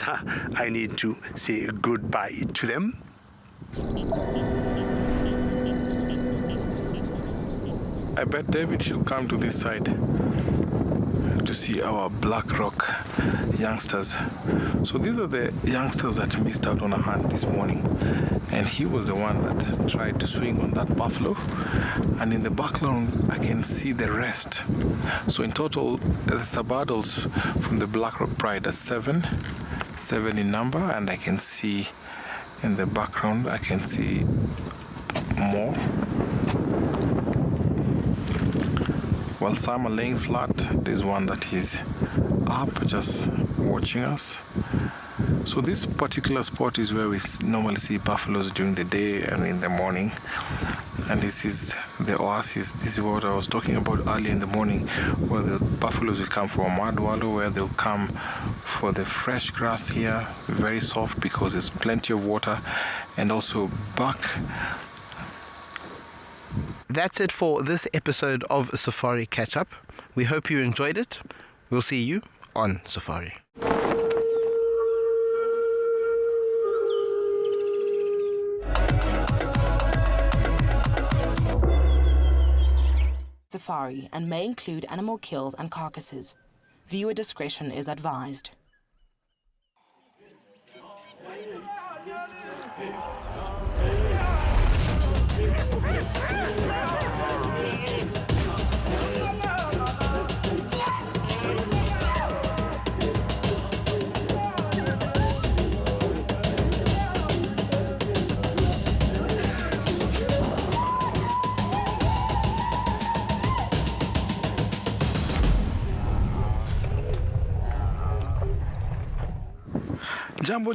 I need to say goodbye to them. I bet David should come to this side to see our Black Rock youngsters. So these are the youngsters that missed out on a hunt this morning, and he was the one that tried to swing on that buffalo, and in the background I can see the rest. So in total the sub-adults from the Black Rock Pride are seven in number, and I can see in the background I can see more. While some are laying flat, there's one that is up just watching us. So this particular spot is where we normally see buffaloes during the day and in the morning. And this is the oasis. This is what I was talking about early in the morning, where the buffaloes will come for a mud wallow, where they'll come for the fresh grass here, very soft because there's plenty of water, and also back. That's it for this episode of Safari Catch Up. We hope you enjoyed it. We'll see you on Safari. Safari and may include animal kills and carcasses. Viewer discretion is advised.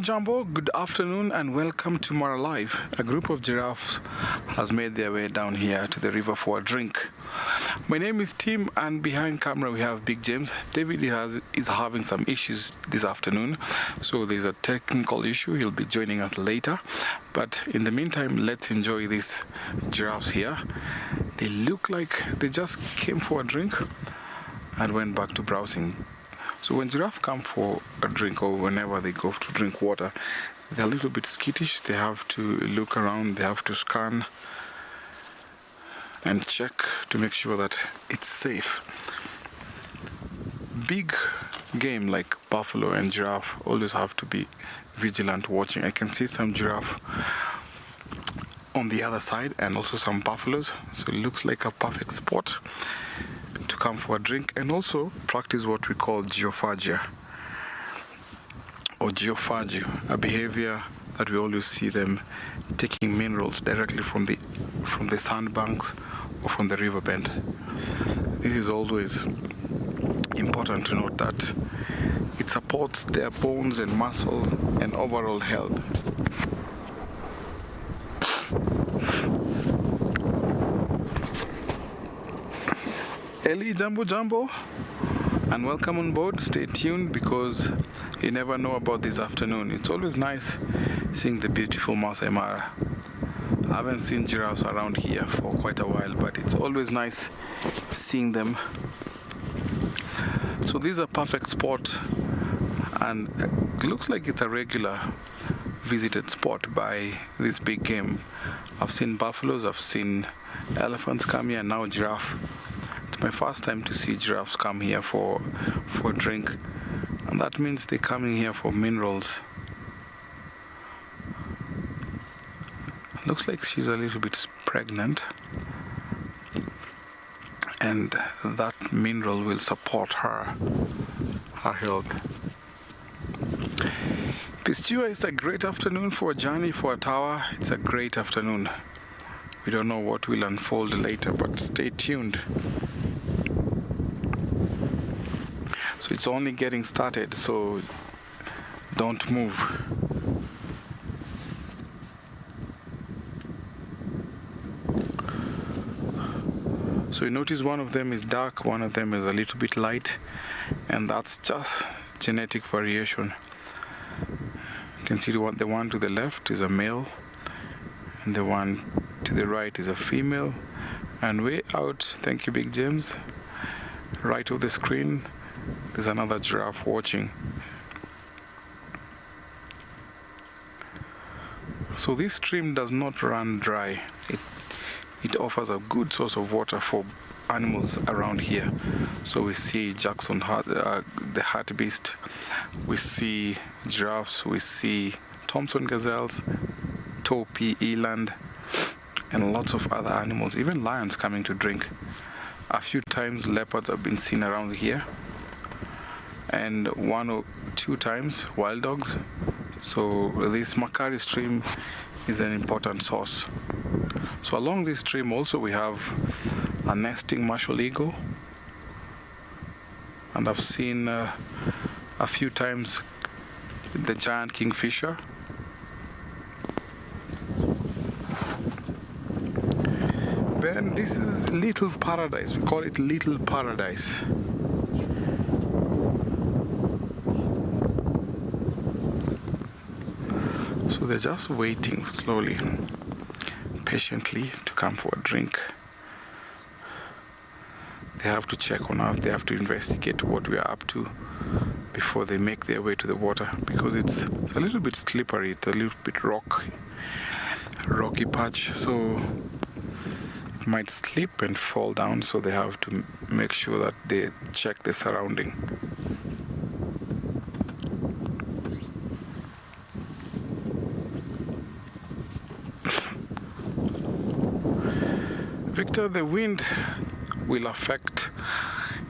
Jambo, good afternoon and welcome to SafariLIVE. A group of giraffes has made their way down here to the river for a drink. My name is Tim, and behind camera we have Big James. David is having some issues this afternoon, so there's a technical issue. He'll be joining us later. But in the meantime, let's enjoy these giraffes here. They look like they just came for a drink and went back to browsing. So when giraffes come for a drink, or whenever they go to drink water, they're a little bit skittish. They have to look around, they have to scan and check to make sure that it's safe. Big game like buffalo and giraffe always have to be vigilant watching. I can see some giraffe on the other side and also some buffaloes, so it looks like a perfect spot to come for a drink and also practice what we call geophagia or geophagy, a behavior that we always see them taking minerals directly from the sandbanks or from the riverbed. This is always important to note that it supports their bones and muscle and overall health. Eli, jambo, and welcome on board. Stay tuned because you never know about this afternoon. It's always nice seeing the beautiful Masai Mara. I haven't seen giraffes around here for quite a while, but it's always nice seeing them. So this is a perfect spot, and it looks like it's a regular visited spot by this big game. I've seen buffaloes, I've seen elephants come here, and now giraffe. It's my first time to see giraffes come here for a drink, and that means they're coming here for minerals. Looks like she's a little bit pregnant, and that mineral will support her health. Pistua, it's a great afternoon for a journey for a tower. It's a great afternoon. We don't know what will unfold later, but stay tuned. So it's only getting started, so don't move. So you notice one of them is dark, one of them is a little bit light, and that's just genetic variation. You can see the one to the left is a male, and the one to the right is a female. And way out, thank you Big James, right of the screen, there's another giraffe watching. So this stream does not run dry. It offers a good source of water for animals around here. So we see Jackson, the hartebeest, we see giraffes, we see Thompson gazelles, taupe, eland, and lots of other animals, even lions coming to drink. A few times leopards have been seen around here, and 1 or 2 times wild dogs. So this Makari stream is an important source. So along this stream also we have a nesting martial eagle, and I've seen a few times the giant kingfisher. Then this is Little Paradise. We call it Little Paradise. So they're just waiting slowly, patiently to come for a drink. They have to check on us, they have to investigate what we are up to before they make their way to the water, because it's a little bit slippery, it's a little bit rocky patch, so it might slip and fall down, so they have to make sure that they check the surrounding. Victor, the wind will affect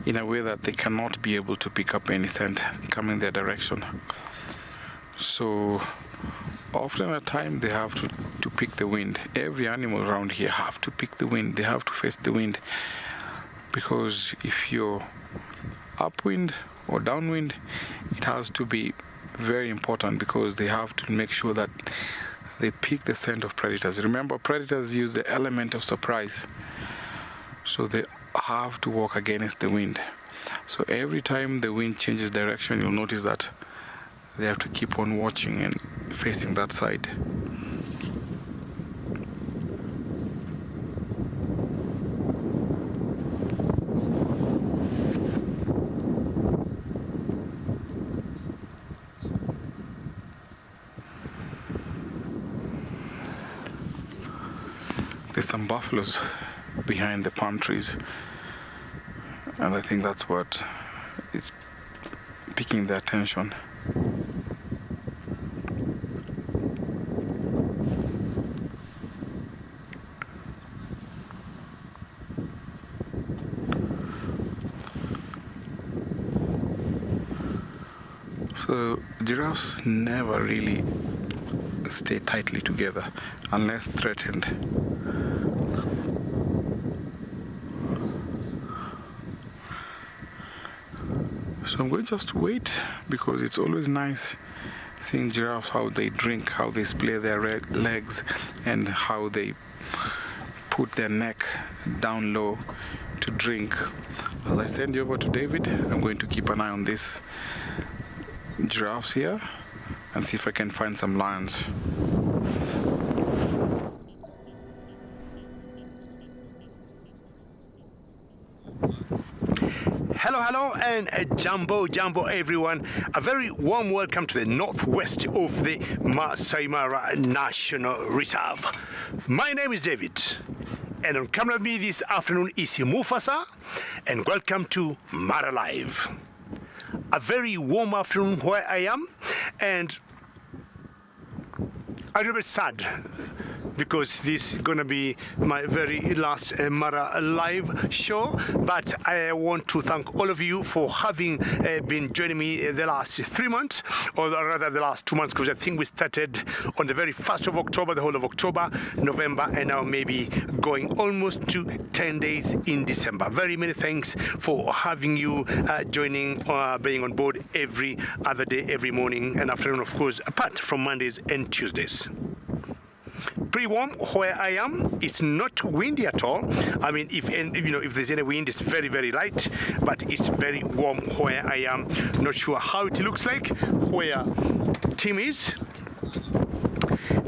in a way that they cannot be able to pick up any scent coming their direction. So often at time they have to pick the wind. Every animal around here have to pick the wind. They have to face the wind, because if you're upwind or downwind, it has to be very important, because they have to make sure that they pick the scent of predators. Remember, predators use the element of surprise, so they have to walk against the wind. So every time the wind changes direction, you'll notice that they have to keep on watching and facing that side. There's some buffaloes behind the palm trees, and I think that's what is piquing their attention. So giraffes never really stay tightly together unless threatened. So I'm going to just wait, because it's always nice seeing giraffes, how they drink, how they splay their legs, and how they put their neck down low to drink. As I send you over to David, I'm going to keep an eye on these giraffes here and see if I can find some lions. Hello, and jumbo everyone. A very warm welcome to the northwest of the Masai Mara National Reserve. My name is David, and on camera with me this afternoon is Mufasa, and welcome to Mara Live. A very warm afternoon where I am, and I'm a little bit sad because this is going to be my very last Mara Live show. But I want to thank all of you for having been joining me the last 3 months, or rather the last 2 months, because I think we started on the very 1st of October, the whole of October, November, and now maybe going almost to 10 days in December. Very many thanks for having you joining, being on board every other day, every morning and afternoon, of course, apart from Mondays and Tuesdays. Pretty warm where I am. It's not windy at all. I mean, if there's any wind, it's very, very light, but it's very warm where I am. Not sure how it looks like where Tim is.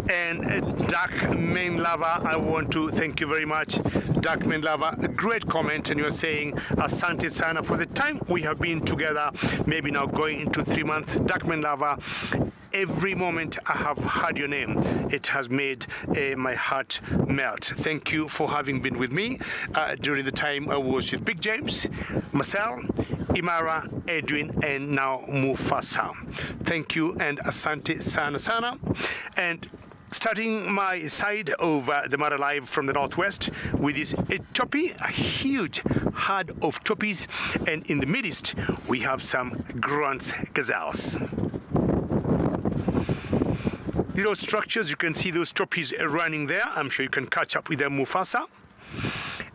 And Dark Main Lava, I want to thank you very much. Dark Main Lava, a great comment, and you're saying Asante Sana for the time we have been together, maybe now going into 3 months. Dark Main Lava, every moment I have heard your name, it has made my heart melt. Thank you for having been with me during the time I was with Big James, Marcel, Imara, Edwin, and now Mufasa. Thank you and asante sana sana. And starting my side of the Mara Live from the northwest with this topi, a huge herd of topis, and in the midst we have some grunt gazelles. Little structures, you can see those topis running there. I'm sure you can catch up with them, Mufasa.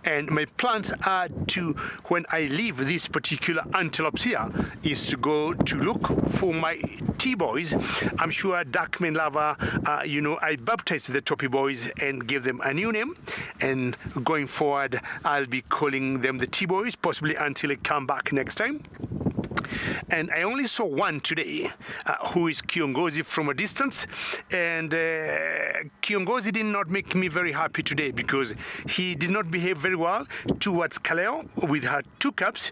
And my plans are to, when I leave this particular antelopes here, is to go to look for my T-boys. I'm sure Darkman Lava, I baptized the Topi boys and gave them a new name. And going forward, I'll be calling them the T-boys, possibly until I come back next time. And I only saw one today, who is Kiongozi from a distance. And Kiongozi did not make me very happy today because he did not behave very well towards Kaleo with her two cubs,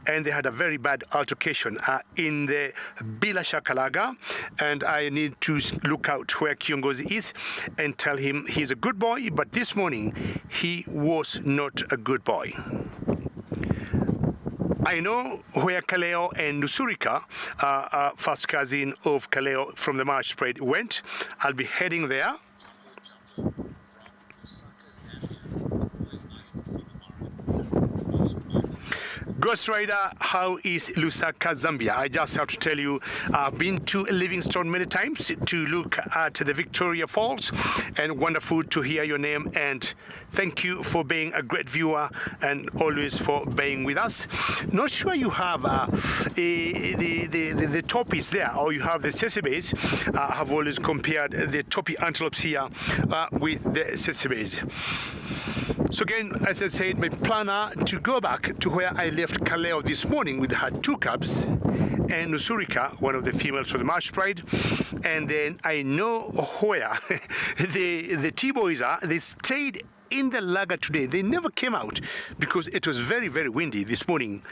and they had a very bad altercation in the Bila Shakalaga. And I need to look out where Kiongozi is and tell him he's a good boy, but this morning he was not a good boy. I know where Kaleo and Nusurika, first cousin of Kaleo from the marsh spread, went. I'll be heading there. Ghost Rider, how is Lusaka, Zambia? I just have to tell you, I've been to Livingstone many times to look at the Victoria Falls, and wonderful to hear your name, and thank you for being a great viewer and always for being with us. Not sure you have the topis there, or you have the sesebes. I have always compared the topi antelopes here with the sesebes. So again, as I said, my plan to go back to where I left Kaleo this morning with her two cubs and Nusurika, one of the females of the marsh pride. And then I know where the T-boys are. They stayed in the lager today. They never came out because it was very, very windy this morning.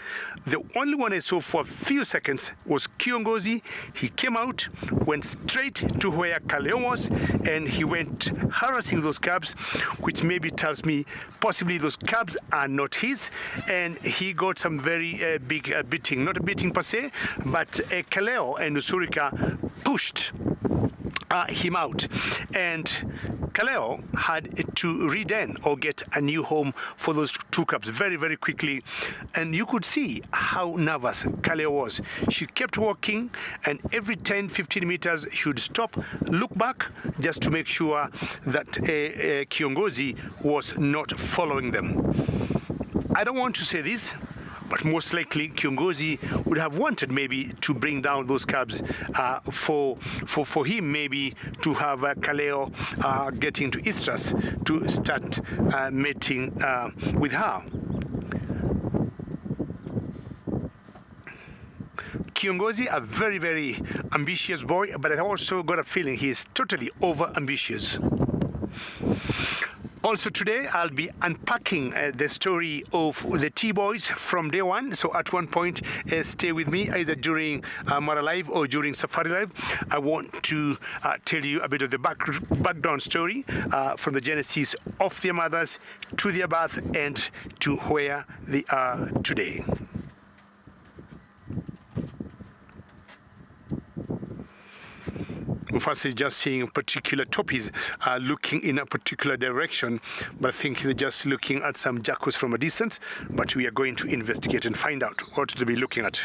The only one I saw for a few seconds was Kiongozi. He came out, went straight to where Kaleo was, and he went harassing those cubs, which maybe tells me possibly those cubs are not his, and he got some very big beating. Not a beating per se, but Kaleo and Nusurika pushed him out, and Kaleo had to re-den or get a new home for those two cubs very, very quickly. And you could see how nervous Kaleo was. She kept walking, and every 10-15 meters she would stop, look back, just to make sure that Kiongozi was not following them. I don't want to say this, but most likely Kiongozi would have wanted maybe to bring down those cubs for him maybe to have Kaleo getting to Istras to start mating with her. Kiongozi, a very, very ambitious boy, but I also got a feeling he is totally over-ambitious. Also today, I'll be unpacking the story of the T-boys from day one. So at one point, stay with me either during Mara Live or during Safari Live. I want to tell you a bit of the background story from the genesis of their mothers to their birth and to where they are today. Mufasa is just seeing particular topis looking in a particular direction, but I think they're just looking at some jackals from a distance, but we are going to investigate and find out what to be looking at.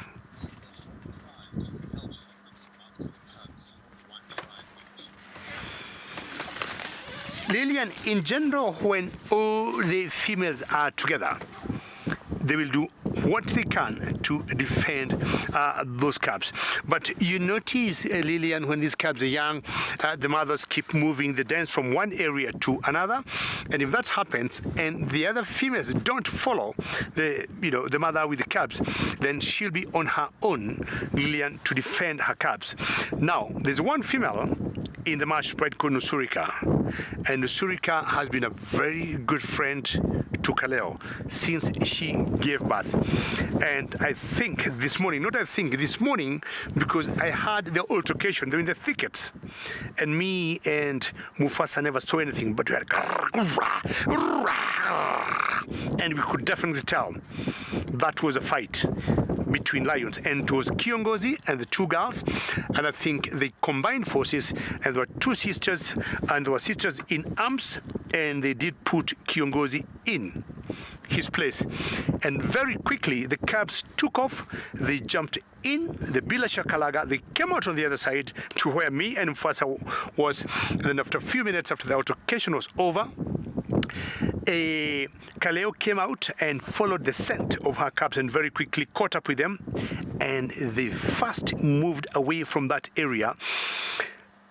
Lillian, in general, when all the females are together, they will do what they can to defend those cubs. But you notice, Lillian, when these cubs are young, the mothers keep moving the dens from one area to another. And if that happens and the other females don't follow the mother with the cubs, then she'll be on her own, Lillian, to defend her cubs. Now, there's one female in the marsh pride called Nusurika. And Nusurika has been a very good friend to Kaleo since she gave birth. And I think this morning, this morning, because I had the altercation, they're in the thickets. And me and Mufasa never saw anything, but we had, and we could definitely tell that was a fight between lions, and it was Kiongozi and the two girls, and I think they combined forces, and there were two sisters, and there were sisters in arms, and they did put Kiongozi in his place. And very quickly the cubs took off, they jumped in the Bila Shakalaga, they came out on the other side to where me and Mufasa was, and then after a few minutes after the altercation was over, Kaleo came out and followed the scent of her cubs and very quickly caught up with them, and they fast moved away from that area,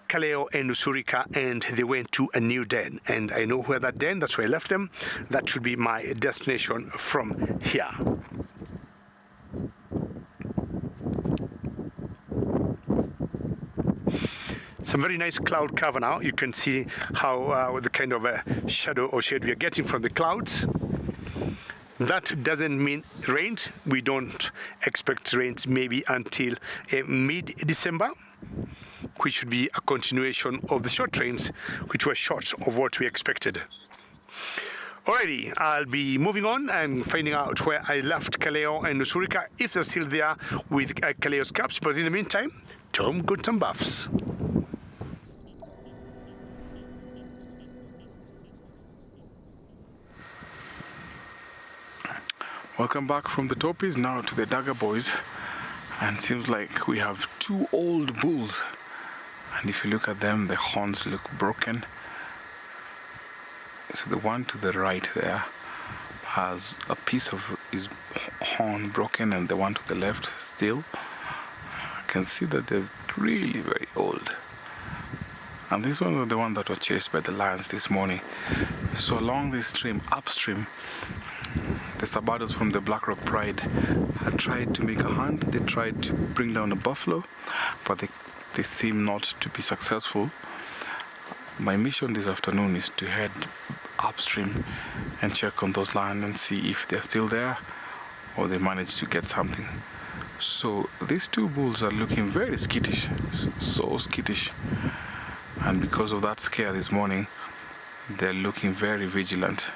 Kaleo and Nusurika, and they went to a new den. And I know where that den, that's where I left them. That should be my destination from here. Some very nice cloud cover now. You can see how the kind of shadow or shade we are getting from the clouds. That doesn't mean rains. We don't expect rains maybe until mid-December, which should be a continuation of the short rains, which were short of what we expected. Alrighty, I'll be moving on and finding out where I left Kaleo and Nusurika, if they're still there with Kaleo's cubs. But in the meantime, Tom got some buffs. Welcome back from the Topis, now to the Dagger boys, and seems like we have two old bulls, and if you look at them, the horns look broken. So the one to the right there has a piece of his horn broken, and the one to the left still. I can see that they're really very old. And this one was the one that was chased by the lions this morning. So along this stream, upstream, the Sabados from the Black Rock Pride had tried to make a hunt. They tried to bring down a buffalo, but they seem not to be successful. My mission this afternoon is to head upstream and check on those lions and see if they're still there or they managed to get something. So these two bulls are looking very skittish, so skittish, and because of that scare this morning, they're looking very vigilant.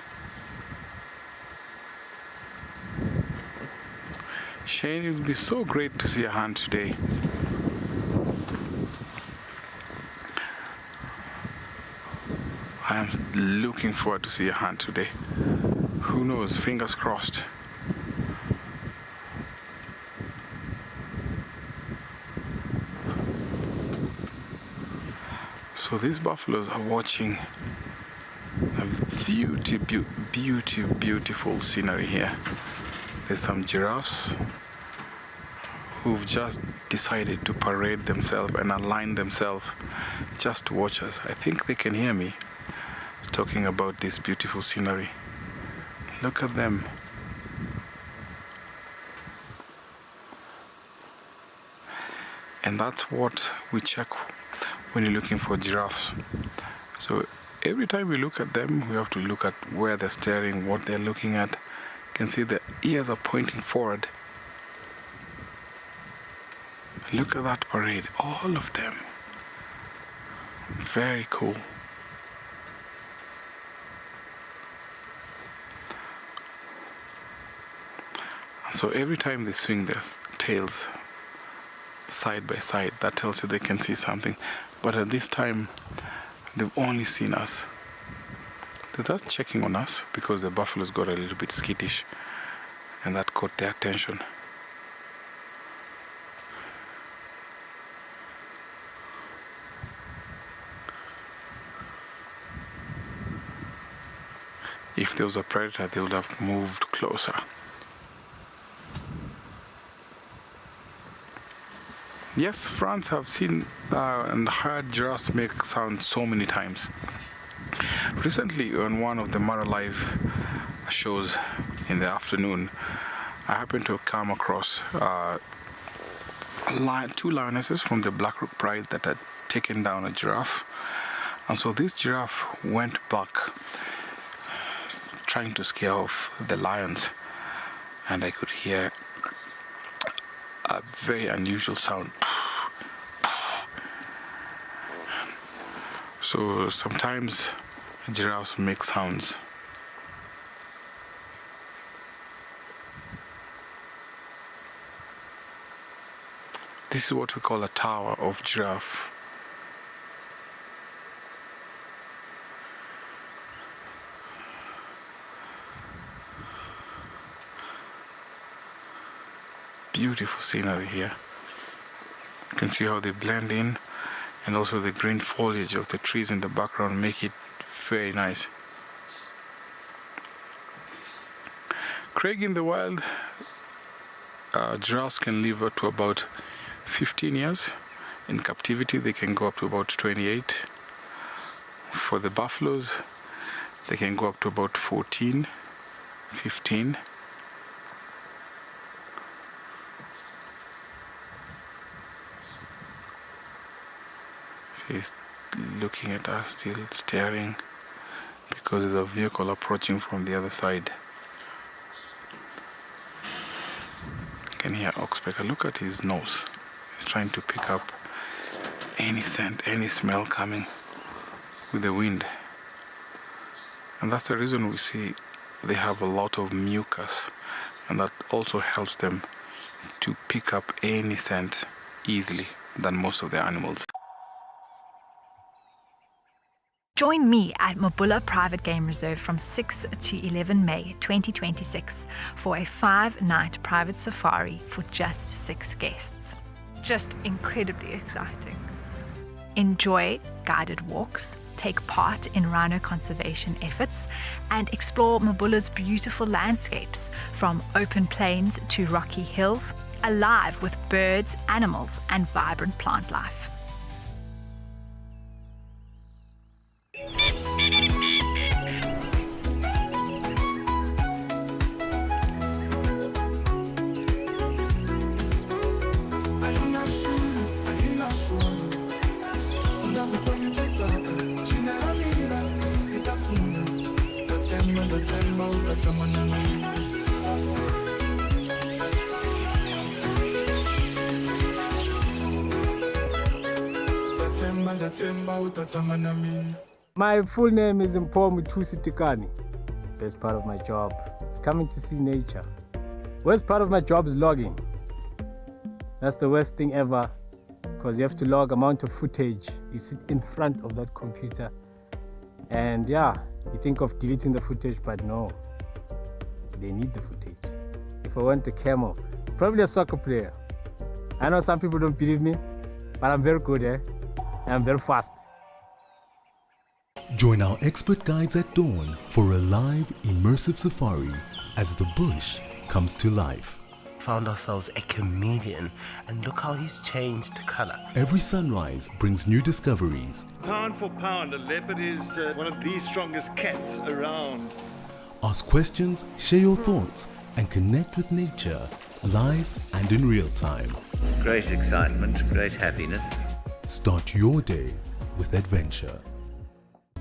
Shane, it would be so great to see a hunt today. I am looking forward to see a hunt today. Who knows? Fingers crossed. So these buffaloes are watching a beautiful scenery here. There's some giraffes who've just decided to parade themselves and align themselves just to watch us. I think they can hear me talking about this beautiful scenery. Look at them. And that's what we check when you're looking for giraffes. So every time we look at them, we have to look at where they're staring, what they're looking at. You can see the ears are pointing forward. Look at that parade, all of them. Very cool. So every time they swing their tails side by side, that tells you they can see something. But at this time, they've only seen us. They're just checking on us because the buffaloes got a little bit skittish, and that caught their attention. If there was a predator, they would have moved closer. Yes, France have seen and heard giraffes make sound so many times. Recently, on one of the SafariLIVE shows in the afternoon, I happened to come across two lionesses from the Black Rock Pride that had taken down a giraffe. And so this giraffe went back trying to scare off the lions. And I could hear a very unusual sound. So sometimes giraffes make sounds. This is what we call a tower of giraffe. Beautiful scenery here. You can see how they blend in, and also the green foliage of the trees in the background make it very nice. Craig, in the wild, giraffes can live up to about 15 years. In captivity they can go up to about 28. For the buffaloes they can go up to about 14, 15. See, he's looking at us, still staring, because there's a vehicle approaching from the other side. You can hear Oxpecker. Look at his nose. He's trying to pick up any scent, any smell coming with the wind. And that's the reason we see they have a lot of mucus, and that also helps them to pick up any scent easily than most of the animals. Join me at Mabula Private Game Reserve from 6 to 11 May 2026 for a 5-night private safari for just 6 guests. Just incredibly exciting. Enjoy guided walks, take part in rhino conservation efforts, and explore Mabula's beautiful landscapes from open plains to rocky hills, alive with birds, animals, and vibrant plant life. My full name is Mpomu Tikani. Best part of my job is coming to see nature. Worst part of my job is logging. That's the worst thing ever, because you have to log amount of footage. You sit in front of that computer and yeah, you think of deleting the footage, but no, they need the footage. If I want a camel, probably a soccer player. I know some people don't believe me, but I'm very good, and I'm very fast. Join our expert guides at dawn for a live, immersive safari as the bush comes to life. Found ourselves a chameleon, and look how he's changed color. Every sunrise brings new discoveries. Pound for pound, a leopard is one of the strongest cats around. Ask questions, share your thoughts, and connect with nature live and in real time. Great excitement, great happiness. Start your day with adventure.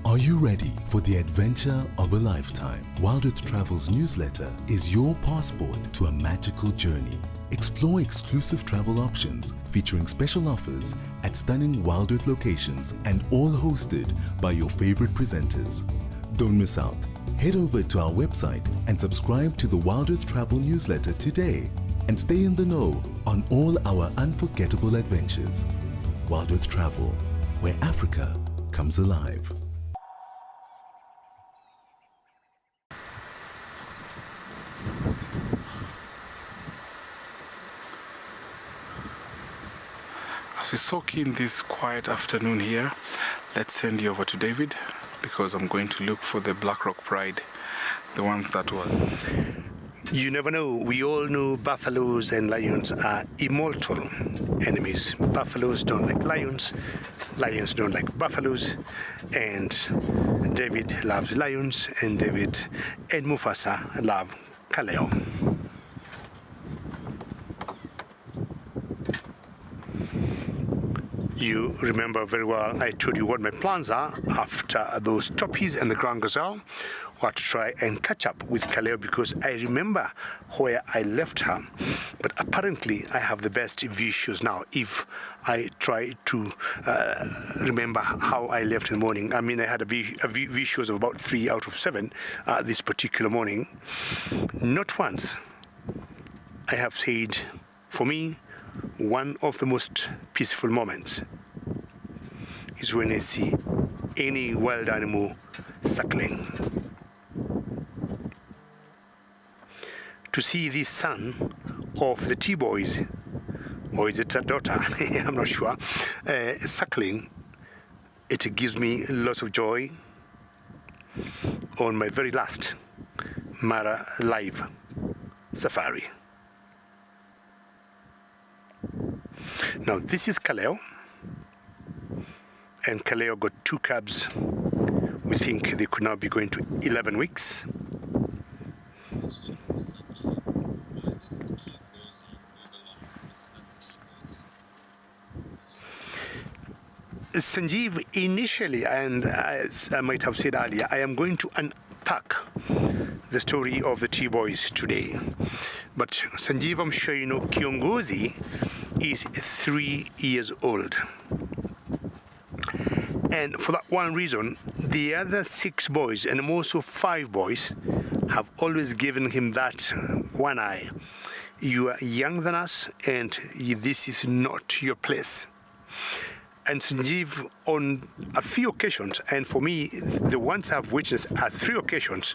Are you ready for the adventure of a lifetime? Wild Earth Travel's newsletter is your passport to a magical journey. Explore exclusive travel options featuring special offers at stunning Wild Earth locations, and all hosted by your favorite presenters. Don't miss out. Head over to our website and subscribe to the Wild Earth Travel newsletter today and stay in the know on all our unforgettable adventures. Wild Earth Travel, where Africa comes alive. As we soak in this quiet afternoon here, let's send you over to David, because I'm going to look for the Black Rock Pride, the ones that were. You never know. We all know buffaloes and lions are immortal enemies. Buffaloes don't like lions, lions don't like buffaloes, and David loves lions, and David and Mufasa love Kaleo. You remember very well, I told you what my plans are after those toppies and the Grand Gazelle, or to try and catch up with Kaleo, because I remember where I left her. But apparently, I have the best visuals now if I try to remember how I left in the morning. I mean, I had a visuals of about 3 out of 7 this particular morning. Not once I have said, for me, one of the most peaceful moments is when I see any wild animal suckling. To see this son of the T-boys, or is it a daughter? I'm not sure, suckling, it gives me lots of joy on my very last Mara Live safari. Now this is Kaleo, and Kaleo got 2 calves. We think they could now be going to 11 weeks. Sanjeev, initially, and as I might have said earlier, I am going to unpack the story of the T-boys today. But Sanjeev, I'm sure you know, Kiongozi is 3 years old. And for that one reason, the other 6 boys, and also 5 boys, have always given him that one eye. You are younger than us, and this is not your place. And Sanjeev, on a few occasions, and for me, the ones I've witnessed at 3 occasions,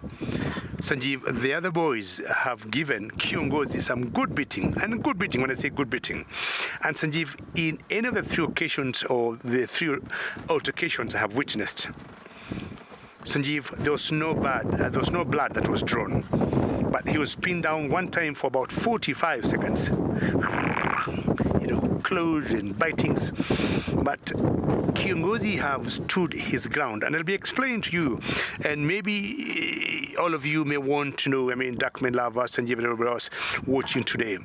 Sanjeev, the other boys have given Kiongozi some good beating, and good beating, when I say good beating. And Sanjeev, in any of the 3 occasions, or the 3 altercations I have witnessed, Sanjeev, there was no blood that was drawn, but he was pinned down one time for about 45 seconds. You know, claws and bitings. But Kiongozi have stood his ground, and I'll be explaining to you, and maybe all of you may want to know, I mean, Duckman lovers and everybody else watching today.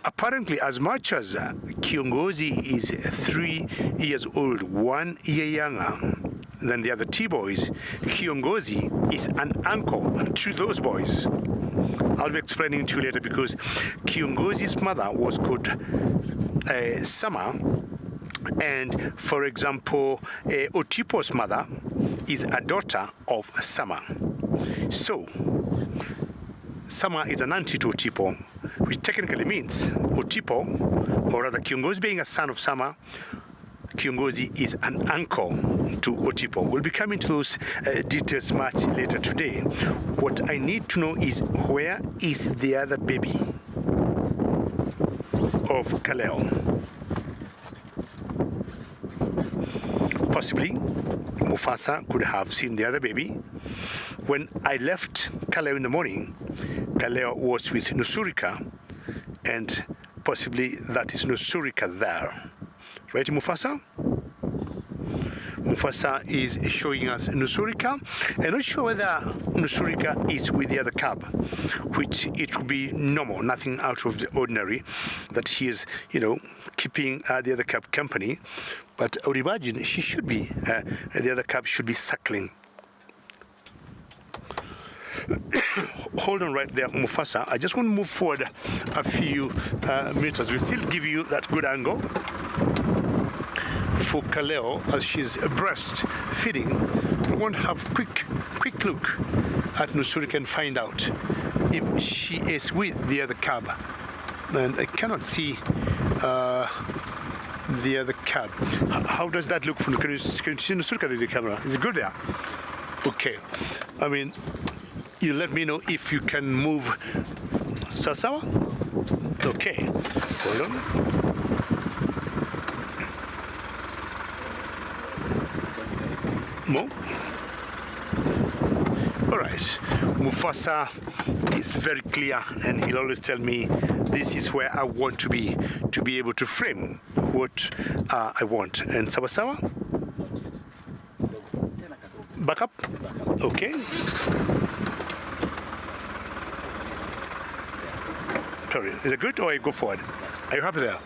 Apparently, as much as Kiongozi is 3 years old, 1 year younger than the other T-boys, Kiongozi is an uncle to those boys. I'll be explaining to you later, because Kiongozi's mother was called Summer, and for example, Otipo's mother is a daughter of Summer. So, Summer is an auntie to Otipo, which technically means Otipo, or rather Kiongozi being a son of Summer, Kiongozi is an uncle to Otipo. We'll be coming to those details much later today. What I need to know is, where is the other baby of Kaleo? Possibly, Mufasa could have seen the other baby. When I left Kaleo in the morning, Kaleo was with Nusurika, and possibly that is Nusurika there. Right, Mufasa? Mufasa is showing us Nusurika. I'm not sure whether Nusurika is with the other cub, which it would be normal, nothing out of the ordinary, that he is, you know, keeping the other cub company. But I would imagine she should be, the other cub should be suckling. Hold on right there, Mufasa. I just want to move forward a few meters. We still give you that good angle for Kaleo as she's breastfeeding. We want to have quick look at Nusurika and find out if she is with the other cub. And I cannot see the other cub. How does that look from the? Can you see Nusurika with the camera? Is it good there? Okay. I mean, you let me know if you can move. Sasawa? Okay. Hold on. More? All right. Mufasa is very clear, and he'll always tell me, this is where I want to be able to frame what I want. And Sawasawa? Back up? Okay. Sorry, is it good, or I go forward? Are you happy there?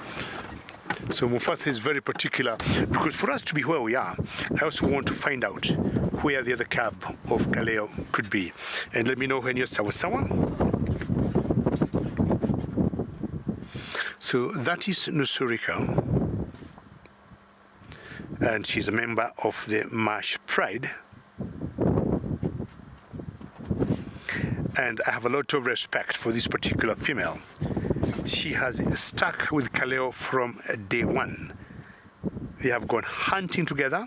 So Mufasa is very particular because for us to be where we are, I also want to find out where the other cub of Kaleo could be. And let me know when you're sawa. So that is Nusurika. And she's a member of the Marsh Pride. And I have a lot of respect for this particular female. She has stuck with Kaleo from day one. They have gone hunting together.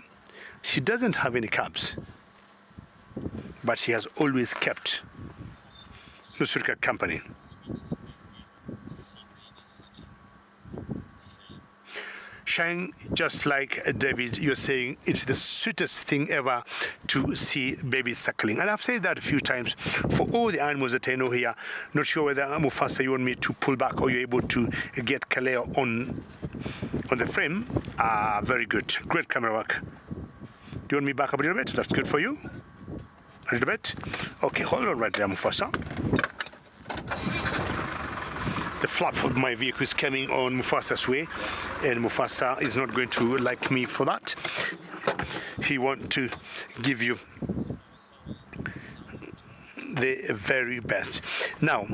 She doesn't have any cubs, but she has always kept Nusurika company. Shang, just like David, you're saying it's the sweetest thing ever to see babies suckling. And I've said that a few times for all the animals that I know here. Not sure whether Mufasa, you want me to pull back or you're able to get Kaleo on the frame. Very good. Great camera work. Do you want me back up a little bit? That's good for you. A little bit. Okay, hold on right there, Mufasa. The flap of my vehicle is coming on Mufasa's way, and Mufasa is not going to like me for that. He wants to give you the very best. Now,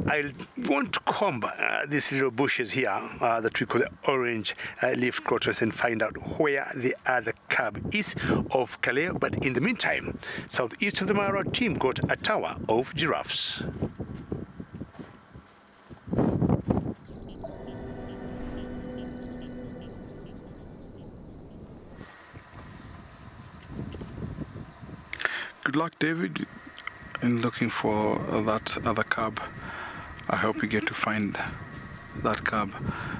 I want to comb these little bushes here that we call the orange leaf crotus and find out where the other cub is of Kaleo. But in the meantime, southeast of the Mara team got a tower of giraffes. Good luck, David, in looking for that other cub. I hope you get to find that cub.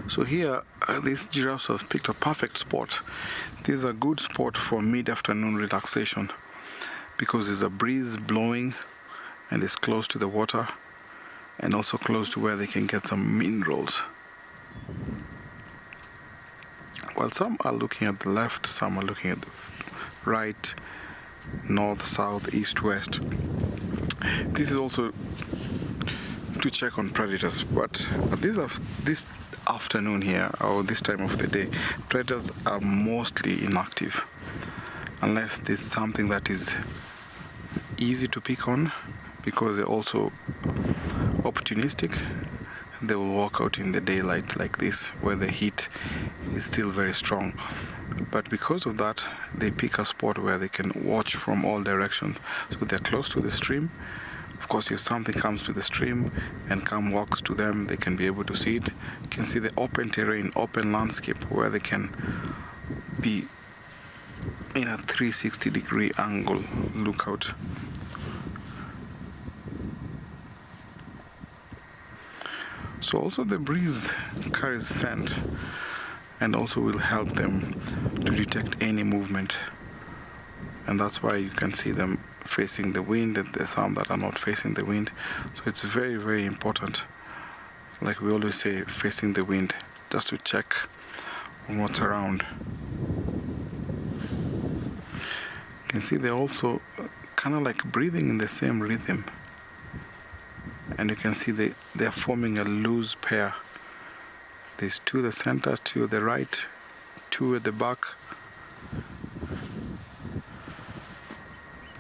So here, these giraffes have picked a perfect spot. This is a good spot for mid-afternoon relaxation because there's a breeze blowing and it's close to the water and also close to where they can get some minerals. While some are looking at the left, some are looking at the right, north, south, east, west. This is also to check on predators, but this afternoon here, or this time of the day, predators are mostly inactive unless there's something that is easy to pick on, because they're also opportunistic. They will walk out in the daylight like this where the heat is still very strong. But because of that, they pick a spot where they can watch from all directions. So they're close to the stream. Of course, if something comes to the stream and walks to them, they can be able to see it. You can see the open terrain, open landscape where they can be in a 360-degree angle lookout. So also the breeze carries scent and also will help them to detect any movement. And that's why you can see them facing the wind and there's some that are not facing the wind. So it's very, very important, like we always say, facing the wind, just to check on what's around. You can see they're also kind of like breathing in the same rhythm. And you can see they're forming a loose pair. There's two at the center, two at the right, two at the back.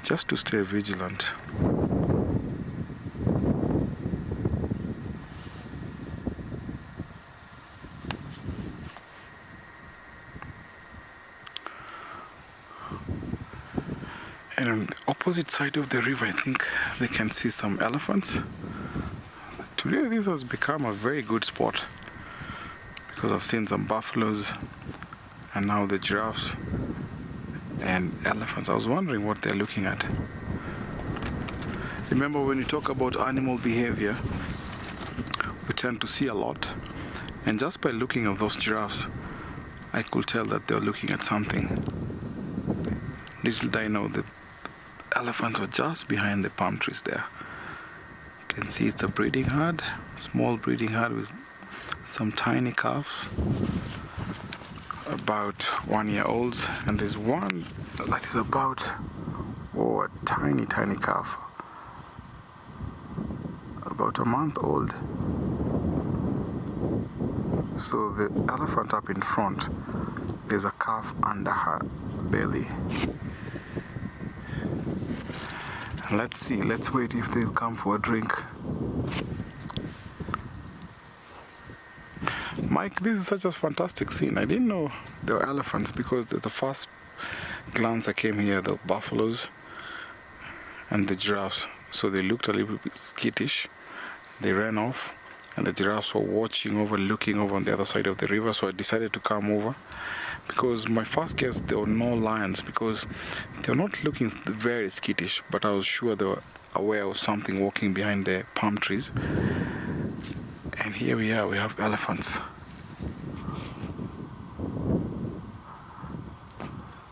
Just to stay vigilant. And on the opposite side of the river, I think they can see some elephants. Today this has become a very good spot because I've seen some buffaloes and now the giraffes and elephants. I was wondering what they're looking at. Remember, when you talk about animal behavior, we tend to see a lot, and just by looking at those giraffes, I could tell that they're looking at something. Little did I know the elephants were just behind the palm trees there. You can see it's a breeding herd, small breeding herd with some tiny calves, about 1 year olds, and there's one that is about a tiny calf, about a month old. So the elephant up in front, there's a calf under her belly. Let's see, let's wait if they'll come for a drink. Mike, this is such a fantastic scene. I didn't know there were elephants because the first glance I came here, the buffaloes and the giraffes. So they looked a little bit skittish. They ran off, and the giraffes were watching over, looking over on the other side of the river. So I decided to come over because my first guess there were no lions because they were not looking very skittish, but I was sure they were aware of something walking behind the palm trees. And here we are, we have elephants.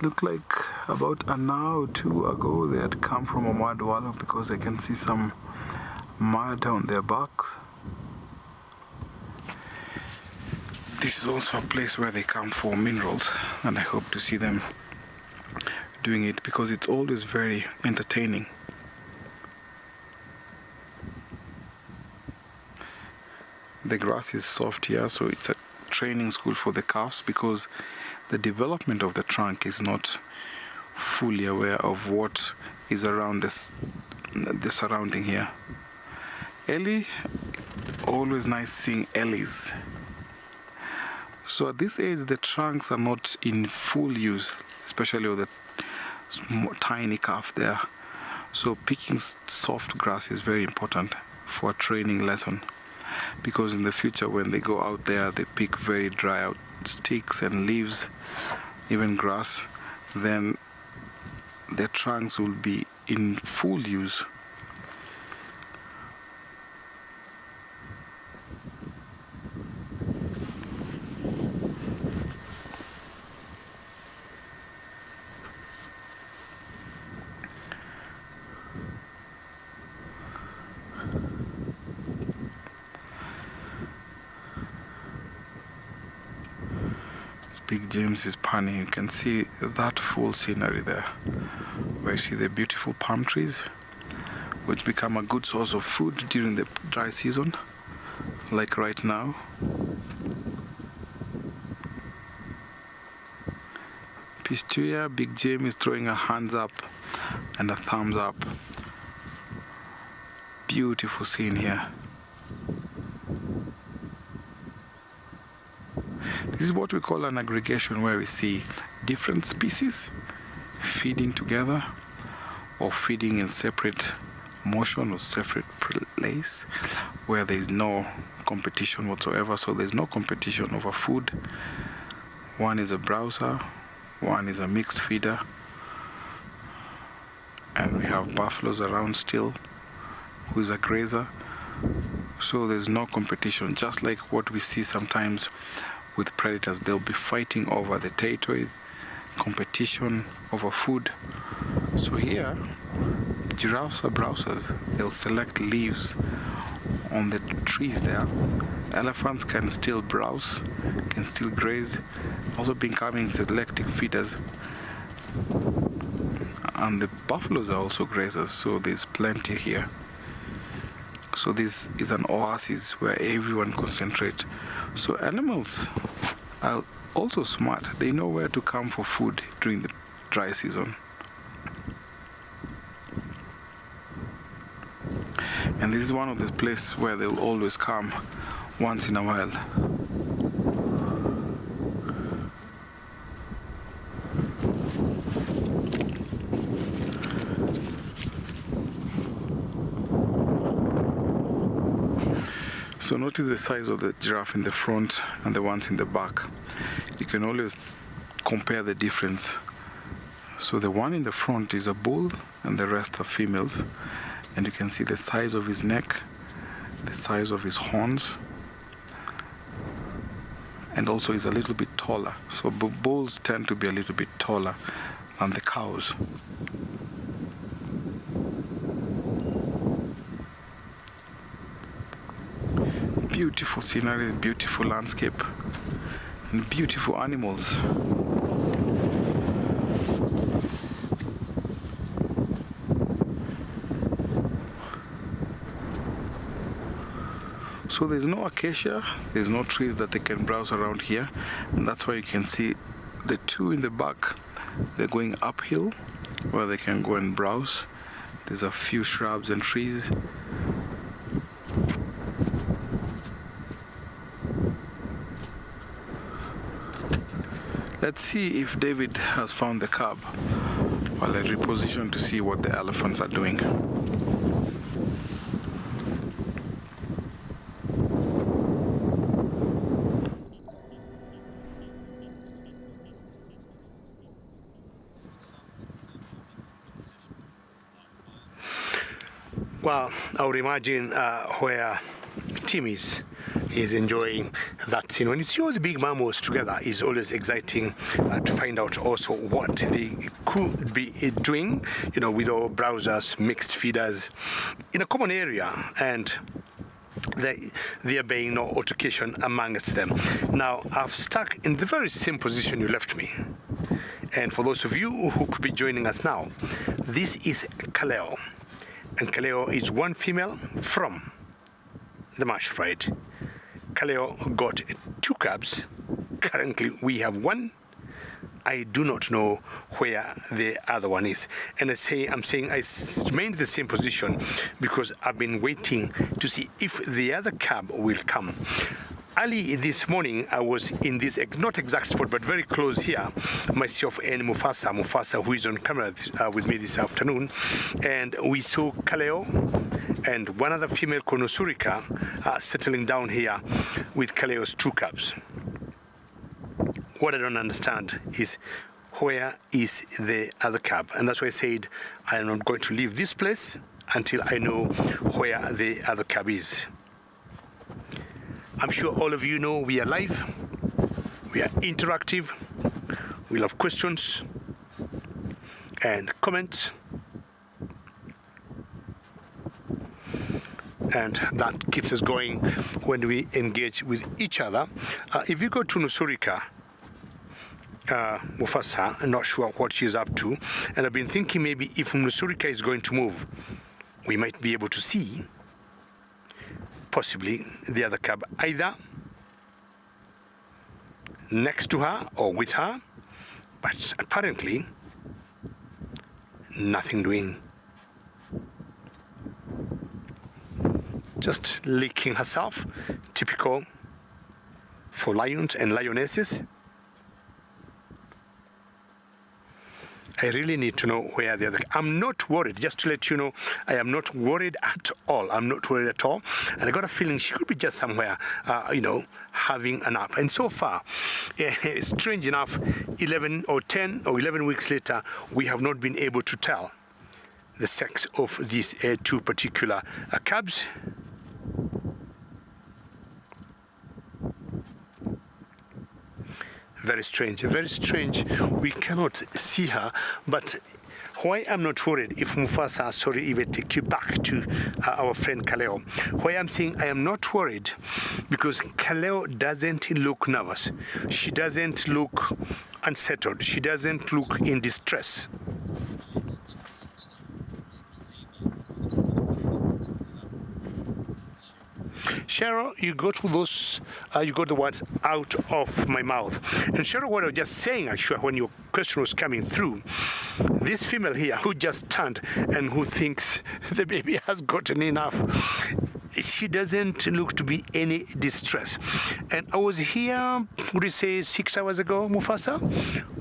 Looked like about an hour or two ago they had come from a mud wallow because I can see some mud on their backs. This is also a place where they come for minerals, and I hope to see them doing it because it's always very entertaining. The grass is soft here, so it's a training school for the calves because the development of the trunk is not fully aware of what is around the surrounding here. Ellie, always nice seeing Ellies. So at this age, the trunks are not in full use, especially with the tiny calf there. So picking soft grass is very important for a training lesson, because in the future when they go out there, they pick very dry out sticks and leaves, even grass, then their trunks will be in full use. Big James is panning. You can see that full scenery there, where you see the beautiful palm trees, which become a good source of food during the dry season, like right now. Pistuia, Big James is throwing a hands up and a thumbs up. Beautiful scene here. This is what we call an aggregation, where we see different species feeding together or feeding in separate motion or separate place, where there is no competition whatsoever. So there's no competition over food. One is a browser, one is a mixed feeder, and we have buffaloes around still, who is a grazer. So there's no competition, just like what we see sometimes with predators. They'll be fighting over the territory, competition over food. So here, giraffes are browsers. They'll select leaves on the trees there. Elephants can still browse, can still graze, also becoming selective feeders. And the buffaloes are also grazers, so there's plenty here. So this is an oasis where everyone concentrates. So animals are also smart. They know where to come for food during the dry season. And this is one of the places where they'll always come once in a while. So notice the size of the giraffe in the front and the ones in the back. You can always compare the difference. So the one in the front is a bull and the rest are females. And you can see the size of his neck, the size of his horns, and also he's a little bit taller. So bulls tend to be a little bit taller than the cows. Beautiful scenery, beautiful landscape, and beautiful animals. So So there's no acacia, there's no trees that they can browse around here, and that's why you can see the two in the back, they're going uphill where they can go and browse. There's a few shrubs and trees. Let's see if David has found the cub while I reposition to see what the elephants are doing. Well, I would imagine where Tim is enjoying that scene. When you see all the big mammals together, it's always exciting to find out also what they could be doing, you know, with all browsers, mixed feeders in a common area, and there being no altercation amongst them. Now, I've stuck in the very same position you left me. And for those of you who could be joining us now, this is Kaleo. And Kaleo is one female from the marsh pride. Kaleo got 2 cubs. Currently we have 1. I do not know where the other one is. And I'm saying I remained in the same position because I've been waiting to see if the other cub will come. Early this morning, I was in this not exact spot, but very close here, myself and Mufasa, who is on camera with me this afternoon, and we saw Kaleo and one other female Konosurika settling down here with Kaleo's 2 cubs. What I don't understand is where is the other cub, and that's why I said I am not going to leave this place until I know where the other cub is. I'm sure all of you know we are live, we are interactive, we'll have questions and comments, and that keeps us going when we engage with each other. If you go to Nusurika, Mufasa, I'm not sure what she's up to, and I've been thinking maybe if Nusurika is going to move, we might be able to see possibly the other cub either next to her or with her, but apparently nothing doing. Just licking herself, typical for lions and lionesses. I really need to know where the other... I'm not worried, just to let you know, I am not worried at all. I'm not worried at all. And I got a feeling she could be just somewhere, you know, having a nap. And so far, strange enough, 11 or 10 or 11 weeks later, we have not been able to tell the sex of these 2 particular cubs. Very strange, very strange. We cannot see her, but why I'm not worried if Mufasa, sorry, even take you back to our friend Kaleo. Why I'm saying I am not worried because Kaleo doesn't look nervous. She doesn't look unsettled. She doesn't look in distress. Cheryl, you got those, you got the words out of my mouth. And Cheryl, what I was just saying, actually, when your question was coming through, this female here who just turned and who thinks the baby has gotten enough, she doesn't look to be any distress. And I was here, would you say 6 hours ago, Mufasa,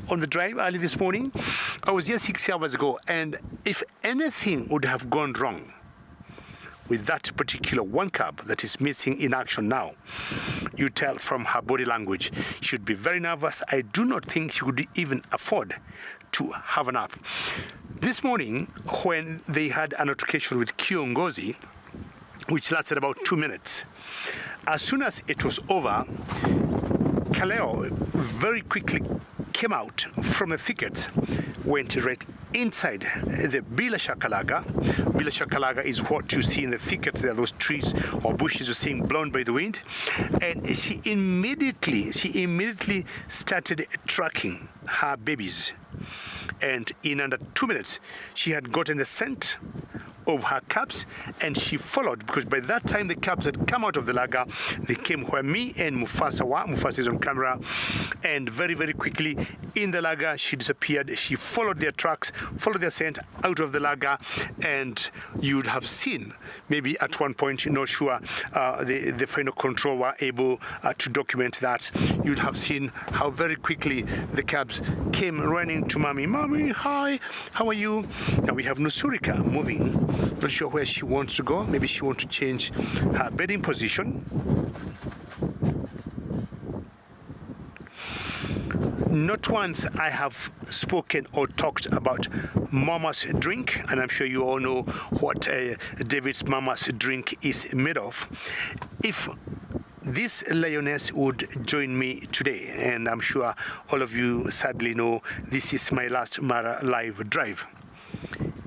on the drive early this morning? I was here 6 hours ago, and if anything would have gone wrong with that particular 1 cub that is missing in action now, you tell from her body language, she would be very nervous. I do not think she could even afford to have a nap. This morning, when they had an altercation with Kiongozi, which lasted about 2 minutes, as soon as it was over, Kaleo very quickly came out from the thicket, went right inside the Bila Shakalaga. Bila Shakalaga is what you see in the thickets. There are those trees or bushes you're seeing blown by the wind. And she immediately started tracking her babies. And in under 2 minutes, she had gotten the scent of her cubs, and she followed, because by that time the cubs had come out of the lager. They came where me and Mufasa were. Mufasa is on camera, and very, very quickly in the lager she disappeared. She followed their tracks, followed their scent out of the lager, and you'd have seen, maybe at one point, you're not sure, the final control were able to document that. You'd have seen how very quickly the cubs came running to Mommy. Mommy, hi, how are you? Now we have Nusurika moving, not sure where she wants to go. Maybe she wants to change her bedding position. Not once I have spoken or talked about Mama's drink, and I'm sure you all know what David's Mama's drink is made of. If this lioness would join me today, and I'm sure all of you sadly know this is my last Mara live drive.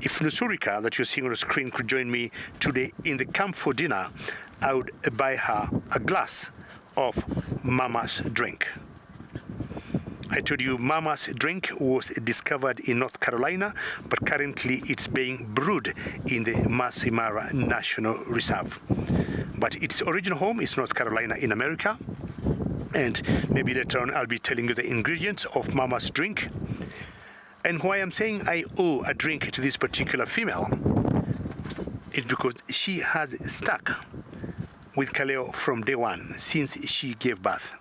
If Nusurika, that you're seeing on the screen, could join me today in the camp for dinner, I would buy her a glass of Mama's drink. I told you Mama's drink was discovered in North Carolina, but currently it's being brewed in the Masai Mara National Reserve. But its original home is North Carolina in America, and maybe later on I'll be telling you the ingredients of Mama's drink. And why I'm saying I owe a drink to this particular female is because she has stuck with Kaleo from day one, since she gave birth.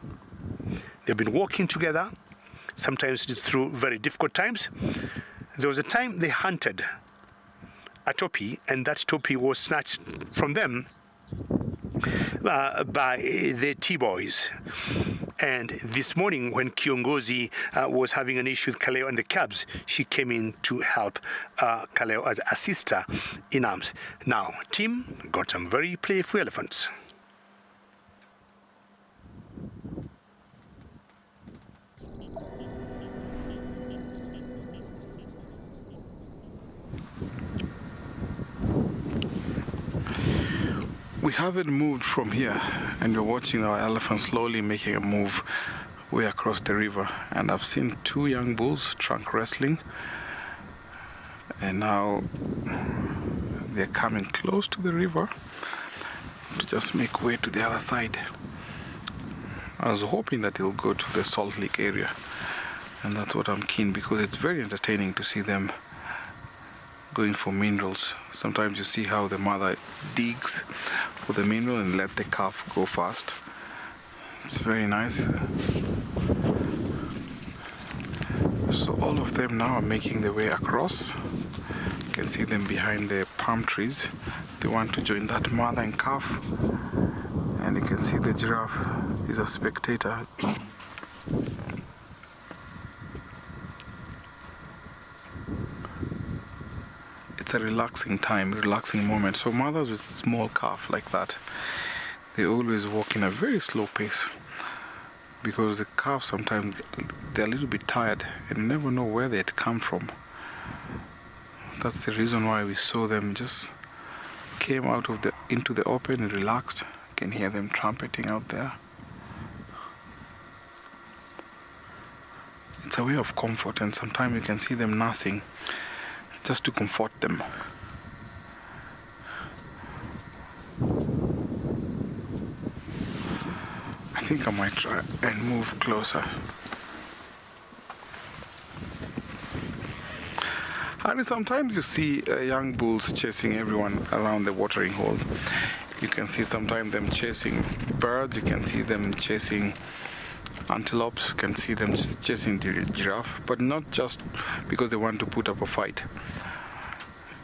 They've been working together, sometimes through very difficult times. There was a time they hunted a topi, and that topi was snatched from them by the T-boys. And this morning, when Kiongozi was having an issue with Kaleo and the cubs, she came in to help Kaleo as a sister in arms. Now, Tim got some very playful elephants. We haven't moved from here, and we're watching our elephant slowly making a move way across the river. And I've seen two young bulls trunk wrestling, and now they're coming close to the river to just make way to the other side. I was hoping that they'll go to the Salt Lake area, and that's what I'm keen, because it's very entertaining to see them going for minerals. Sometimes you see how the mother digs for the mineral and let the calf go fast. It's very nice. So all of them now are making their way across. You can see them behind the palm trees. They want to join that mother and calf. And you can see the giraffe is a spectator. It's a relaxing time, relaxing moment. So mothers with a small calf like that, they always walk in a very slow pace, because the calf sometimes they're a little bit tired and you never know where they'd come from. That's the reason why we saw them just came out of into the open and relaxed. You can hear them trumpeting out there. It's a way of comfort, and sometimes you can see them nursing just to comfort them. I think I might try and move closer. And sometimes you see young bulls chasing everyone around the watering hole. You can see sometimes them chasing birds, you can see them chasing antelopes, you can see them chasing the giraffe, but not just because they want to put up a fight.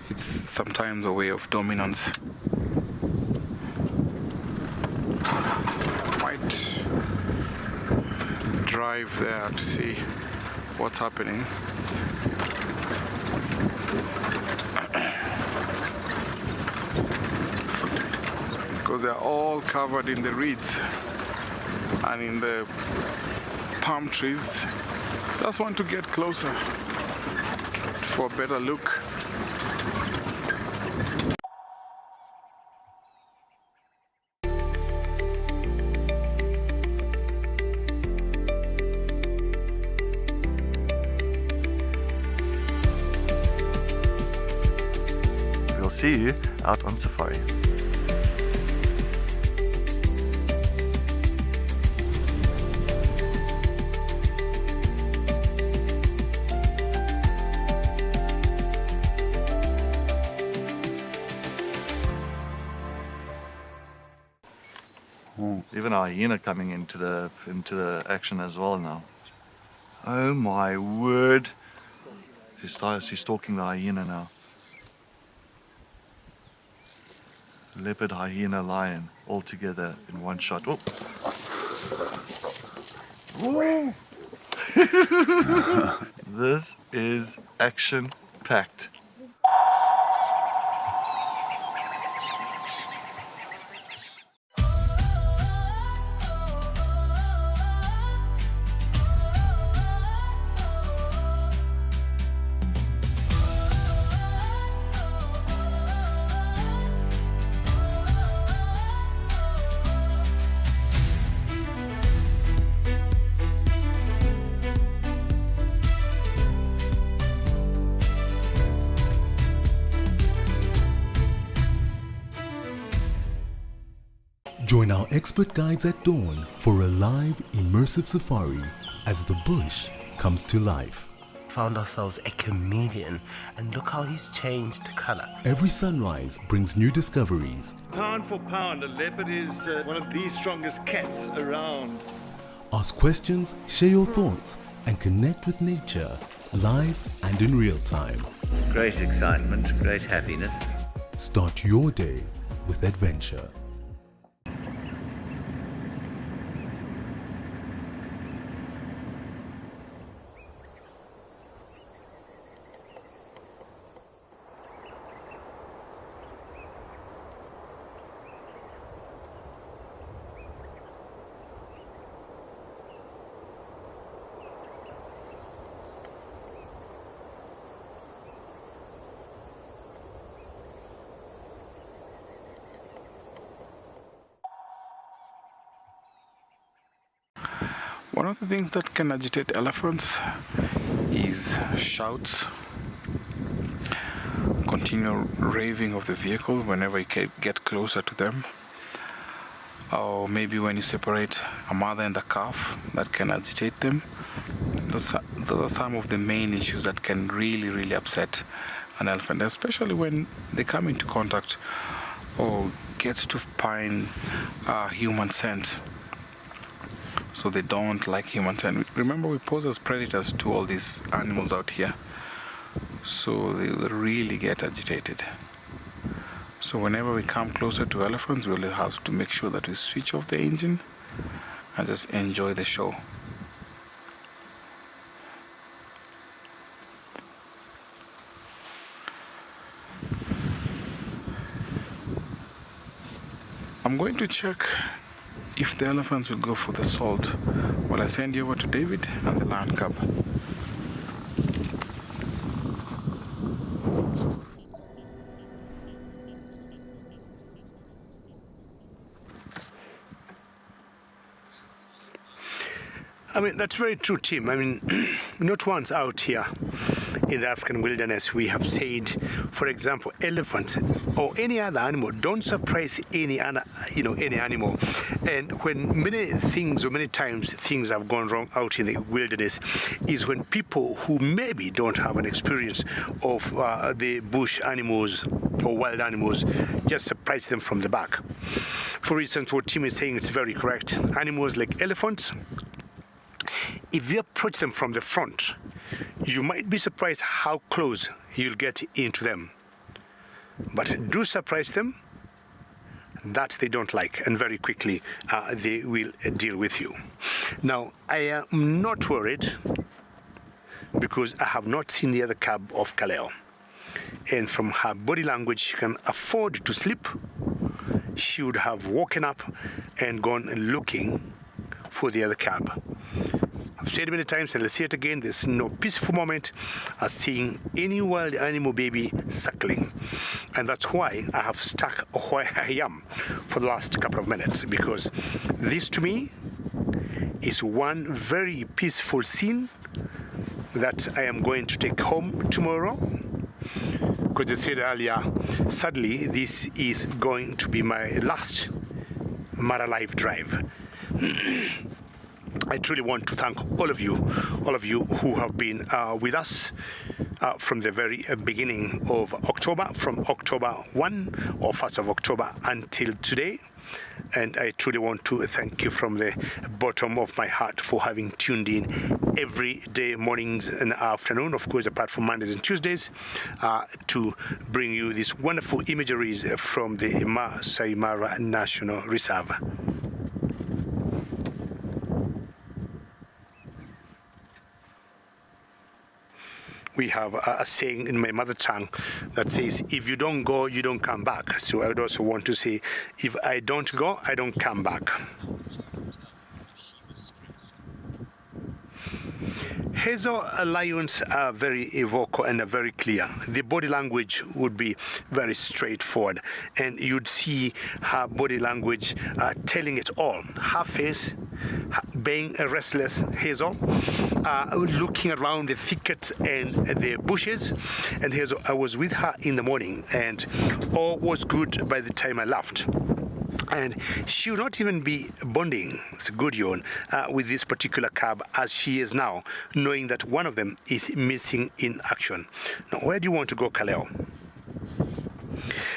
It's sometimes a way of dominance. Might drive there to see what's happening. Because they're all covered in the reeds and in the palm trees. Just want to get closer for a better look. see you out on safari. Even a hyena coming into the action as well now. Oh my word! She's stalking the hyena now. Leopard, hyena, lion, all together in one shot. Oh. This is action-packed. Join our expert guides at dawn for a live, immersive safari as the bush comes to life. Found ourselves a chameleon, and look how he's changed color. Every sunrise brings new discoveries. Pound for pound, a leopard is one of the strongest cats around. Ask questions, share your thoughts, and connect with nature live and in real time. Great excitement, great happiness. Start your day with adventure. One of the things that can agitate elephants is shouts, continual raving of the vehicle whenever you get closer to them, or maybe when you separate a mother and a calf, that can agitate them. Those are some of the main issues that can really upset an elephant, especially when they come into contact or get to find human scent. So they don't like human scent. Remember, we pose as predators to all these animals out here, so they will really get agitated. So whenever we come closer to elephants, we'll have to make sure that we switch off the engine and just enjoy the show. I'm going to check if the elephants will go for the salt while I send you over to David and the lion cub. I mean, that's very true, Tim. I mean, not once out here in the African wilderness we have said, for example, elephants or any other animal, don't surprise any animal. And when many things or many times things have gone wrong out in the wilderness is when people who maybe don't have an experience of the bush animals or wild animals just surprise them from the back. For instance, what Tim is saying is very correct. Animals like elephants, if you approach them from the front, you might be surprised how close you'll get into them. But do surprise them, that they don't like, and very quickly they will deal with you. Now, I am not worried because I have not seen the other cub of Kaleo. And from her body language, she can afford to sleep. She would have woken up and gone looking for the other cub. I've said it many times and I'll say it again, there's no peaceful moment as seeing any wild animal baby suckling. And that's why I have stuck where I am for the last couple of minutes, because this to me is one very peaceful scene that I am going to take home tomorrow, because I said earlier, sadly, this is going to be my last Mara Live drive. I truly want to thank all of you who have been with us from the very beginning of October, from October 1 or 1st of October until today. And I truly want to thank you from the bottom of my heart for having tuned in every day, mornings and afternoon, of course, apart from Mondays and Tuesdays, to bring you these wonderful imageries from the Masai Mara National Reserve. We have a saying in my mother tongue that says, if you don't go, you don't come back. So I would also want to say, if I don't go, I don't come back. Hazel lions are very vocal and very clear. The body language would be very straightforward, and you'd see her body language telling it all. Her face, being restless, Hazel, looking around the thickets and the bushes. And Hazel, I was with her in the morning, and all was good by the time I left. And she will not even be bonding, it's a good yawn, with this particular cub as she is now, knowing that one of them is missing in action. Now, where do you want to go, Kaleo?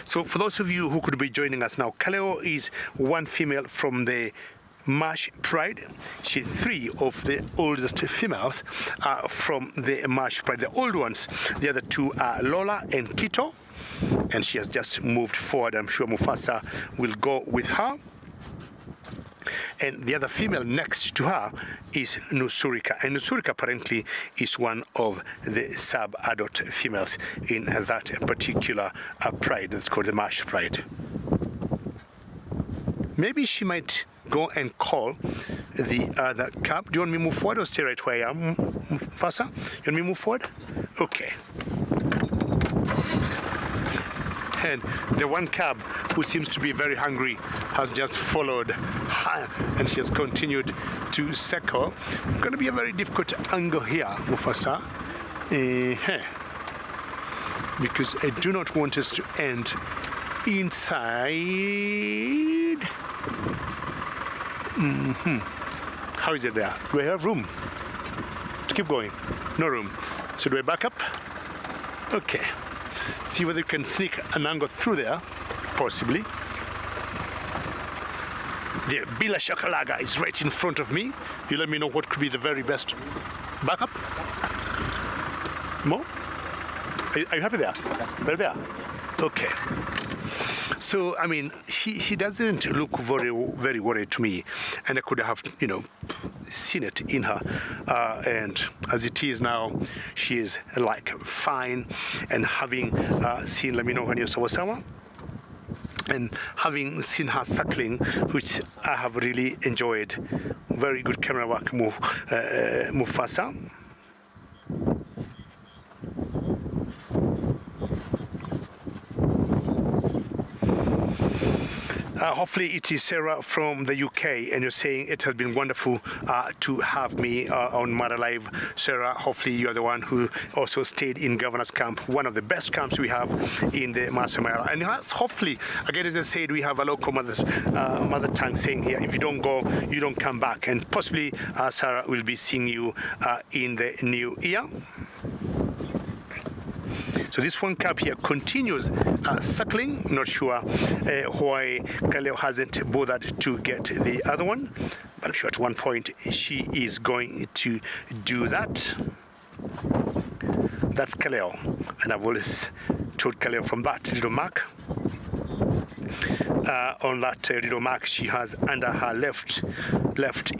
So for those of you who could be joining us now, Kaleo is one female from the Marsh Pride. She's 3 of the oldest females from the Marsh Pride. The old ones, the other 2 are Lola and Kito. And she has just moved forward. I'm sure Mufasa will go with her. And the other female next to her is Nusurika. And Nusurika apparently is one of the sub-adult females in that particular pride that's called the Marsh Pride. Maybe she might go and call the other cub. Do you want me to move forward or stay right where I am, Mufasa? You want me to move forward? Okay. And the one cub who seems to be very hungry has just followed her, and she has continued to circle. It's going to be a very difficult angle here, Mufasa, because I do not want us to end inside. How is it there? Do I have room to keep going? No room. So do I back up? Okay. See whether you can sneak an angle through there, possibly. The Bila Shakalaga is right in front of me. You let me know what could be the very best backup. More? Are you happy there? Right there? Okay. So, I mean, she doesn't look very, very worried to me, and I could have, seen it in her. And as it is now, she is like fine, and having seen, let me know when you're sawa, and having seen her suckling, which I have really enjoyed. Very good camera work, Mufasa. Hopefully it is Sarah from the UK, and you're saying it has been wonderful to have me on Mara Live. Sarah, hopefully you are the one who also stayed in Governor's Camp, one of the best camps we have in the Masai Mara. And hopefully, again, as I said, we have a local mother tongue saying here, if you don't go, you don't come back. And possibly Sarah will be seeing you in the new year. So this one cub here continues suckling. Not sure why Kaleo hasn't bothered to get the other one, but I'm sure at one point she is going to do that. That's Kaleo, and I've always told Kaleo from that little mark. On that little mark she has under her left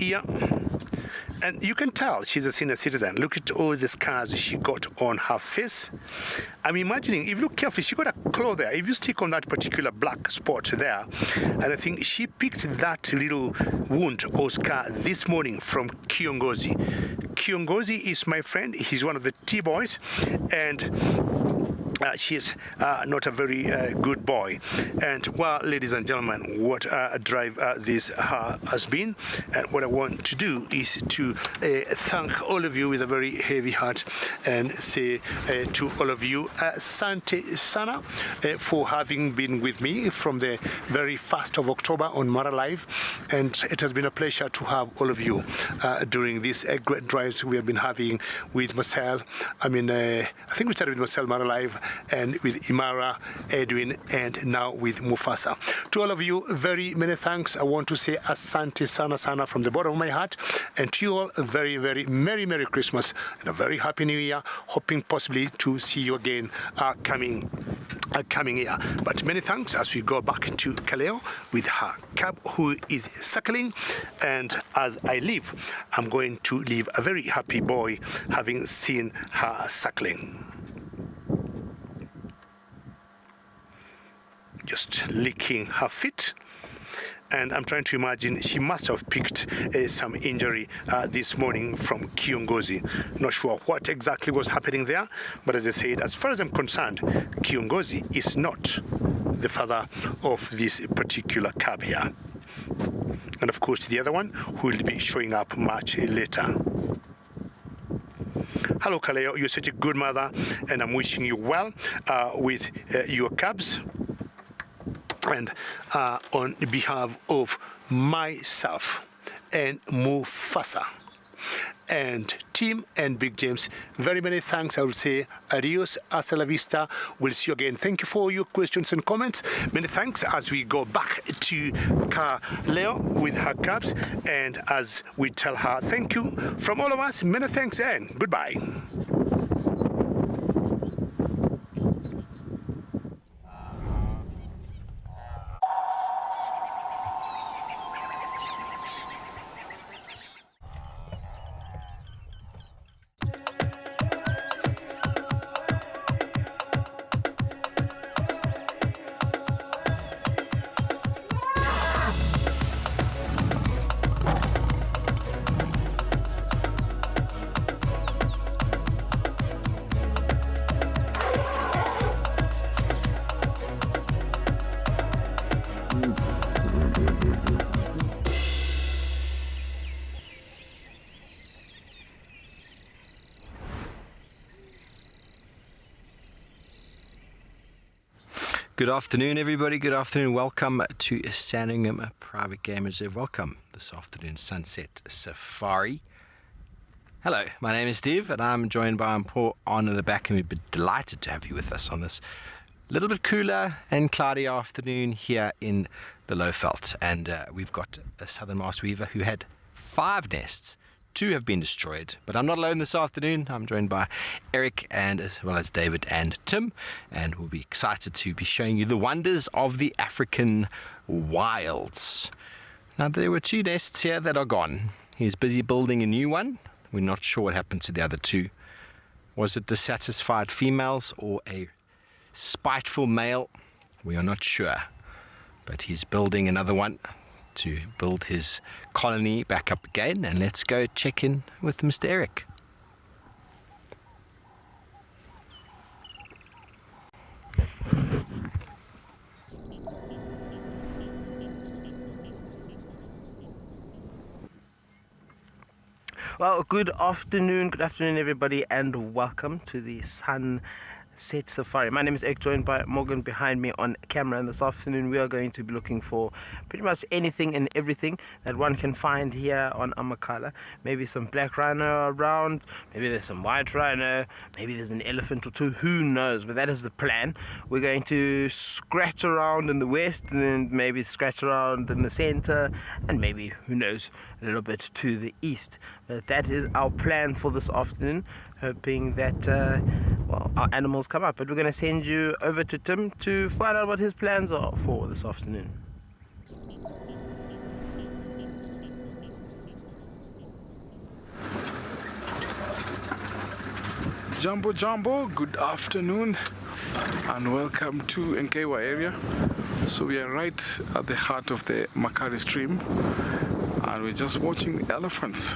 ear. And you can tell she's a senior citizen. Look at all the scars she got on her face. I'm imagining, if you look carefully, she got a claw there. If you stick on that particular black spot there, and I think she picked that little wound or scar this morning from Kiongozi. Kiongozi is my friend. He's one of the T-boys, and she's not a very good boy. And well, ladies and gentlemen, what a drive this has been, and what I want to do is to thank all of you with a very heavy heart and say to all of you, Asante Sana, for having been with me from the very 1st of October on Mara Live, and it has been a pleasure to have all of you during these great drives we have been having with Marcel. I think we started with Marcel Mara Live, and with Imara, Edwin, and now with Mufasa. To all of you, very many thanks. I want to say Asante Sana Sana from the bottom of my heart, and to you all a very, very Merry Christmas and a very Happy New Year, hoping possibly to see you again coming year. But many thanks as we go back to Kaleo with her cub who is suckling, and as I leave, I'm going to leave a very happy boy having seen her suckling. Just licking her feet, and I'm trying to imagine she must have picked some injury this morning from Kiongozi. Not sure what exactly was happening there, but as I said, as far as I'm concerned, Kiongozi is not the father of this particular cub here, and of course the other one who will be showing up much later. Hello Kaleo, you're such a good mother, and I'm wishing you well with your cubs. And on behalf of myself and Mufasa and Tim and Big James, very many thanks. I will say adios, hasta la vista. We'll see you again. Thank you for your questions and comments. Many thanks as we go back to Leo with her cubs, and as we tell her thank you from all of us. Many thanks and goodbye. Good afternoon, everybody. Good afternoon. Welcome to Sandringham Private Game Reserve. Welcome this afternoon, Sunset Safari. Hello, my name is Steve, and I'm joined by Paul on in the back, and we'd be delighted to have you with us on this little bit cooler and cloudy afternoon here in the Lowveld. And we've got a southern masked weaver who had 5 nests. 2 have been destroyed, but I'm not alone this afternoon. I'm joined by Eric and as well as David and Tim, and we'll be excited to be showing you the wonders of the African wilds. Now, there were 2 nests here that are gone. He's busy building a new one. We're not sure what happened to the other 2. Was it dissatisfied females or a spiteful male? We are not sure, but he's building another one to build his colony back up again. And let's go check in with Mr. Eric. Well, good afternoon everybody, and welcome to the Sunset Safari. My name is Eric, joined by Morgan behind me on camera, and this afternoon we are going to be looking for pretty much anything and everything that one can find here on Amakhala. Maybe some black rhino around, maybe there's some white rhino, maybe there's an elephant or 2, who knows, but that is the plan. We're going to scratch around in the west, and then maybe scratch around in the center, and maybe, who knows, a little bit to the east. But that is our plan for this afternoon, hoping that our animals come up. But we're going to send you over to Tim to find out what his plans are for this afternoon. Jumbo, good afternoon and welcome to Nkewa area. So we are right at the heart of the Makari stream, and we're just watching elephants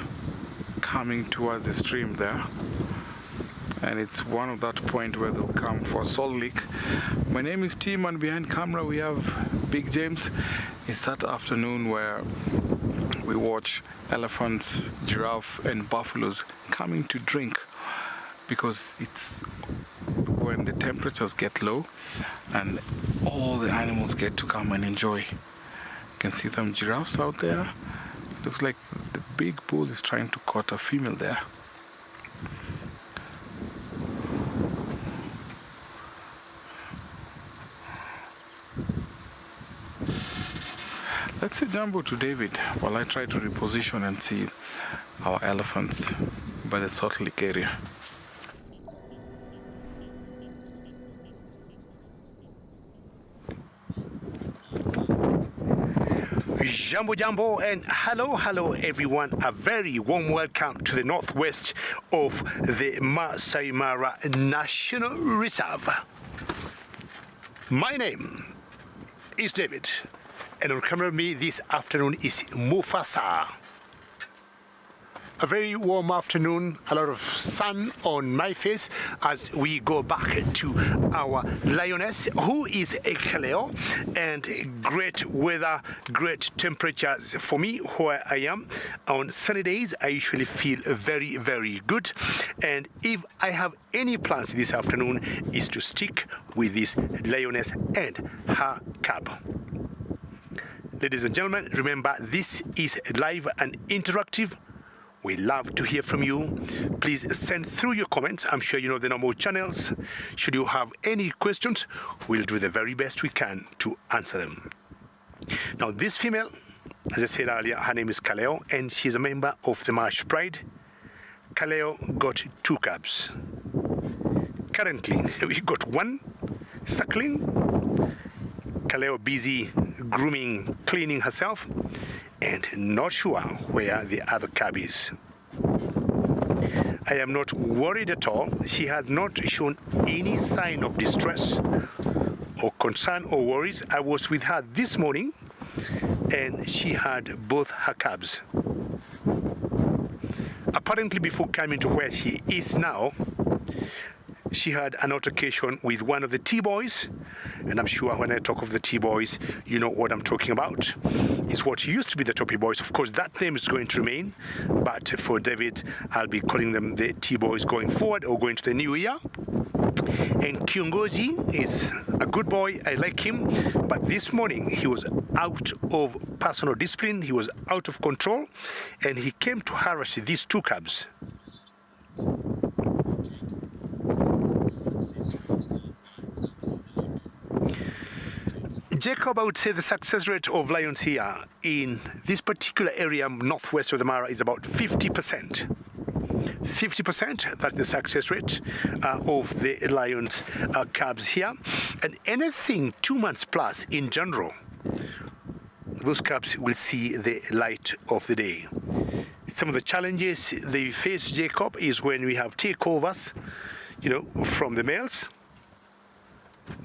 coming towards the stream there. and it's one of that point where they'll come for a salt lick. My name is Tim, and behind camera we have Big James. It's that afternoon where we watch elephants, giraffe and buffaloes coming to drink, because it's when the temperatures get low and all the animals get to come and enjoy. You can see them giraffes out there. Looks like the big bull is trying to court a female there. Let's say jumbo to David while I try to reposition and see our elephants by the Salt Lake area. Jambo and hello everyone, a very warm welcome to the northwest of the Masai Mara National Reserve. My name is David, and on camera with me this afternoon is Mufasa. A very warm afternoon, a lot of sun on my face as we go back to our lioness, who is a Kaleo, and great weather, great temperatures for me where I am. On sunny days I usually feel very, very good, and if I have any plans this afternoon is to stick with this lioness and her cub. Ladies and gentlemen, remember this is live and interactive. We love to hear from you. Please send through your comments. I'm sure you know the normal channels. Should you have any questions, we'll do the very best we can to answer them. Now, this female, as I said earlier, her name is Kaleo, and she's a member of the Marsh Pride. Kaleo got 2 cubs. Currently, we got 1 suckling. Kaleo busy grooming, cleaning herself, and not sure where the other cub is. I am not worried at all. She has not shown any sign of distress or concern or worries. I was with her this morning and she had both her cubs. Apparently, before coming to where she is now, she had an altercation with one of the T-boys, and I'm sure when I talk of the T-boys, you know what I'm talking about. It's what used to be the Toppy Boys. Of course, that name is going to remain, but for David, I'll be calling them the T-boys going forward or going to the new year. And Kiongozi is a good boy. I like him, but this morning he was out of personal discipline. He was out of control, and he came to harass these 2 cubs. Jacob, I would say the success rate of lions here in this particular area, northwest of the Mara, is about 50%. 50%, that's the success rate of the lions' cubs here. And anything 2 months plus in general, those cubs will see the light of the day. Some of the challenges they face, Jacob, is when we have takeovers, you know, from the males.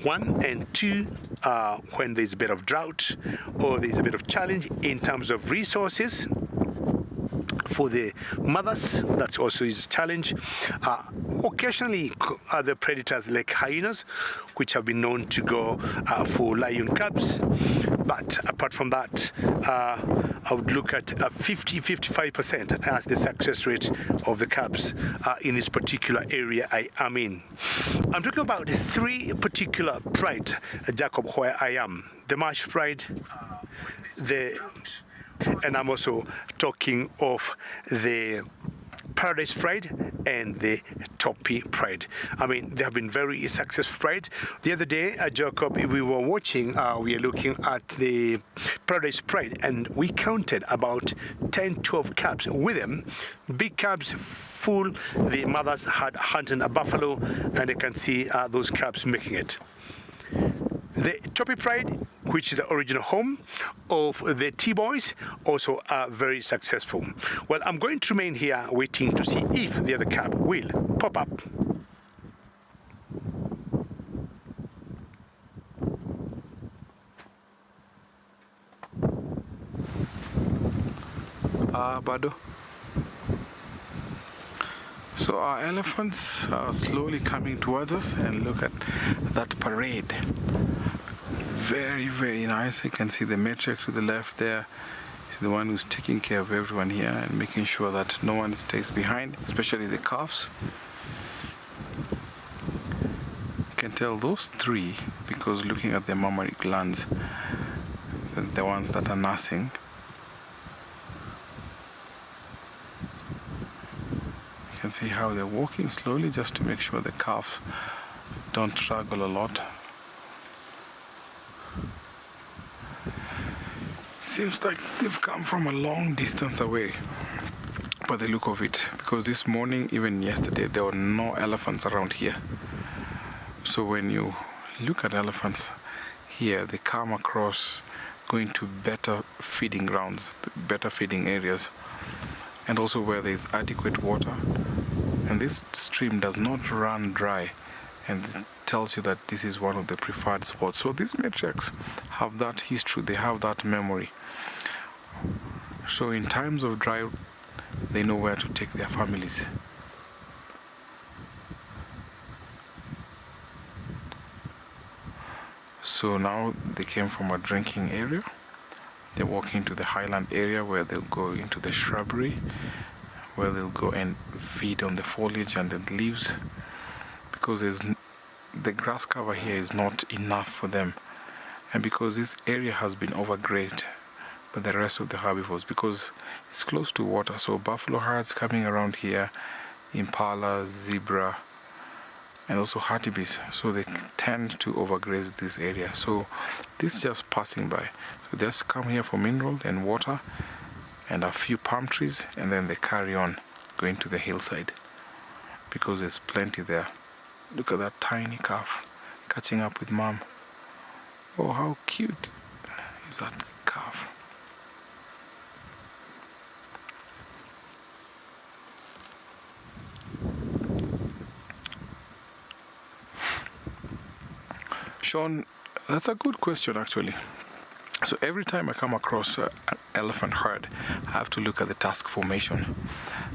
1 and 2, when there's a bit of drought or there's a bit of challenge in terms of resources for the mothers. That's also is a challenge. Occasionally other predators like hyenas, which have been known to go for lion cubs, but apart from that, I would look at 50-55% as the success rate of the cubs in this particular area I am in. I'm talking about 3 particular pride, Jacob, where I am. The Marsh Pride, and I'm also talking of the Paradise Pride and the Toppy Pride. I mean, they have been very successful pride. The other day, Jacob, we were watching, we are looking at the Paradise Pride, and we counted about 10-12 cubs with them. Big cubs full. The mothers had hunted a buffalo, and you can see those cubs making it. The Toppy Pride, which is the original home of the T-boys, also are very successful. Well, I'm going to remain here waiting to see if the other cub will pop up. Bado. So our elephants are slowly coming towards us, and look at that parade. Very, very nice. You can see the matriarch to the left there. He's the one who's taking care of everyone here and making sure that no one stays behind, especially the calves. You can tell those three, because looking at their mammary glands, the ones that are nursing. You can see how they're walking slowly just to make sure the calves don't struggle a lot. Seems like they've come from a long distance away by the look of it, because this morning, even yesterday, there were no elephants around here. So when you look at elephants here, they come across going to better feeding grounds, better feeding areas, and also where there is adequate water. And this stream does not run dry, and it tells you that this is one of the preferred spots. So these matriarchs have that history, they have that memory. So in times of drought, they know where to take their families. So now they came from a drinking area. They're walking to the highland area where they'll go into the shrubbery, where they'll go and feed on the foliage and the leaves, because the grass cover here is not enough for them, and because this area has been overgrazed by the rest of the herbivores, because it's close to water. So buffalo herds coming around here, impala, zebra, and also hartebeest, so they tend to overgraze this area. So this is just passing by. So they just come here for mineral and water and a few palm trees, and then they carry on going to the hillside because there's plenty there. Look at that tiny calf catching up with mom. Oh, how cute is that calf. Sean, that's a good question actually. So every time I come across an elephant herd, I have to look at the tusk formation.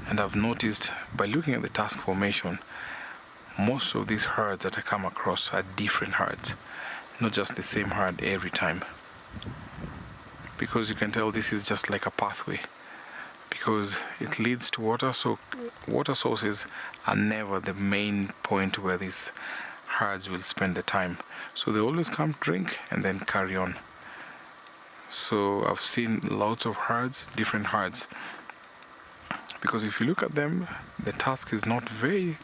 And I've noticed by looking at the tusk formation, most of these herds that I come across are different herds, not just the same herd every time. Because you can tell this is just like a pathway, because it leads to water, so water sources are never the main point where these herds will spend the time. So they always come, drink, and then carry on. So I've seen lots of herds, different herds, because if you look at them, the tusk is not very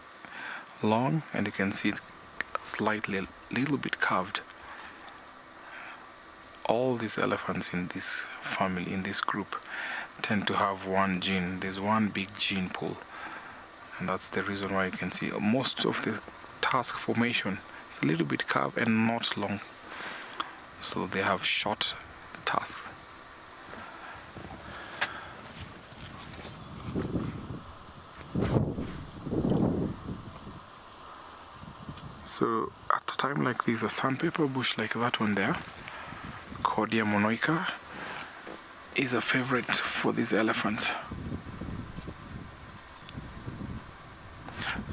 long, and you can see it slightly, a little bit curved. All these elephants in this family, in this group, tend to have one gene. There's one big gene pool, and that's the reason why you can see most of the tusk formation is a little bit curved and not long. So they have short tusks. So at a time like this, a sandpaper bush like that one there, Cordia monoica, is a favorite for these elephants.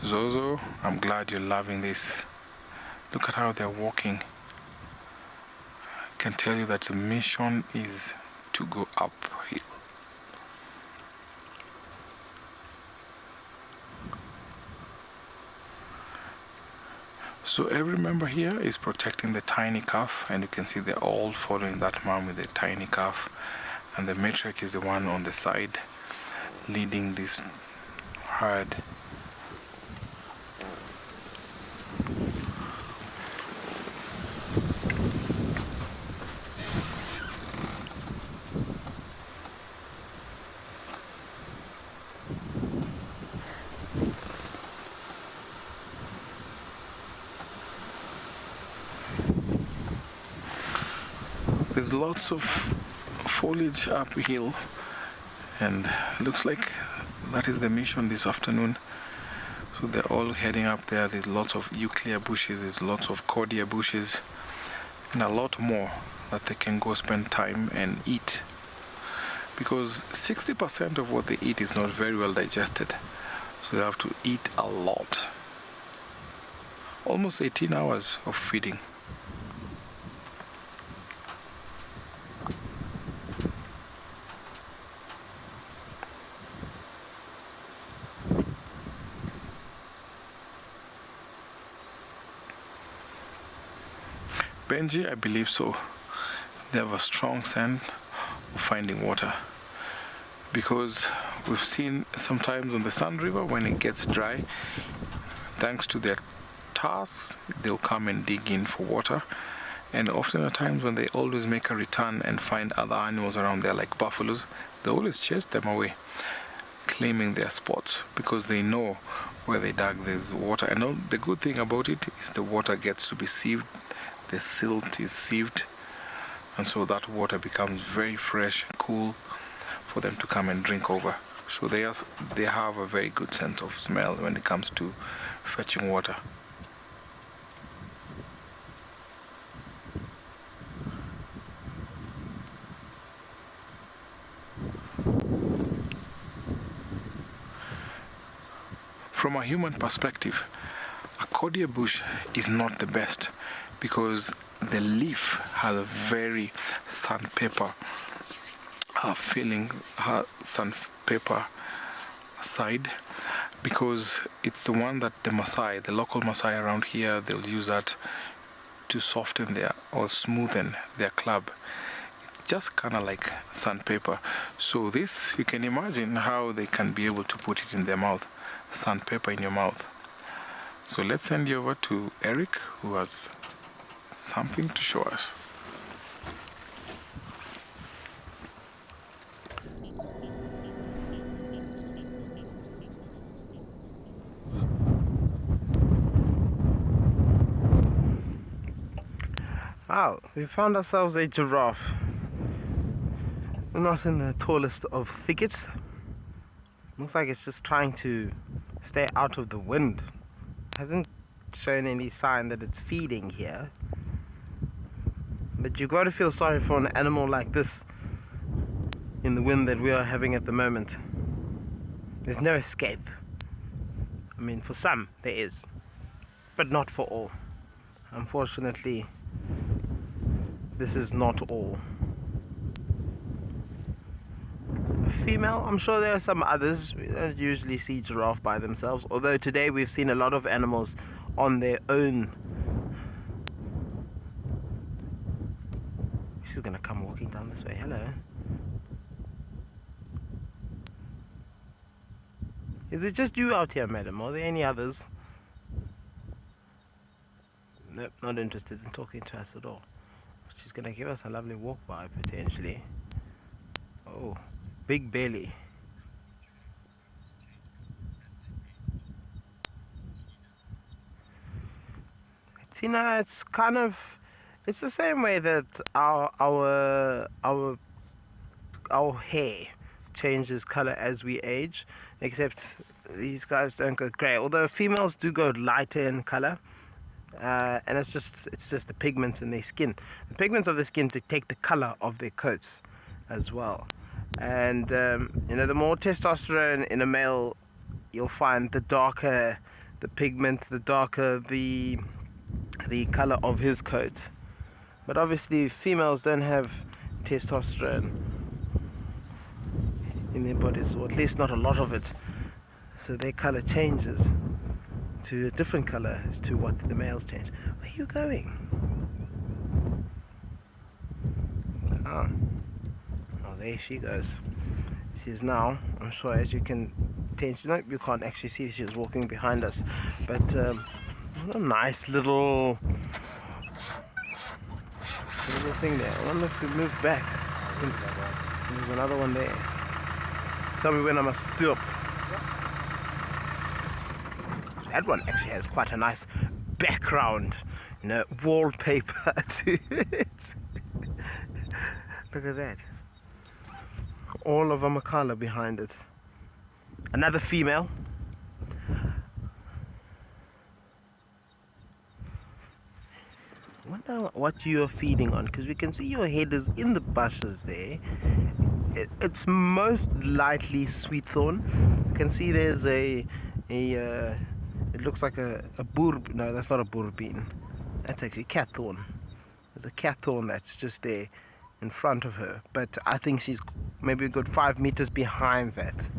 Zozo, I'm glad you're loving this. Look at how they're walking. I can tell you that the mission is to go uphill. So every member here is protecting the tiny calf, and you can see they're all following that mom with the tiny calf, and the matriarch is the one on the side leading this herd. There's lots of foliage uphill, and looks like that is the mission this afternoon. So they're all heading up there. There's lots of eucalyptus bushes, there's lots of cordia bushes, and a lot more that they can go spend time and eat, because 60% of what they eat is not very well digested. So they have to eat a lot. Almost 18 hours of feeding. Benji, I believe so. They have a strong sense of finding water, because we've seen sometimes on the Sun River when it gets dry, thanks to their tasks, they'll come and dig in for water. And often at times when they always make a return and find other animals around there like buffaloes, they always chase them away, claiming their spots, because they know where they dug there's water. And the good thing about it is the water gets to be sieved, the silt is sieved, and so that water becomes very fresh, cool for them to come and drink over. So they have a very good sense of smell when it comes to fetching water. From a human perspective, a cordia bush is not the best, because the leaf has a very sandpaper feeling, sandpaper side, because it's the one that the Maasai, the local Maasai around here, they'll use that to soften or smoothen their club. It's just kind of like sandpaper. So this, you can imagine how they can be able to put it in their mouth, sandpaper in your mouth. So let's send you over to Eric, who has something to show us. Wow, we found ourselves a giraffe. We're not in the tallest of thickets. Looks like it's just trying to stay out of the wind. Hasn't shown any sign that it's feeding here. But you got to feel sorry for an animal like this in the wind that we are having at the moment. There's no escape. I mean, for some there is, but not for all. Unfortunately, this is not all. A female, I'm sure there are some others. We don't usually see giraffe by themselves, although today we've seen a lot of animals on their own. She's gonna come walking down this way. Hello. Is it just you out here, madam? Are there any others? Nope, not interested in talking to us at all. She's gonna give us a lovely walk by, potentially. Oh, big belly. Tina, it's kind of, it's the same way that our hair changes color as we age, except these guys don't go grey. Although females do go lighter in color. And it's just the pigments in their skin. The pigments of the skin detect the color of their coats as well. And the more testosterone in a male, you'll find the darker the pigment, the darker the color of his coat. But obviously females don't have testosterone in their bodies, or at least not a lot of it, so their color changes to a different color as to what the males change. Where are you going? Oh, there she goes. She's now, I'm sure, as you can no, you can't actually see she's walking behind us, but a nice little thing there. I wonder if we move back. There's another one there. Tell me when I must stop. That one actually has quite a nice background, wallpaper to it. Look at that. All of a Makala behind it. Another female. I wonder what you're feeding on, because we can see your head is in the bushes there. It's most likely sweet thorn. You can see there's a It looks like a boer. No, that's not a boerbean. That's actually cat thorn. There's a cat thorn that's just there in front of her, but I think she's maybe a good 5 meters behind that.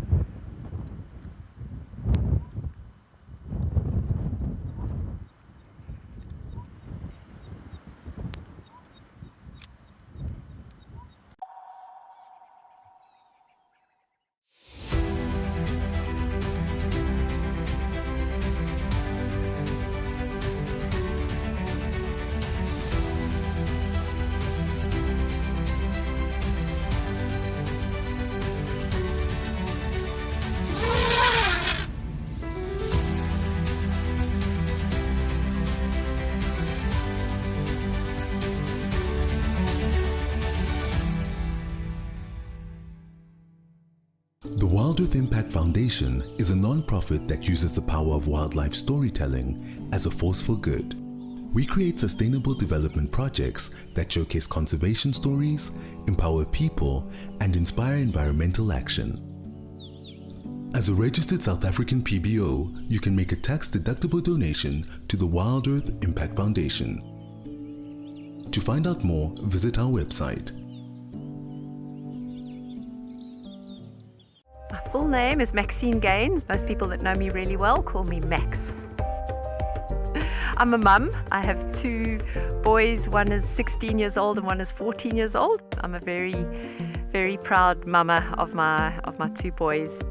The Wild Earth Impact Foundation is a non-profit that uses the power of wildlife storytelling as a force for good. We create sustainable development projects that showcase conservation stories, empower people, and inspire environmental action. As a registered South African PBO, you can make a tax-deductible donation to the Wild Earth Impact Foundation. To find out more, visit our website. My full name is Maxine Gaines. Most people that know me really well call me Max. I'm a mum. I have 2 boys. One is 16 years old and one is 14 years old. I'm a very, very proud mama of my 2 boys.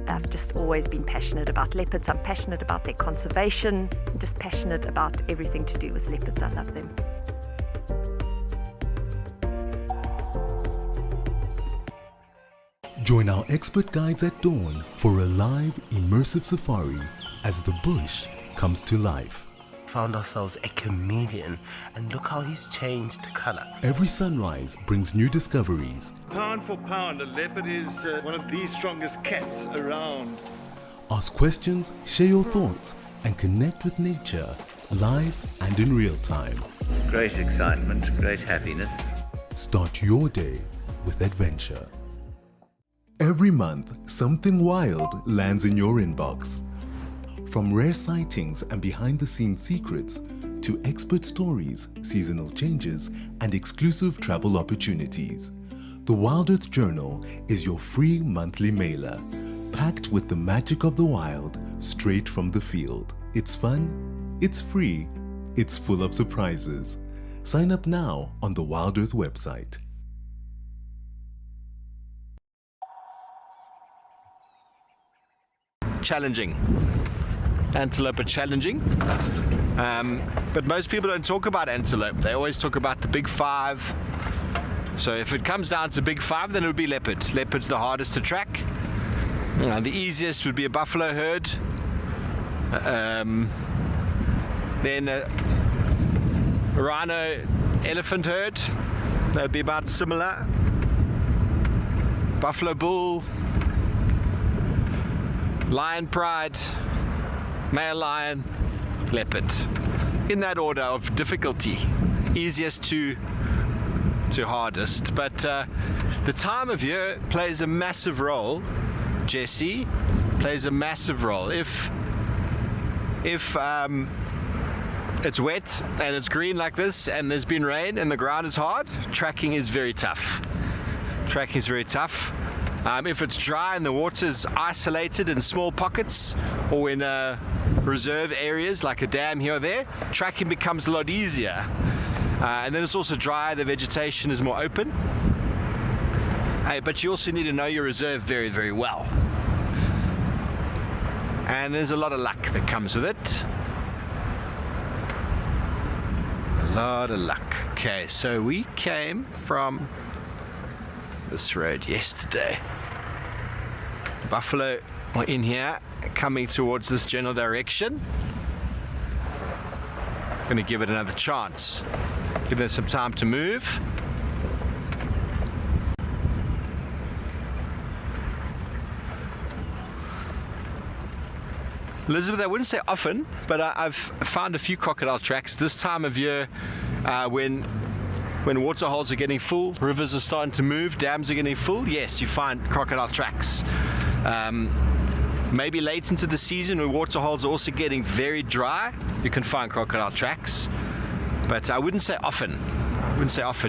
I've just always been passionate about leopards. I'm passionate about their conservation. I'm just passionate about everything to do with leopards. I love them. Join our expert guides at dawn for a live, immersive safari as the bush comes to life. Found ourselves a chameleon, and look how he's changed color. Every sunrise brings new discoveries. Pound for pound, a leopard is one of the strongest cats around. Ask questions, share your thoughts, and connect with nature, live and in real time. Great excitement, great happiness. Start your day with adventure. Every month, something wild lands in your inbox. From rare sightings and behind-the-scenes secrets to expert stories, seasonal changes, and exclusive travel opportunities, the Wild Earth Journal is your free monthly mailer, packed with the magic of the wild straight from the field. It's fun, it's free, it's full of surprises. Sign up now on the Wild Earth website. Challenging. Antelope are challenging, but most people don't talk about antelope. They always talk about the big 5. So if it comes down to big 5, then it would be leopard. Leopard's the hardest to track. The easiest would be a buffalo herd. Then a rhino elephant herd. That would be about similar. Buffalo bull, lion pride, male lion, leopard. In that order of difficulty, easiest to hardest. But the time of year plays a massive role. Jesse plays a massive role. If it's wet and it's green like this and there's been rain and the ground is hard, tracking is very tough. Tracking is very tough. If it's dry and the water is isolated in small pockets or in reserve areas like a dam here or there, tracking becomes a lot easier. And then it's also dry, the vegetation is more open. But you also need to know your reserve very, very well. And there's a lot of luck that comes with it. A lot of luck. Okay, so we came from this road yesterday. The buffalo are in here, coming towards this general direction. I'm going to give it another chance. Give them some time to move. Elizabeth, I wouldn't say often, but I've found a few crocodile tracks this time of year when water holes are getting full, rivers are starting to move, dams are getting full. Yes, you find crocodile tracks. Maybe late into the season when water holes are also getting very dry, you can find crocodile tracks. But I wouldn't say often.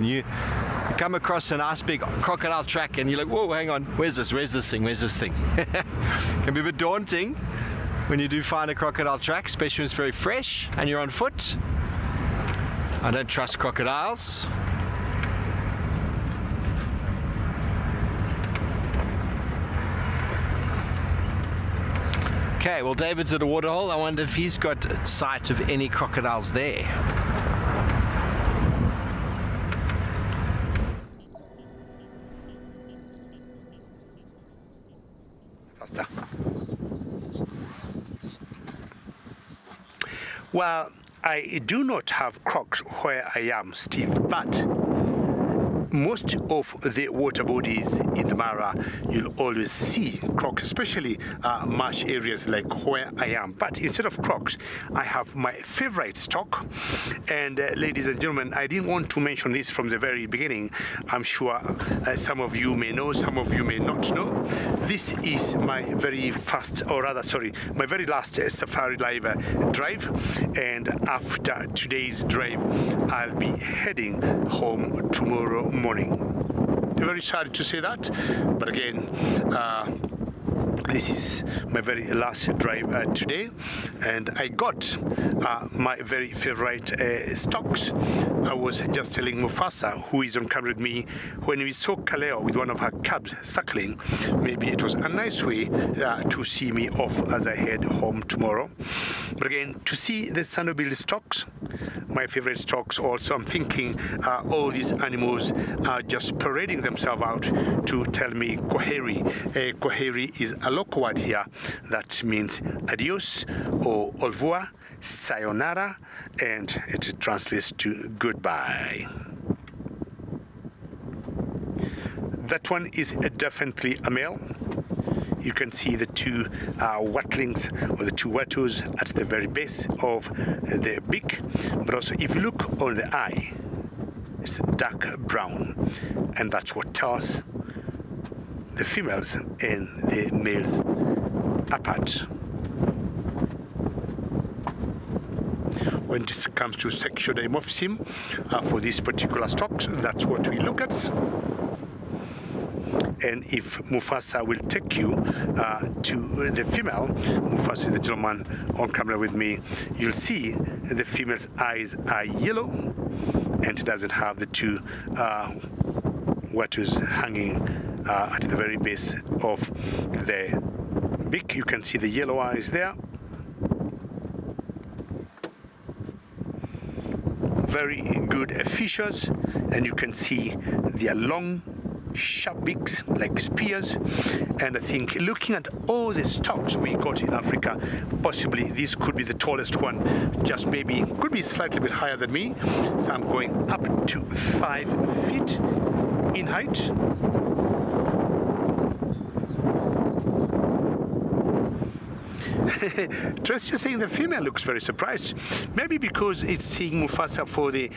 You come across a nice big crocodile track and you're like, whoa, hang on, where's this thing? Can be a bit daunting when you do find a crocodile track, especially when it's very fresh and you're on foot. I don't trust crocodiles. Okay, well, David's at a waterhole. I wonder if he's got sight of any crocodiles there. Faster. Well, I do not have crocs where I am, Steve, but most of the water bodies in the Mara, you'll always see crocs, especially marsh areas like where I am. But instead of crocs, I have my favorite stock. And ladies and gentlemen, I didn't want to mention this from the very beginning. I'm sure some of you may know, some of you may not know. This is my very last SafariLIVE drive. And after today's drive, I'll be heading home tomorrow morning. Very sorry to say that, but again, this is my very last drive today, and I got my very favorite stocks. I was just telling Mufasa, who is on camera with me, when we saw Kaleo with one of her cubs suckling, maybe it was a nice way to see me off as I head home tomorrow. But again, to see the Sanobil stocks, my favorite stocks also, I'm thinking all these animals are just parading themselves out to tell me Kwaheri. Kwaheri is a local word here that means adios or au revoir, sayonara, and it translates to goodbye. That one is definitely a male. You can see the two watlings or the two watus at the very base of the beak, but also if you look on the eye, it's dark brown, and that's what tells the females and the males apart. When it comes to sexual dimorphism for these particular stocks, that's what we look at. And if Mufasa will take you to the female, Mufasa is the gentleman on camera with me, you'll see the female's eyes are yellow and it doesn't have the two watus hanging at the very base of the beak. You can see the yellow eyes there. Very good features, and you can see their long sharp beaks like spears. And I think looking at all the stocks we got in Africa, possibly this could be the tallest one, just maybe could be slightly bit higher than me. So I'm going up to 5 feet in height. Trace, you're saying the female looks very surprised. Maybe because it's seeing Mufasa for the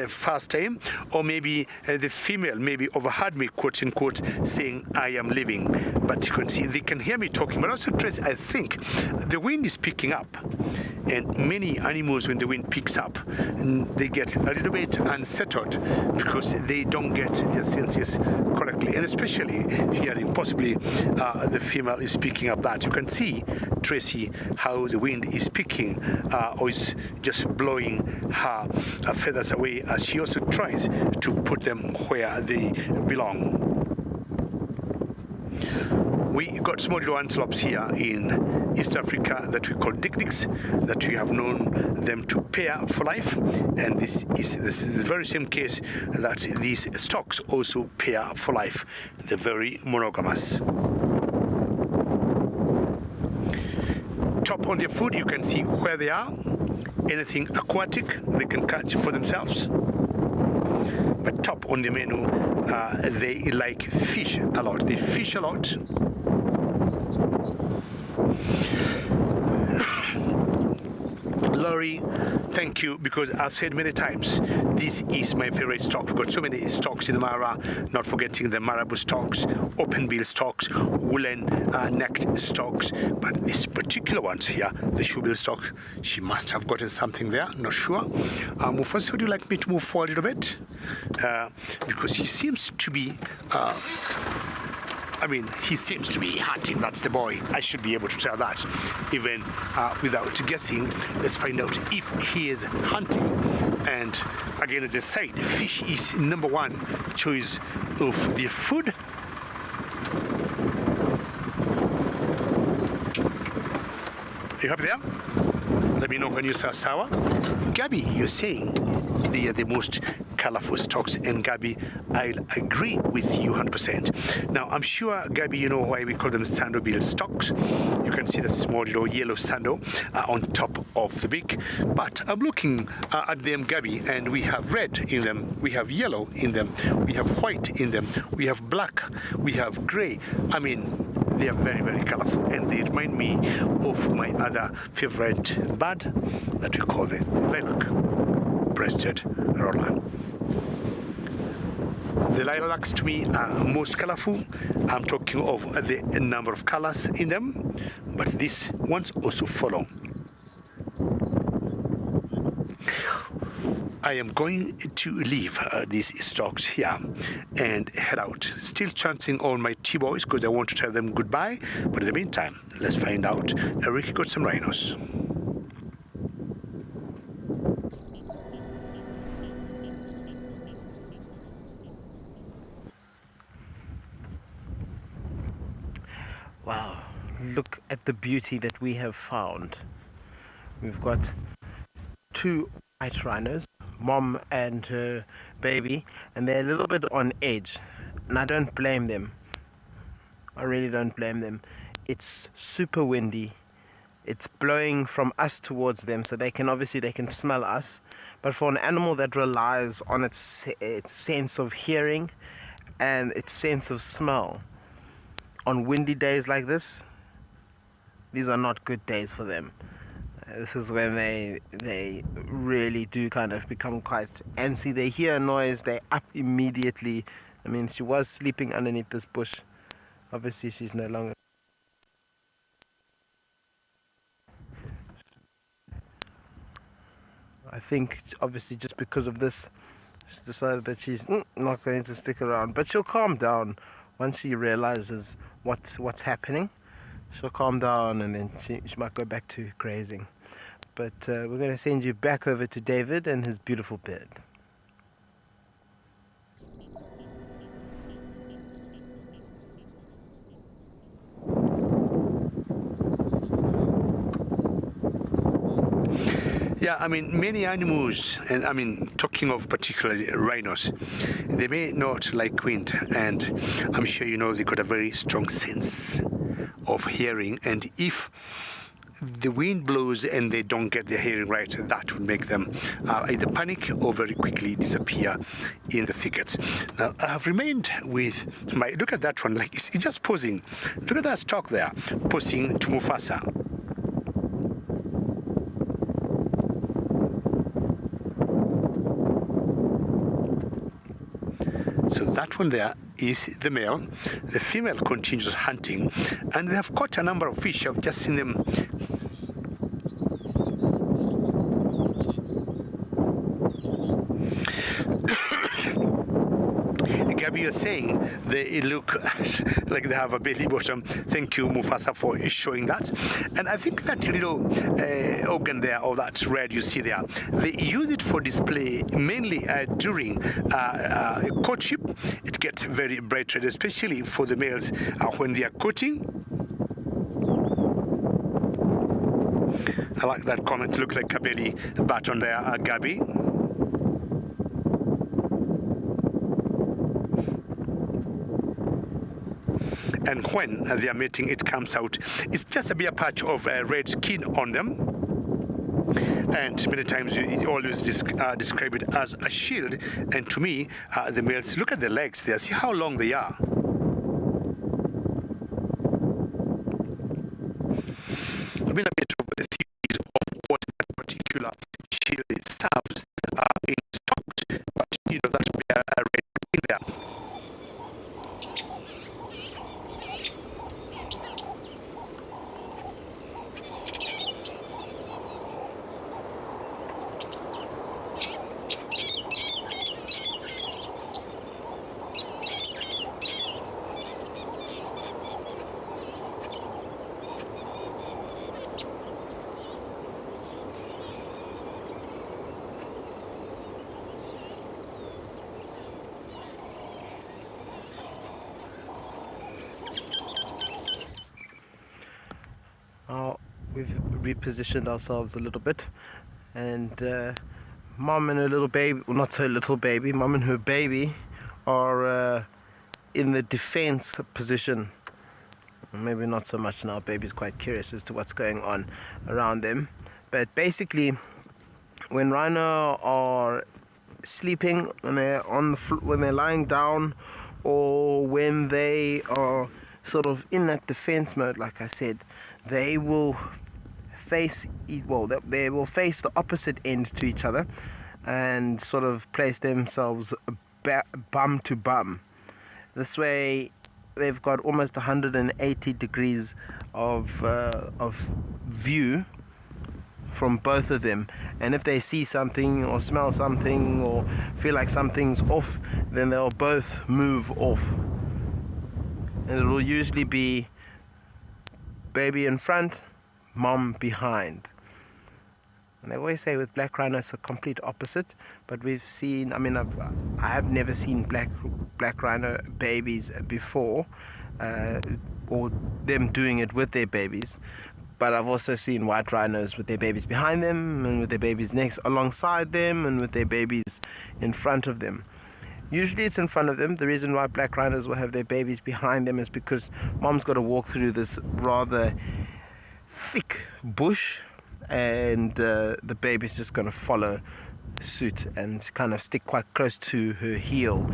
first time, or maybe the female maybe overheard me, quote unquote, saying I am leaving. But you can see they can hear me talking. But also, Trace, I think the wind is picking up, and many animals, when the wind picks up, they get a little bit unsettled because they don't get their senses correctly, and especially hearing. Possibly the female is picking up that. You can see, Tracy, how the wind is picking or is just blowing her feathers away as she also tries to put them where they belong. We got small little antelopes here in East Africa that we call dik-diks, that we have known them to pair for life, and this is the very same case that these stocks also pair for life. They're very monogamous. Top on their food, you can see where they are. Anything aquatic they can catch for themselves. But top on the menu, they like fish a lot. They fish a lot. blurry. Thank you, because I've said many times, this is my favorite stock. We've got so many stocks in the Mara, not forgetting the marabou stocks, open bill stocks, woolen necked stocks, but this particular one here, the shoebill stock, she must have gotten something there, not sure. Mufasa, would you like me to move forward a little bit? Because he seems to be he seems to be hunting. That's the boy. I should be able to tell that even without guessing. Let's find out if he is hunting. And again, as I said, fish is number one choice of the food. Are you happy there? Let me know when you start sour. Gabby, you're saying they are the most colorful stocks, and Gabby, I'll agree with you 100%. Now, I'm sure, Gabby, you know why we call them sando bill stocks. You can see the small little yellow sando on top of the beak. But I'm looking at them, Gabby, and we have red in them, we have yellow in them, we have white in them, we have black, we have gray. I mean, they are very, very colorful, and they remind me of my other favorite bird that we call the lilac-breasted roller. The lilacs to me are most colorful. I'm talking of the number of colors in them, but these ones also follow. I am going to leave these stocks here and head out. Still chancing on my T-boys because I want to tell them goodbye. But in the meantime, let's find out. Eric got some rhinos. Wow, look at the beauty that we have found. We've got two white rhinos, mom and her baby, and they're a little bit on edge, and I don't blame them. I really don't blame them. It's super windy. It's blowing from us towards them, so they can smell us. But for an animal that relies on its sense of hearing and its sense of smell, on windy days like this, these are not good days for them. This is when they really do kind of become quite antsy. They hear a noise, they're up immediately. I mean, she was sleeping underneath this bush. Obviously, she's no longer. I think, obviously, just because of this, she's decided that she's not going to stick around. But she'll calm down once she realizes what's happening. She'll calm down, and then she might go back to grazing. But we're going to send you back over to David and his beautiful bird. Yeah, I mean, many animals, and I mean, talking of particularly rhinos, they may not like wind, and I'm sure you know they've got a very strong sense of hearing, and if the wind blows and they don't get their hearing right, that would make them either panic or very quickly disappear in the thickets. Now, I have remained with my, look at that one, like it's just posing. Look at that stalk there, posing to Mufasa. So that one there is the male. The female continues hunting, and they have caught a number of fish. I've just seen them. Gabby, you're saying they look like they have a belly bottom. Thank you, Mufasa, for showing that. And I think that little organ there, or that red you see there, they use it for display mainly during courtship. It gets very bright red, especially for the males when they are courting. I like that comment. Look like a belly button there, Gabby. And when they are mating, it comes out. It's just a bare patch of red skin on them. And many times you always describe it as a shield. And to me, the males, look at the legs there. See how long they are. I've been a bit of the theories of what that particular particular shield itself intact, but that would be a red in there. We've repositioned ourselves a little bit, and mom and her little baby, well, not her little baby, mom and her baby are in the defense position. Maybe not so much now. Baby's quite curious as to what's going on around them. But basically, when rhino are sleeping, when they're when they're lying down, or when they are sort of in that defense mode, like I said, they will face the opposite end to each other and sort of place themselves bum to bum. This way, they've got almost 180 degrees of view from both of them, and if they see something or smell something or feel like something's off, then they'll both move off, and it'll usually be baby in front, mom behind. And they always say with black rhino it's a complete opposite, but we've seen, I have never seen black rhino babies before, or them doing it with their babies, but I've also seen white rhinos with their babies behind them, and with their babies next alongside them, and with their babies in front of them. Usually it's in front of them. The reason why black rhinos will have their babies behind them is because mom's got to walk through this rather thick bush, and the baby's just going to follow suit and kind of stick quite close to her heel,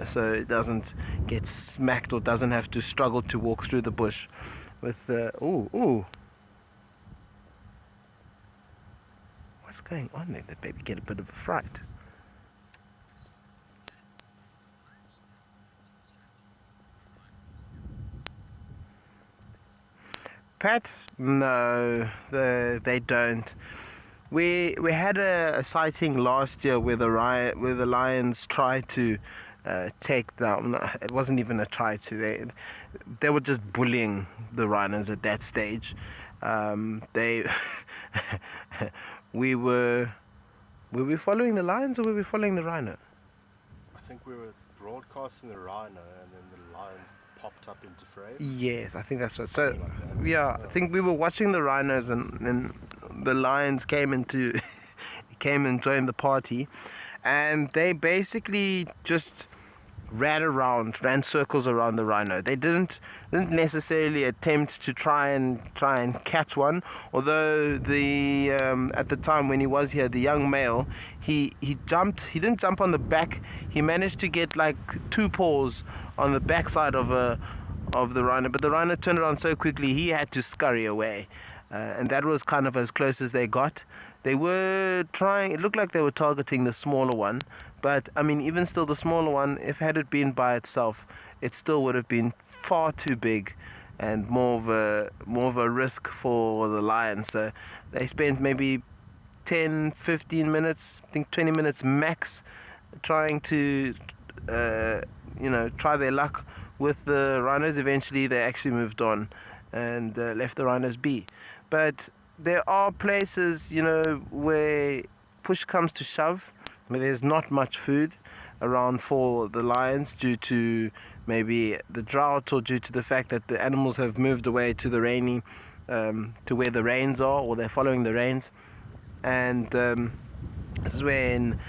so it doesn't get smacked or doesn't have to struggle to walk through the bush with what's going on there? The baby get a bit of a fright. Pets? No, they don't. We had a sighting last year where the lions tried to take down. It wasn't even a try to. They were just bullying the rhinos at that stage. We were we following the lions or were we following the rhino? I think we were broadcasting the rhino, and then the lions popped up into frame. Yes, I think that's right. So yeah, I think we were watching the rhinos, and the lions came and joined the party, and they basically just ran circles around the rhino. They didn't necessarily attempt to try and catch one, although the at the time when he was here, the young male, he didn't jump on the back. He managed to get like 2 paws on the backside of the rhino, but the rhino turned around so quickly he had to scurry away, and that was kind of as close as they got. They were trying, it looked like they were targeting the smaller one, but I mean, even still, the smaller one, if had it been by itself, it still would have been far too big and more of a risk for the lion. So they spent maybe 10-15 minutes, I think 20 minutes max, trying to try their luck with the rhinos. Eventually they actually moved on and left the rhinos be. But there are places, where push comes to shove, where there's not much food around for the lions due to maybe the drought or due to the fact that the animals have moved away to the rainy, to where the rains are, or they're following the rains. And this is when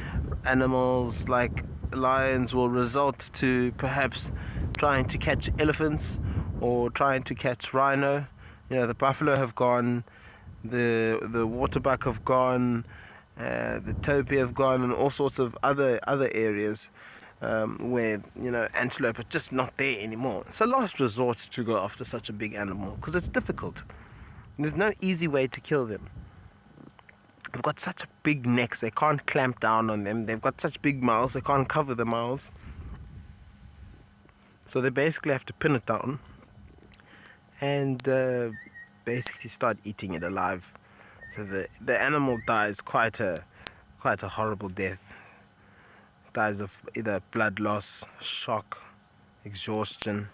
animals like lions will resort to perhaps trying to catch elephants or trying to catch rhino. The buffalo have gone, the waterbuck have gone, the topee have gone, and all sorts of other areas where antelope are just not there anymore. It's a last resort to go after such a big animal because it's difficult. There's no easy way to kill them. they've got such big necks, they can't clamp down on them. They've got such big mouths, they can't cover the mouths. So they basically have to pin it down and basically start eating it alive. So the animal dies quite a horrible death. Dies of either blood loss, shock, exhaustion.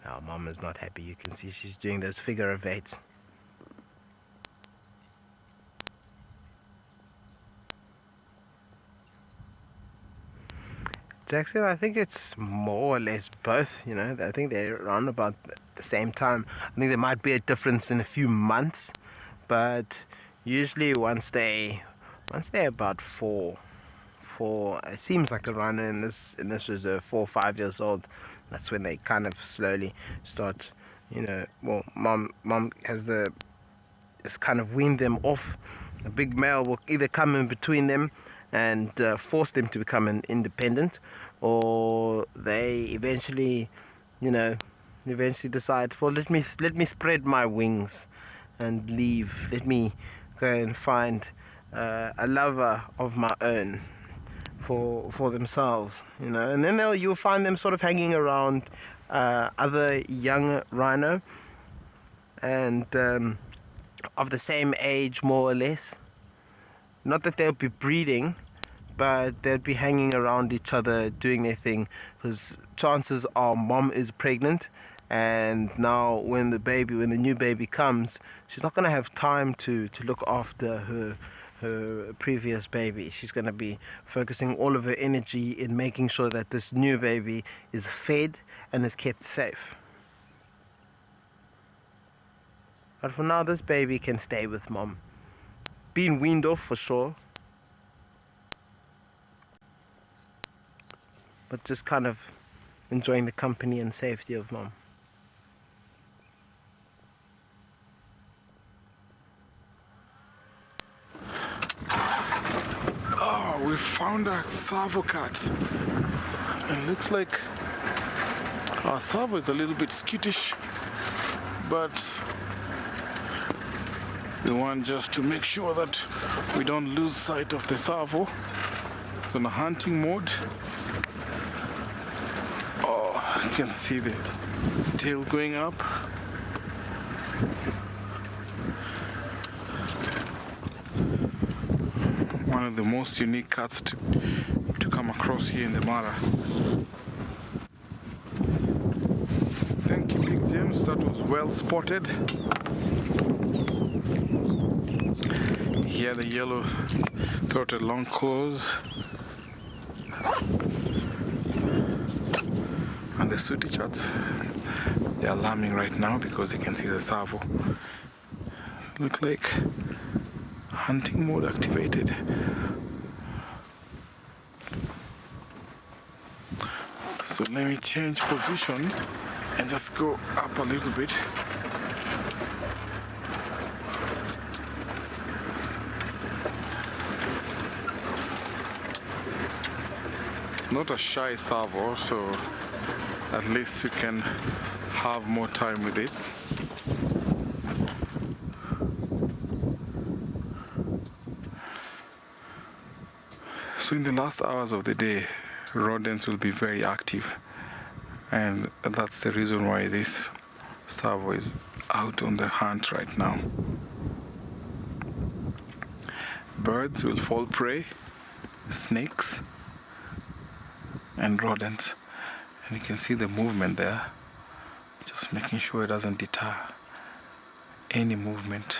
Now Mom is not happy. You can see she's doing those figure of eights. Jackson, I think it's more or less both, you know. I think they're around about the same time. I think there might be a difference in a few months, but usually once they're about four, it seems like the rhino in this reserve 4 or 5 years old, that's when they kind of slowly start, you know, well, mom has kind of weaned them off. A big male will either come in between them and force them to become independent, or they eventually decide, well, let me spread my wings and leave. Let me go and find a lover of my own for themselves, you know. And then you'll find them sort of hanging around other young rhino, and of the same age, more or less. Not that they'll be breeding, but they'll be hanging around each other, doing their thing, because chances are Mom is pregnant, and now when the new baby comes, she's not going to have time to look after her previous baby. She's going to be focusing all of her energy in making sure that this new baby is fed and is kept safe. But for now, this baby can stay with Mom. Being weaned off for sure, but just kind of enjoying the company and safety of Mom. Oh, we found a Savo cat. It looks like our Savo is a little bit skittish, but we want just to make sure that we don't lose sight of the Savo. It's on a hunting mode. Oh, you can see the tail going up. One of the most unique cats to come across here in the Mara. Thank you, Big James. That was well spotted. Here the yellow-throated longclaws and the sooty chats. They're alarming right now because they can see the Savo. Look like hunting mode activated. So let me change position and just go up a little bit. Not a shy Savo, so at least you can have more time with it. So in the last hours of the day, rodents will be very active, and that's the reason why this Savo is out on the hunt right now. Birds will fall prey, snakes, and rodents, and you can see the movement there, just making sure it doesn't deter any movement.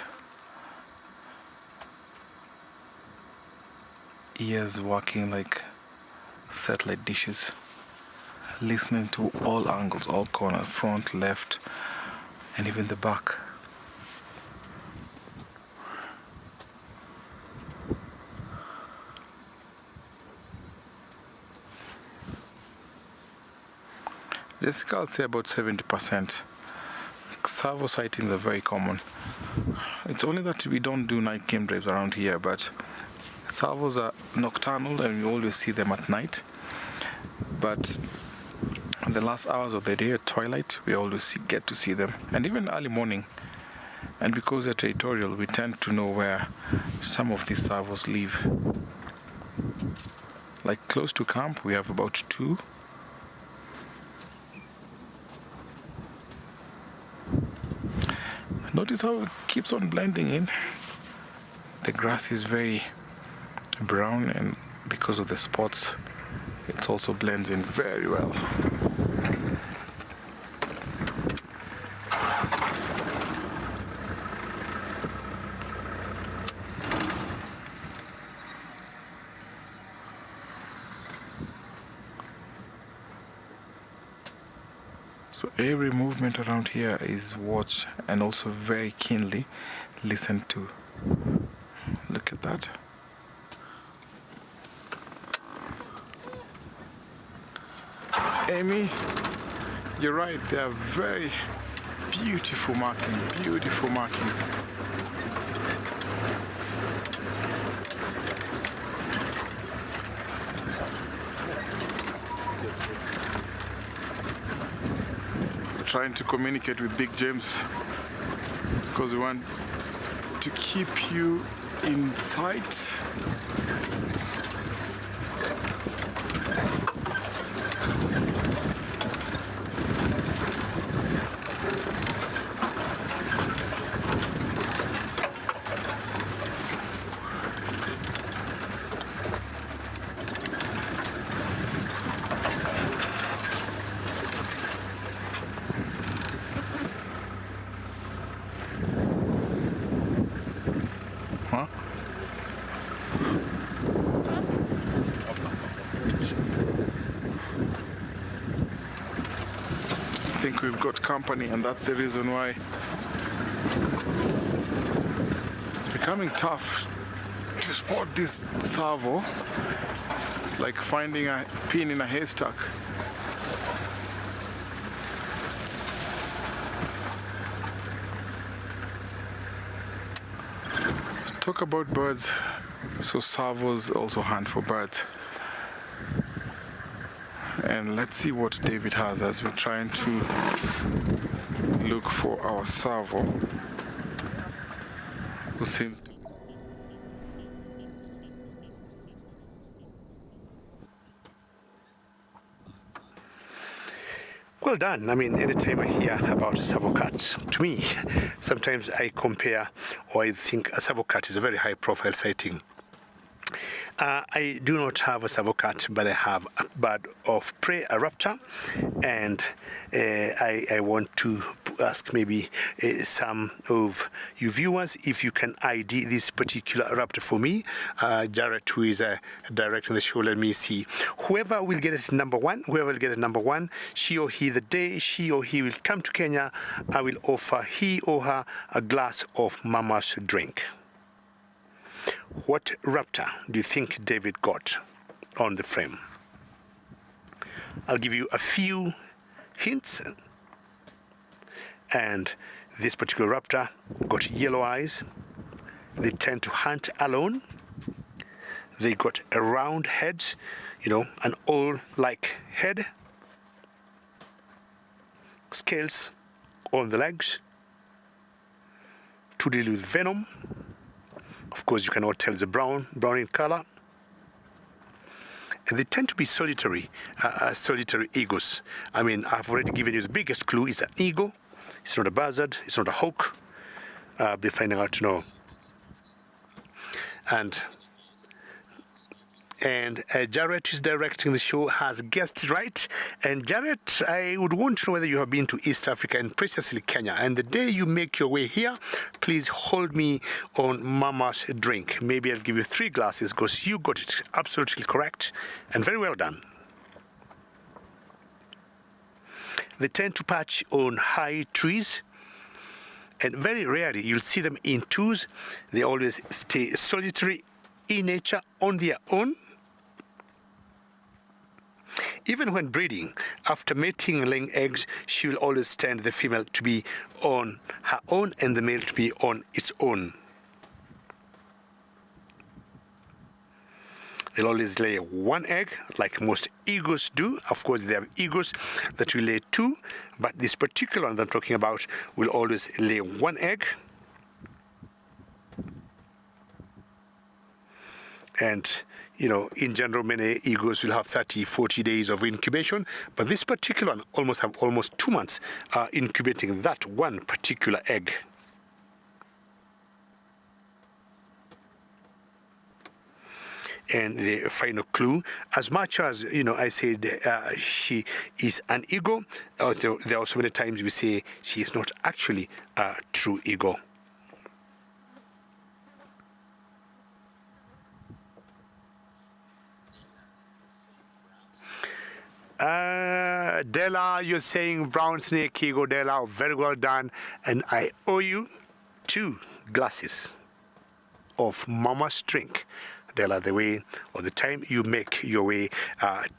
Ears working like satellite dishes, listening to all angles, all corners, front, left, and even the back. Jessica, I'll say about 70%. Savo sightings are very common. It's only that we don't do night game drives around here, but Savos are nocturnal and we always see them at night. But in the last hours of the day at twilight, we always get to see them, and even early morning. And because they're territorial, we tend to know where some of these servos live. Like close to camp, we have about 2. Notice how it keeps on blending in. The grass is very brown, and because of the spots, it also blends in very well. So every movement around here is watched and also very keenly listened to. Look at that. Amy, you're right, they are very beautiful markings, beautiful markings. Trying to communicate with Big James because we want to keep you in sight. I think we've got company, and that's the reason why it's becoming tough to spot this servo. It's like finding a pin in a haystack. Talk about birds. So servos also hunt for birds. And let's see what David has as we're trying to look for our servo, who seems to... Well done. I mean, anytime I hear about a servo cat, to me, sometimes I compare, or I think a servo cat is a very high-profile sighting. I do not have a servo cat, but I have a bird of prey, a raptor, and I want to ask maybe some of you viewers if you can ID this particular raptor for me. Jared, who is directing the show, let me see. Whoever will get it number one, she or he, the day she or he will come to Kenya, I will offer he or her a glass of Mama's drink. What raptor do you think David got on the frame? I'll give you a few hints. And this particular raptor got yellow eyes. They tend to hunt alone. They got a round head, an owl-like head. Scales on the legs to deal with venom. Of course, you cannot tell the brown in color. And they tend to be solitary eagles. I mean, I've already given you the biggest clue. It's an eagle. It's not a buzzard. It's not a hawk. I'll be finding out to know. And Jared, who's directing the show, has guessed it right. And Jared, I would want to know whether you have been to East Africa and precisely Kenya. And the day you make your way here, please hold me on Mama's drink. Maybe I'll give you 3 glasses because you got it absolutely correct and very well done. They tend to perch on high trees. And very rarely you'll see them in twos. They always stay solitary in nature on their own. Even when breeding, after mating and laying eggs, she will always tend the female to be on her own and the male to be on its own. They'll always lay one egg, like most eagles do. Of course, they have eagles that will lay two, but this particular one that I'm talking about will always lay one egg. And, you know, in general, many eagles will have 30, 40 days of incubation, but this particular one almost 2 months incubating that one particular egg. And the final clue, as much as, you know, I said she is an eagle, there are also many times we say she is not actually a true eagle. Della, you're saying brown snake eagle. Della, very well done. And I owe you 2 glasses of Mama's drink. Della, the way or the time you make your way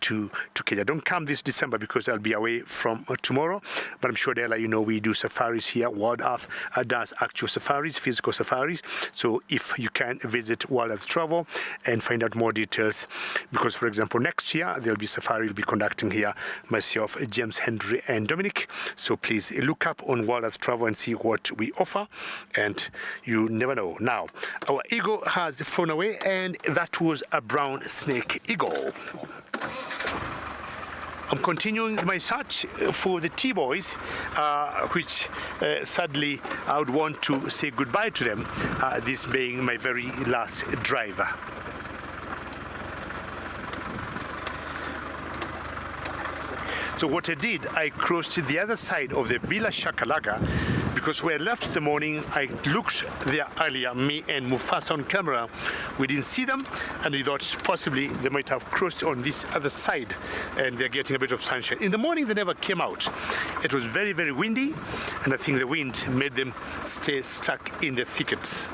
to Kenya. Don't come this December because I'll be away from tomorrow. But I'm sure, Della, you know we do safaris here. World Earth does actual safaris, physical safaris. So if you can visit World Earth Travel and find out more details, because for example next year there'll be safari we'll be conducting here, myself, James, Henry, and Dominic. So please look up on World Earth Travel and see what we offer. And you never know. Now our eagle has flown away, and that was a brown snake eagle. I'm continuing my search for the T-boys, which sadly I would want to say goodbye to them, this being my very last drive. So what I did, I crossed the other side of the Bila Shakalaga, because when I left in the morning, I looked there earlier, me and Mufasa on camera. We didn't see them, and we thought possibly they might have crossed on this other side, and they're getting a bit of sunshine. In the morning, they never came out. It was very, very windy, and I think the wind made them stay stuck in the thickets.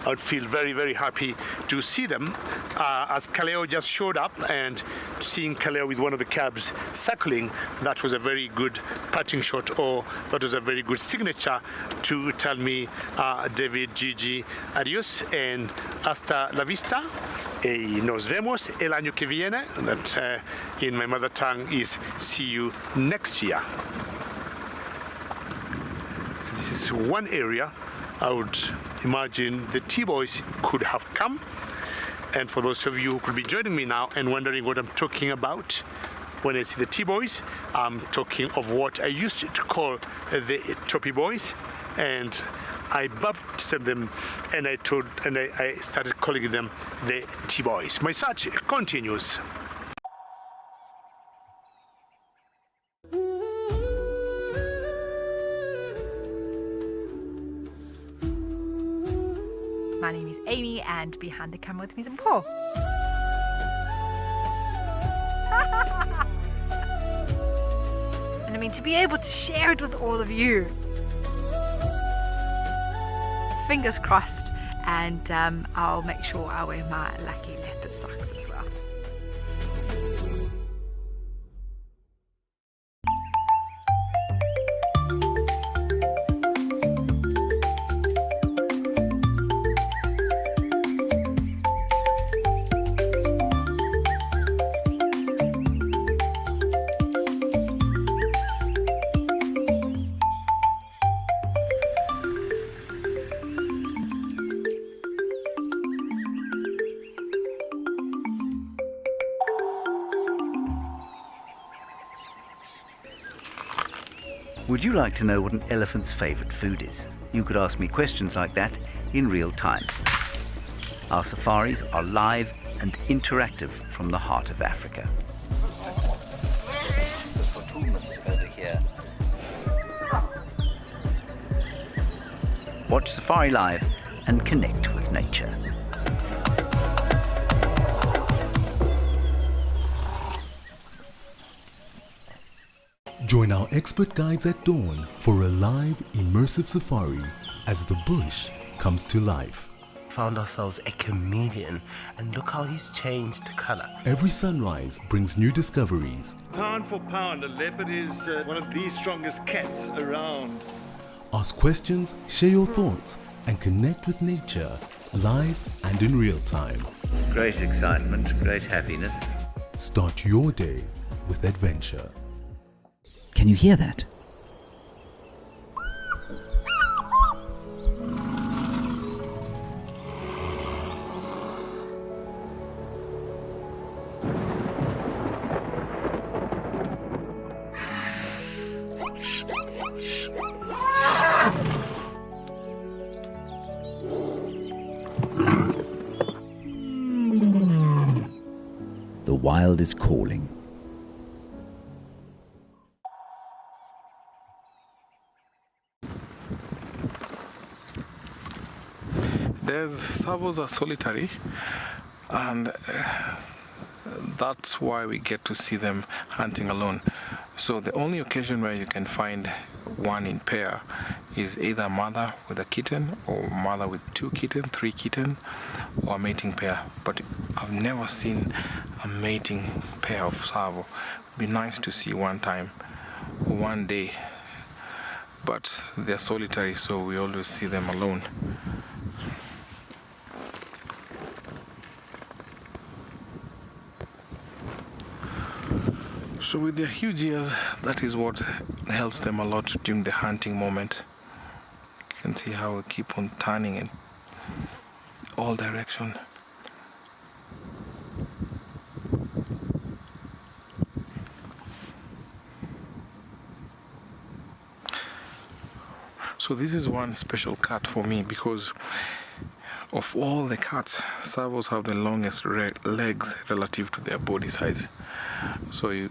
I would feel very, very happy to see them as Kaleo just showed up, and seeing Kaleo with one of the cabs circling, that was a very good patting shot, or that was a very good signature to tell me, David, Gigi, adios, and hasta la vista. Nos vemos el año que viene. That in my mother tongue is see you next year. So this is one area I would imagine the T-boys could have come. And for those of you who could be joining me now and wondering what I'm talking about, when I say the T-boys, I'm talking of what I used to call the Topi boys, and I baptized them, and I started calling them the T-boys. My search continues. My name is Amy, and behind the camera with me is Paul. And I mean, to be able to share it with all of you. Fingers crossed, and I'll make sure I wear my lucky leopard socks as well. Would you like to know what an elephant's favorite food is? You could ask me questions like that in real time. Our safaris are live and interactive from the heart of Africa. Over here. Watch Safari Live and connect with nature. Join our expert guides at dawn for a live, immersive safari as the bush comes to life. Found ourselves a chameleon, and look how he's changed color. Every sunrise brings new discoveries. Pound for pound, a leopard is one of the strongest cats around. Ask questions, share your thoughts, and connect with nature live and in real time. Great excitement, great happiness. Start your day with adventure. Can you hear that? The wild is calling. There's servos are solitary, and that's why we get to see them hunting alone. So the only occasion where you can find one in pair is either mother with a kitten or mother with 2 kittens, 3 kittens, or a mating pair. But I've never seen a mating pair of servo. It'd be nice to see one time, one day. But they're solitary, so we always see them alone. So with their huge ears, that is what helps them a lot during the hunting moment. You can see how we keep on turning in all directions. So this is one special cat for me because of all the cats, servos have the longest legs relative to their body size. So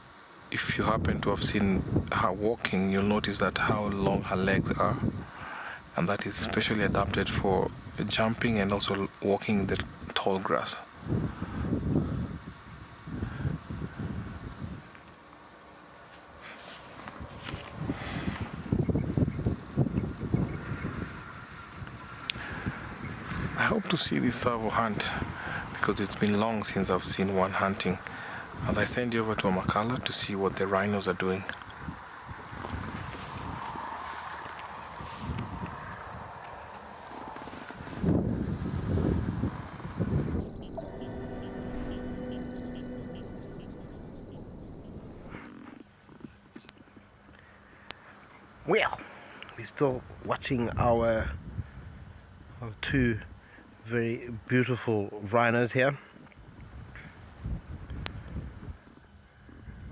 if you happen to have seen her walking, you'll notice that how long her legs are, and that is specially adapted for jumping and also walking in the tall grass. I hope to see this servo hunt because it's been long since I've seen one hunting. As I send you over to Amakala to see what the rhinos are doing. Well, we're still watching our 2 very beautiful rhinos here.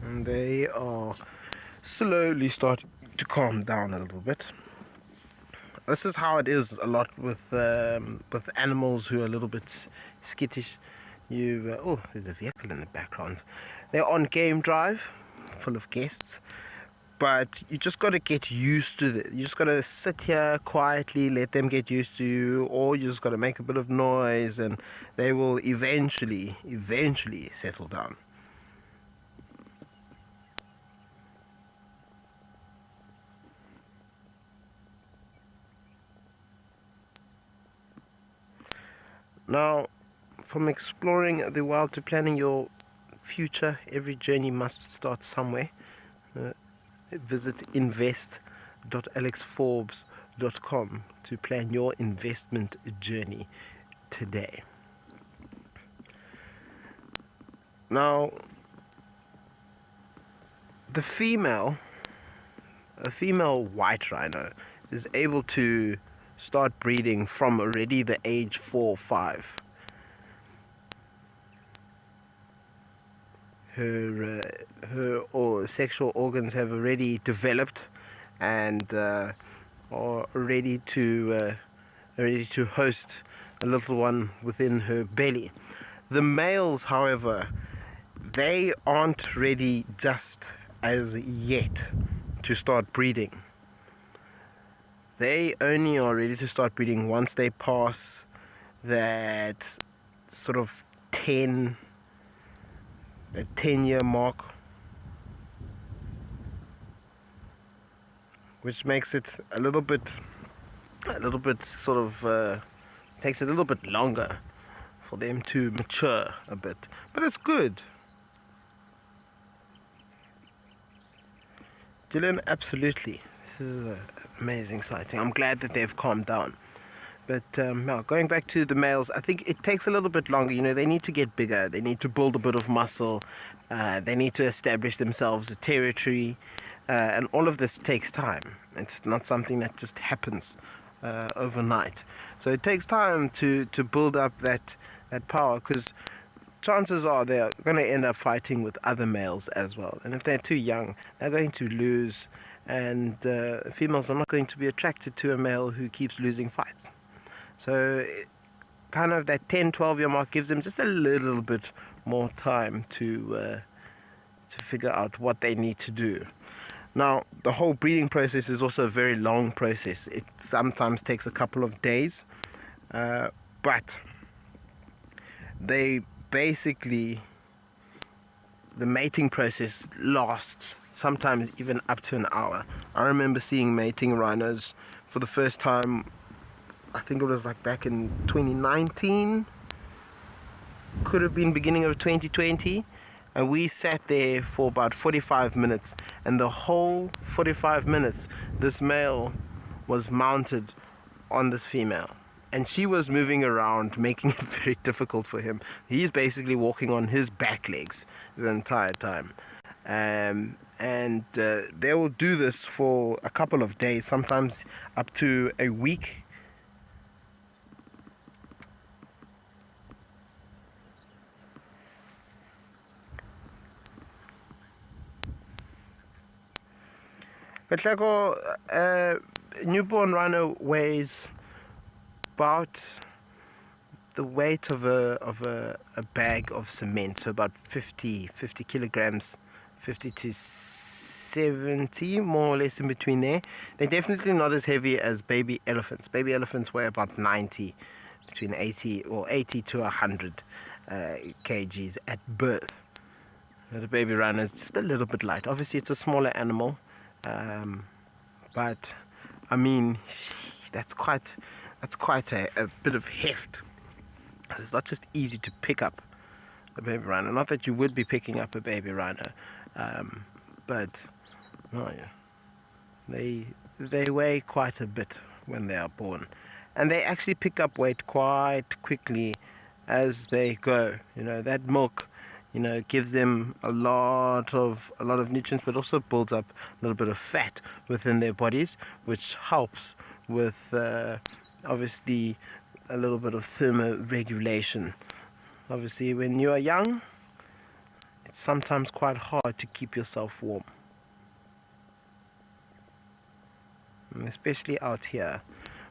And they are slowly starting to calm down a little bit. This is how it is a lot with animals who are a little bit skittish. Oh, there's a vehicle in the background. They're on game drive, full of guests. But you just got to get used to it. You just got to sit here quietly, let them get used to you, or you just got to make a bit of noise, and they will eventually settle down. Now, from exploring the wild to planning your future, every journey must start somewhere. Visit invest.alexforbes.com to plan your investment journey today. Now, a female white rhino is able to start breeding from already the age 4 or 5. Her sexual organs have already developed and are ready to host a little one within her belly. The males, however, they aren't ready just as yet to start breeding. They only are ready to start breeding once they pass that sort of 10-year mark, which makes it a little bit sort of takes a little bit longer for them to mature a bit, but it's good. Dylan, absolutely, this is an amazing sighting. I'm glad that they've calmed down. But now, going back to the males, I think it takes a little bit longer. You know, they need to get bigger. They need to build a bit of muscle. They need to establish themselves a territory. And all of this takes time. It's not something that just happens overnight. So it takes time to build up that power, because chances are they're going to end up fighting with other males as well. And if they're too young, they're going to lose. And females are not going to be attracted to a male who keeps losing fights. So kind of that 10, 12-year mark gives them just a little bit more time to figure out what they need to do. Now, the whole breeding process is also a very long process. It sometimes takes a couple of days, but they basically, the mating process lasts sometimes even up to an hour. I remember seeing mating rhinos for the first time, I think it was like back in 2019, could have been beginning of 2020, and we sat there for about 45 minutes, and the whole 45 minutes this male was mounted on this female, and she was moving around, making it very difficult for him. He's basically walking on his back legs the entire time. And they will do this for a couple of days, sometimes up to a week. Katlego, newborn rhino weighs about the weight of a bag of cement, so about 50 kilograms, 50 to 70, more or less in between there. They're definitely not as heavy as baby elephants. Baby elephants weigh about 90, between 80 to 100 kgs at birth. The baby rhino is just a little bit light. Obviously, it's a smaller animal. But I mean, that's quite a bit of heft. It's not just easy to pick up a baby rhino. Not that you would be picking up a baby rhino, but oh yeah, they weigh quite a bit when they are born, and they actually pick up weight quite quickly as they go. You know, that milk, you know, gives them a lot of nutrients, but also builds up a little bit of fat within their bodies, which helps with obviously a little bit of thermoregulation. Obviously, when you are young, it's sometimes quite hard to keep yourself warm, and especially out here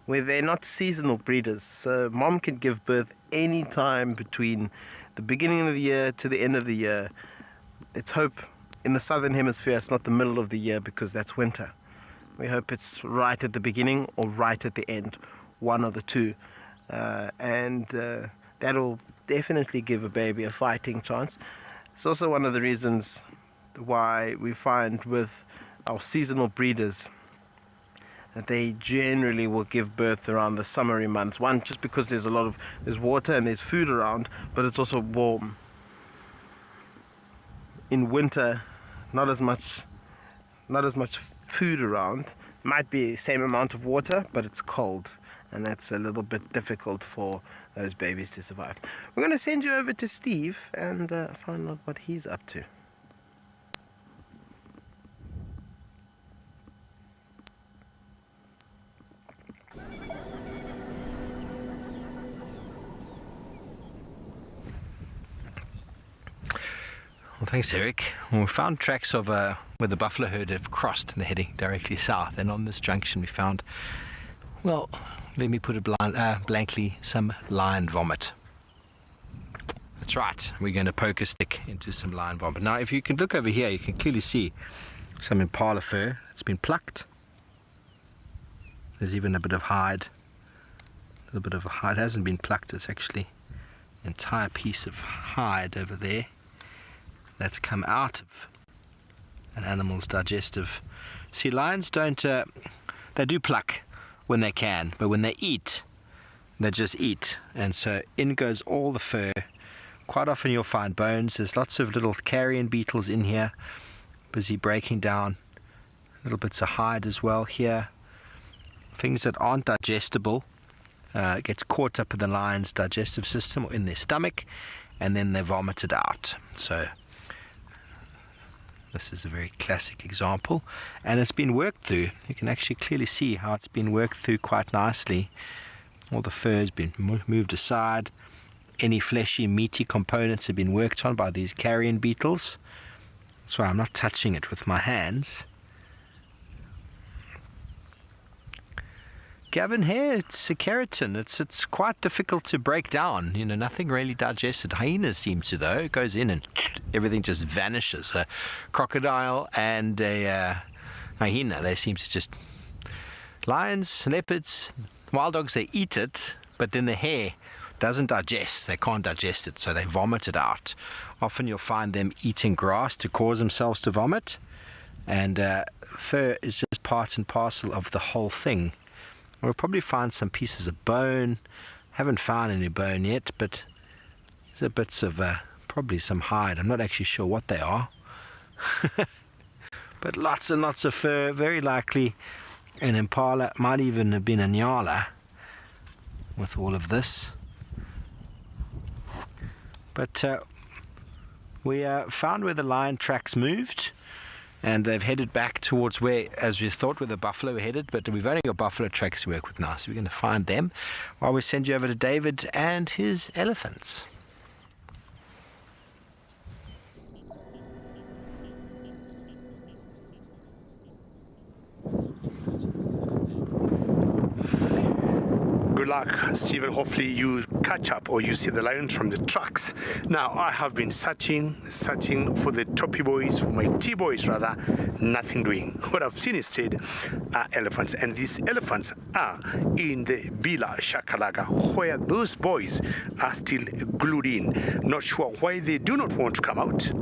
where they're not seasonal breeders. So mom can give birth any time between the beginning of the year to the end of the year. Let's hope in the southern hemisphere it's not the middle of the year, because that's winter. We hope it's right at the beginning or right at the end, one of the two, and that'll definitely give a baby a fighting chance. It's also one of the reasons why we find with our seasonal breeders that they generally will give birth around the summery months. One, just because there's water and there's food around, but it's also warm. In winter, not as much food around. Might be the same amount of water, but it's cold, and that's a little bit difficult for those babies to survive. We're going to send you over to Steve and find out what he's up to. Well, thanks, Eric. Well, we found tracks of where the buffalo herd have crossed, and they're heading directly south. And on this junction, we found, well, let me put it blankly, some lion vomit. That's right. We're going to poke a stick into some lion vomit. Now, if you can look over here, you can clearly see some impala fur. It's been plucked. There's even a bit of hide. A little bit of a hide. It hasn't been plucked. It's actually an entire piece of hide over there that's come out of an animal's digestive. See, lions don't, they do pluck when they can, but when they eat, they just eat. And so in goes all the fur. Quite often you'll find bones. There's lots of little carrion beetles in here, busy breaking down little bits of hide as well here. Things that aren't digestible gets caught up in the lion's digestive system or in their stomach, and then they vomit it out. So this is a very classic example, and it's been worked through. You can actually clearly see how it's been worked through quite nicely. All the fur has been moved aside. Any fleshy, meaty components have been worked on by these carrion beetles. That's why I'm not touching it with my hands. Gavin here, it's a keratin. It's quite difficult to break down. You know, nothing really digested. Hyenas seem to, though. It goes in and everything just vanishes. A crocodile and a hyena, they seem to just... Lions, leopards, wild dogs, they eat it, but then the hair doesn't digest. They can't digest it, so they vomit it out. Often you'll find them eating grass to cause themselves to vomit, and fur is just part and parcel of the whole thing. We'll probably find some pieces of bone. Haven't found any bone yet, but there's bits of probably some hide. I'm not actually sure what they are. But lots and lots of fur, very likely an impala, might even have been a nyala with all of this. But we found where the lion tracks moved, and they've headed back towards where, as we thought, where the buffalo were headed, but we've only got buffalo tracks to work with now, so we're going to find them while we send you over to David and his elephants. Good luck, Stephen. Hopefully you catch up or you see the lions from the tracks. Now, I have been searching for the toppy boys, for my T-boys rather, nothing doing. What I've seen instead are elephants, and these elephants are in the Bila Shakalaga, where those boys are still glued in. Not sure why they do not want to come out.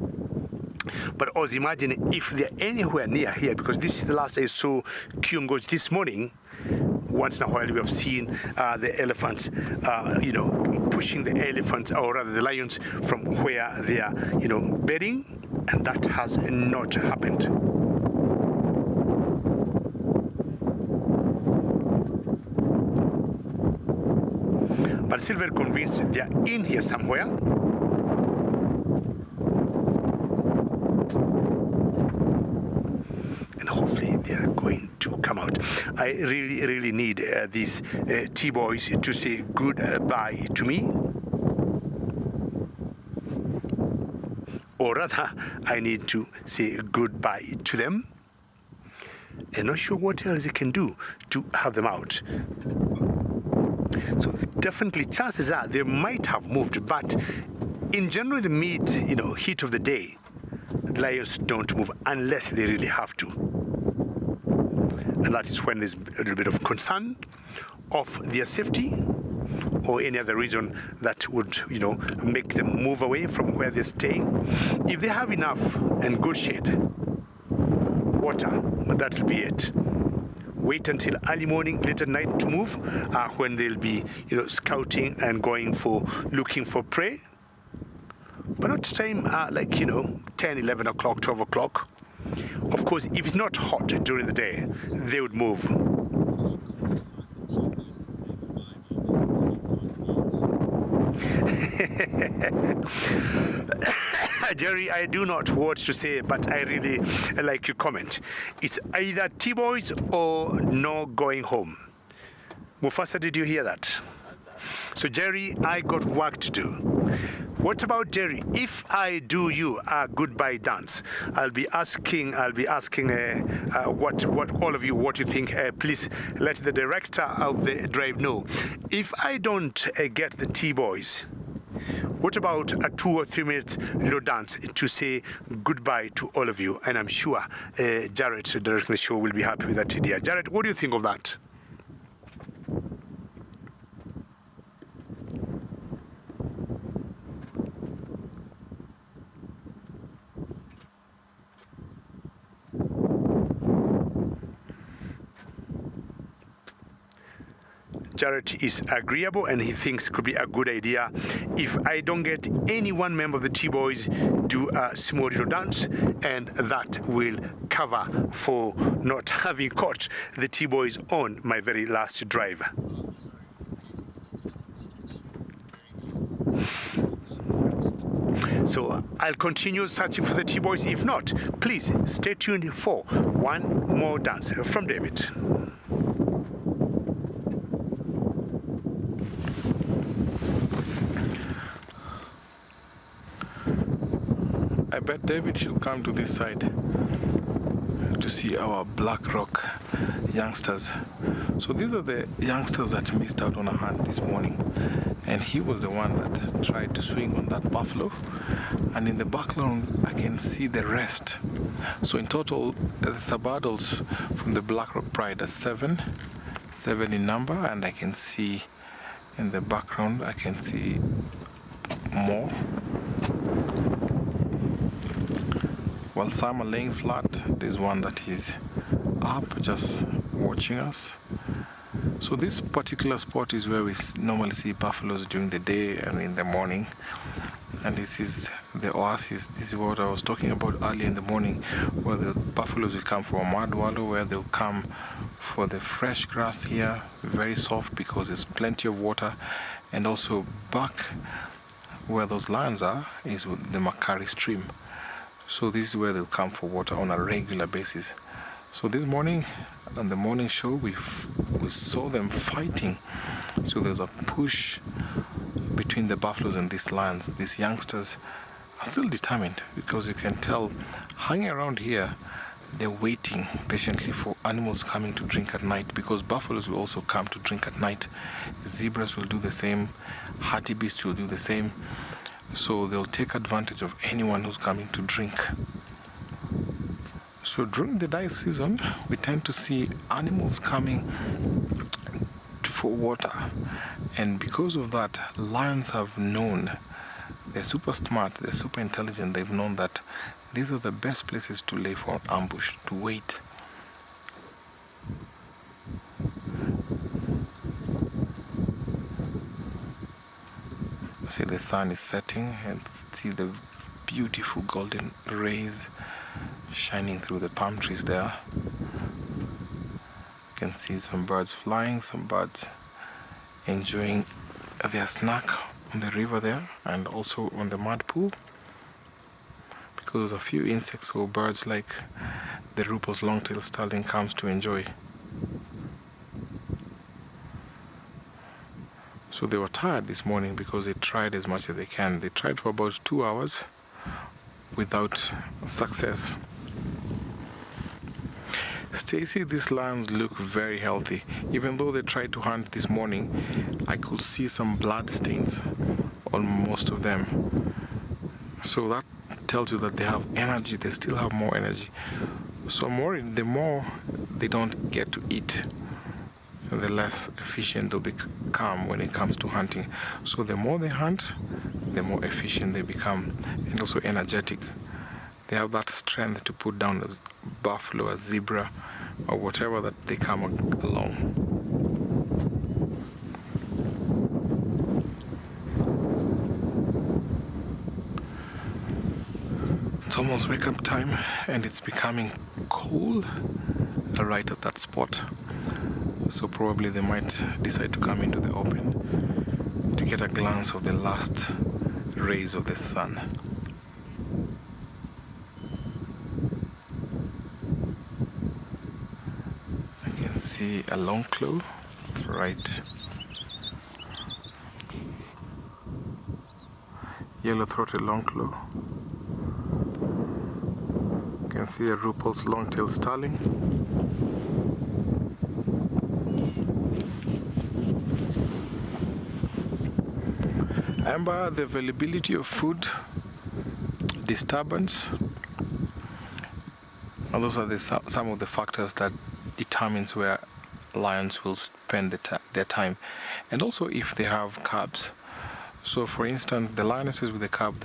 But I was imagining if they're anywhere near here, because this is the last I saw Kyungos this morning. Once in a while we have seen the elephants, pushing the elephants, or rather the lions, from where they are, bedding, and that has not happened. But still very convinced they are in here somewhere. And hopefully they are going to come out. I really need these T-boys to say goodbye to me. Or rather, I need to say goodbye to them. And not sure what else they can do to have them out. So definitely chances are they might have moved, but in general, the mid heat of the day, lions don't move unless they really have to. And that is when there's a little bit of concern of their safety or any other reason that would, make them move away from where they're staying. If they have enough and good shade, water, that'll be it. Wait until early morning, late at night to move, when they'll be, scouting and looking for prey. But not time like, 10, 11 o'clock, 12 o'clock. Of course, if it's not hot during the day, they would move. Jerry, I do not want to say, but I really like your comment. It's either T-boys or no going home. Mufasa, did you hear that? So, Jerry, I got work to do. What about Jerry? If I do you a goodbye dance, I'll be asking what all of you, what you think. Please let the director of the drive know. If I don't get the T-boys, what about a 2 or 3 minute little dance to say goodbye to all of you? And I'm sure Jared, directing the show, will be happy with that idea. Jared, what do you think of that? Jared is agreeable and he thinks it could be a good idea. If I don't get any one member of the T-boys, do a small little dance, and that will cover for not having caught the T-boys on my very last drive. So I'll continue searching for the T-boys. If not, please stay tuned for one more dance from David. I bet David should come to this side to see our Black Rock youngsters. So these are the youngsters that missed out on a hunt this morning, and he was the one that tried to swing on that buffalo, and in the background I can see the rest. So in total the sub-adults from the Black Rock Pride are seven in number, and I can see in the background I can see more. While some are laying flat, there's one that is up just watching us. So this particular spot is where we normally see buffaloes during the day and in the morning. And this is the oasis. This is what I was talking about earlier in the morning, where the buffaloes will come for a mud wallow, where they'll come for the fresh grass here, very soft because there's plenty of water. And also back where those lions are is the Makari stream. So this is where they'll come for water on a regular basis. So this morning, on the morning show, we saw them fighting. So there's a push between the buffaloes and these lions. These youngsters are still determined, because you can tell hanging around here, they're waiting patiently for animals coming to drink at night, because buffaloes will also come to drink at night. Zebras will do the same. Hartebeests will do the same. So they'll take advantage of anyone who's coming to drink. So during the dry season, we tend to see animals coming for water. And because of that, lions have known, they're super smart, they're super intelligent, they've known that these are the best places to lay for an ambush, to wait. See, the sun is setting, and see the beautiful golden rays shining through the palm trees there. You can see some birds flying, some birds enjoying their snack on the river there, and also on the mud pool, because a few insects or birds like the Ruppel's long-tailed starling comes to enjoy. So they were tired this morning because they tried as much as they can. They tried for about 2 hours without success. Stacy, these lions look very healthy. Even though they tried to hunt this morning, I could see some blood stains on most of them. So that tells you that they have energy, they still have more energy. So the more they don't get to eat, the less efficient they'll become when it comes to hunting. So the more they hunt, the more efficient they become, and also energetic. They have that strength to put down a buffalo, a zebra, or whatever that they come along. It's almost wake up time, and it's becoming cold right at that spot. So probably they might decide to come into the open to get a glance of the last rays of the sun. I can see a long claw right. Yellow-throated longclaw. You can see a Ruppel's long-tailed starling. Amber, the availability of food, disturbance, and those are some of the factors that determines where lions will spend their time, and also if they have cubs. So for instance, the lionesses with the cub,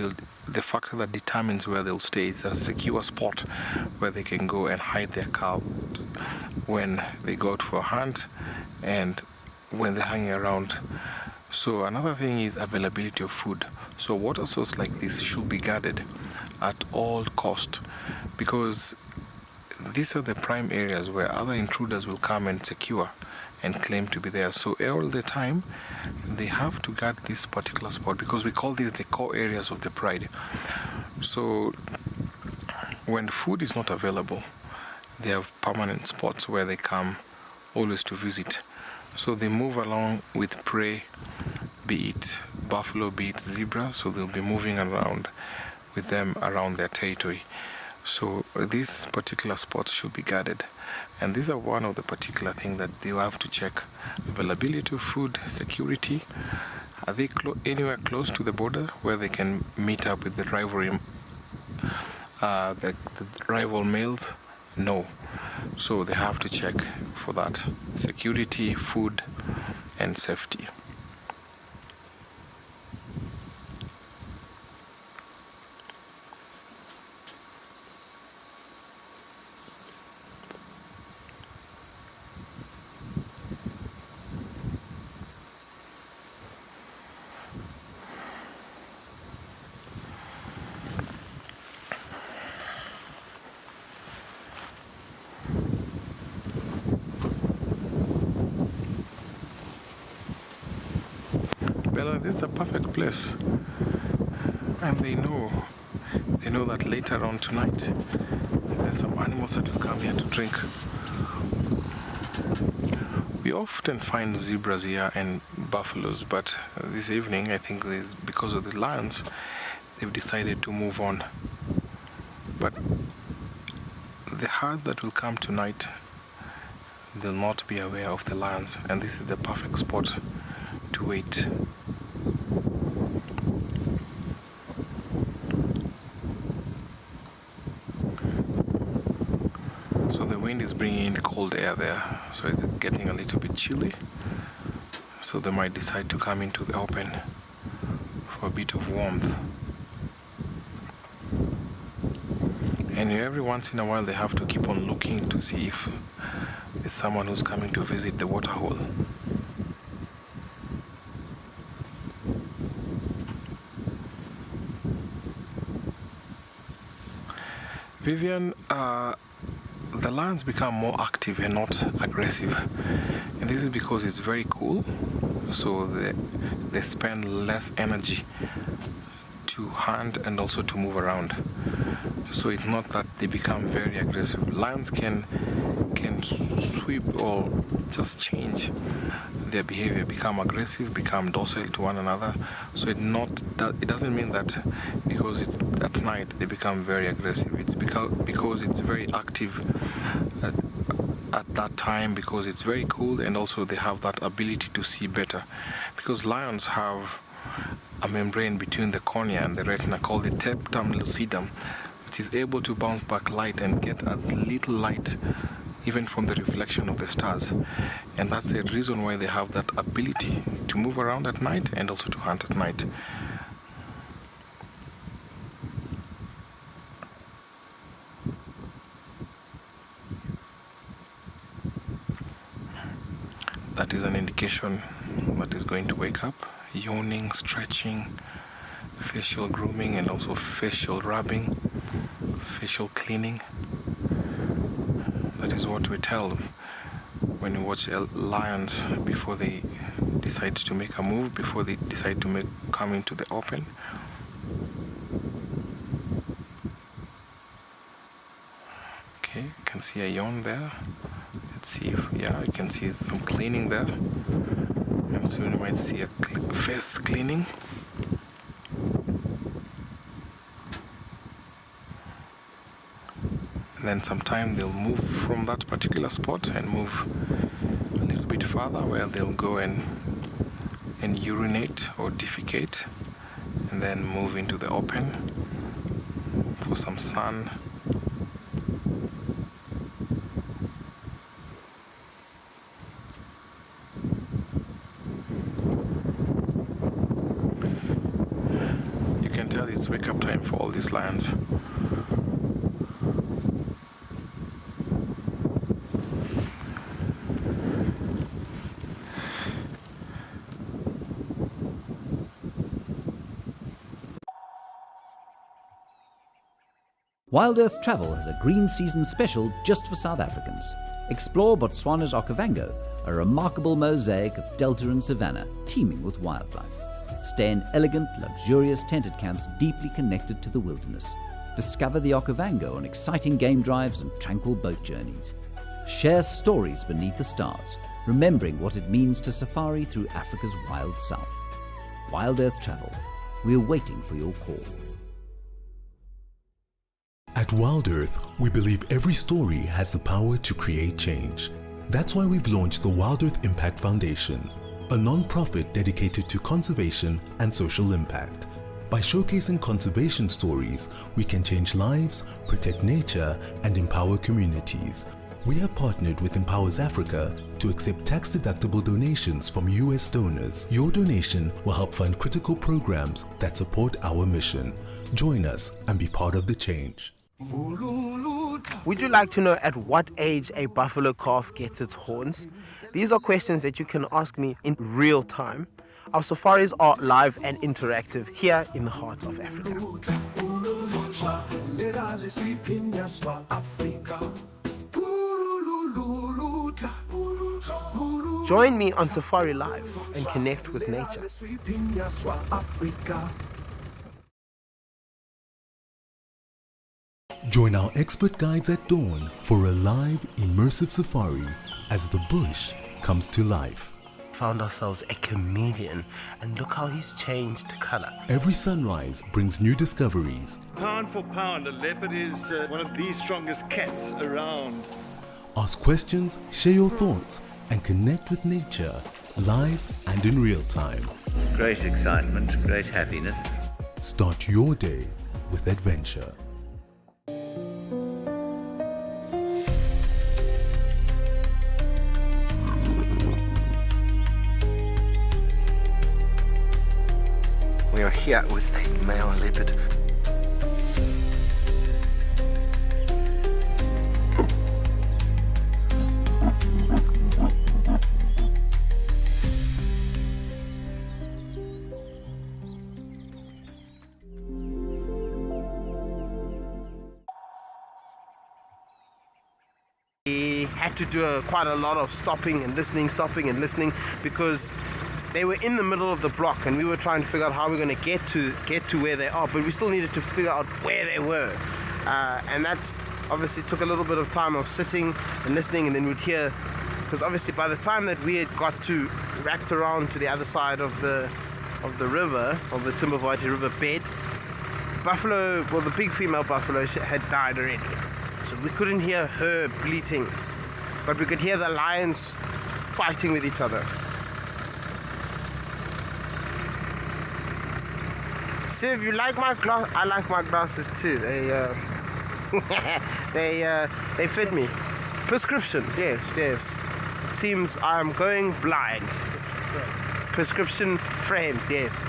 the factor that determines where they'll stay is a secure spot where they can go and hide their cubs when they go out for a hunt and when they're hanging around. So another thing is availability of food. So water source like this should be guarded at all cost, because these are the prime areas where other intruders will come and secure and claim to be there. So all the time they have to guard this particular spot, because we call these the core areas of the pride. So when food is not available, they have permanent spots where they come always to visit. So they move along with prey, be it buffalo, be it zebra, so they'll be moving around with them around their territory. So these particular spots should be guarded. And these are one of the particular things that they have to check: availability of food, security. Are they anywhere close to the border where they can meet up with the rival males? No. So they have to check for that: security, food, and safety. Well, this is a perfect place, and they know that later on tonight there's some animals that will come here to drink. We often find zebras here and buffaloes, but this evening I think because of the lions, they've decided to move on. But the herds that will come tonight, they'll not be aware of the lions, and this is the perfect spot to wait. So the wind is bringing in cold air there, so it's getting a little bit chilly. So they might decide to come into the open for a bit of warmth. And every once in a while they have to keep on looking to see if there's someone who's coming to visit the water hole. Vivian, the lions become more active and not aggressive, and this is because it's very cool, so they spend less energy to hunt and also to move around. So it's not that they become very aggressive. Lions can sweep or just change their behavior, become aggressive, become docile to one another. So it doesn't mean that because at night they become very aggressive. It's because it's very active at that time, because it's very cool, and also they have that ability to see better. Because lions have a membrane between the cornea and the retina called the septum lucidum, which is able to bounce back light and get as little light even from the reflection of the stars. And that's the reason why they have that ability to move around at night and also to hunt at night. That is an indication that is going to wake up. Yawning, stretching, facial grooming, and also facial rubbing, facial cleaning. That is what we tell when you watch lions before they decide to make a move, before they decide to come into the open. Okay, you can see a yawn there. Let's see if, yeah, you can see some cleaning there. And soon you might see a face cleaning. And then sometime they'll move from that particular spot and move a little bit further, where they'll go and urinate or defecate, and then move into the open for some sun. You can tell it's wake up time for all these lions. Wild Earth Travel has a green season special just for South Africans. Explore Botswana's Okavango a remarkable mosaic of delta and savanna teeming with wildlife. Stay in elegant, luxurious tented camps deeply connected to the wilderness. Discover the Okavango on exciting game drives and tranquil boat journeys. Share stories beneath the stars, remembering what it means to safari through Africa's wild south. Wild Earth Travel, we're waiting for your call. At Wild Earth, we believe every story has the power to create change. That's why we've launched the Wild Earth Impact Foundation, a non-profit dedicated to conservation and social impact. By showcasing conservation stories, we can change lives, protect nature, and empower communities. We have partnered with Empowers Africa to accept tax-deductible donations from US donors. Your donation will help fund critical programs that support our mission. Join us and be part of the change. Would you like to know at what age a buffalo calf gets its horns? These are questions that you can ask me in real time. Our safaris are live and interactive here in the heart of Africa. Join me on SafariLIVE and connect with nature. Join our expert guides at dawn for a live, immersive safari as the bush comes to life. Found ourselves a chameleon, and look how he's changed color. Every sunrise brings new discoveries. Pound for pound, a leopard is one of the strongest cats around. Ask questions, share your thoughts, and connect with nature, live and in real time. Great excitement, great happiness. Start your day with adventure. We are here with a male leopard. We had to do quite a lot of stopping and listening, because they were in the middle of the block, and we were trying to figure out how we're going to get to where they are, but we still needed to figure out where they were, and that obviously took a little bit of time of sitting and listening, and then we'd hear, because obviously by the time that we had got to wrapped around to the other side of the river, of the Timbavati River bed, buffalo, well, the big female buffalo had died already, so we couldn't hear her bleating, but we could hear the lions fighting with each other. Siv, you like my glass? I like my glasses too. They fit me. Prescription, yes. It seems I'm going blind. Prescription frames, yes.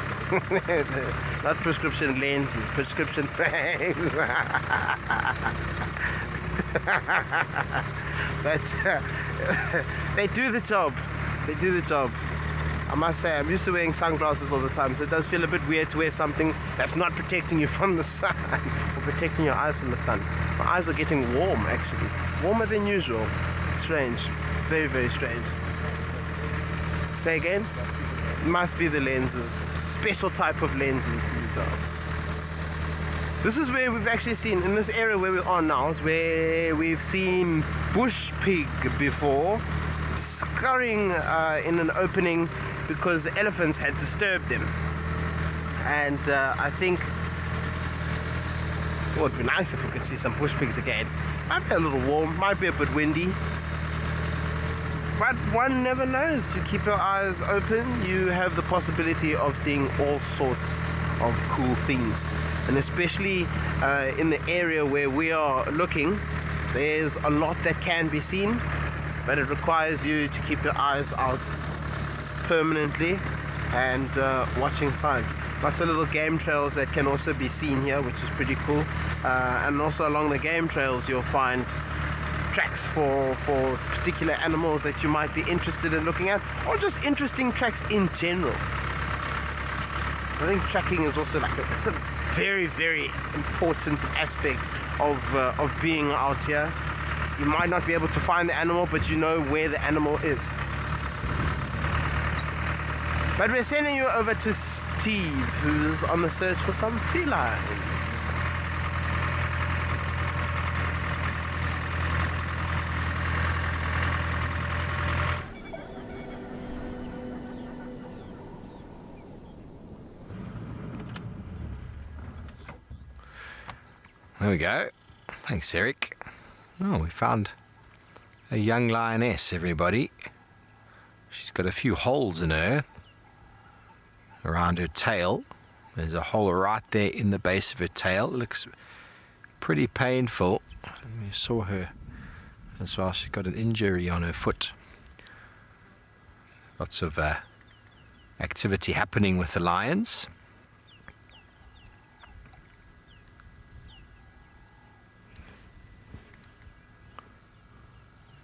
Not prescription lenses, prescription frames. But they do the job. I must say, I'm used to wearing sunglasses all the time, so it does feel a bit weird to wear something that's not protecting you from the sun, or protecting your eyes from the sun. My eyes are getting warm, actually. Warmer than usual. Strange. Very, very strange. Say again? It must be the lenses. Special type of lenses these are. This is where we've actually seen, in this area where we are now, is where we've seen bush pig before, scurrying in an opening because the elephants had disturbed them. And I think it would be nice if we could see some bush pigs again. Might be a little warm, might be a bit windy, but one never knows. You keep your eyes open, you have the possibility of seeing all sorts of cool things. And especially in the area where we are looking, there's a lot that can be seen, but it requires you to keep your eyes out permanently and watching signs. Lots of little game trails that can also be seen here, which is pretty cool. And also along the game trails you'll find tracks for particular animals that you might be interested in looking at, or just interesting tracks in general. I think tracking is also it's a very, very important aspect of being out here. You might not be able to find the animal, but you know where the animal is. But we're sending you over to Steve, who's on the search for some felines. There we go. Thanks, Eric. Oh, we found a young lioness, everybody. She's got a few holes in her around her tail. There's a hole right there in the base of her tail. It looks pretty painful. We saw her as well. She's got an injury on her foot. Lots of activity happening with the lions.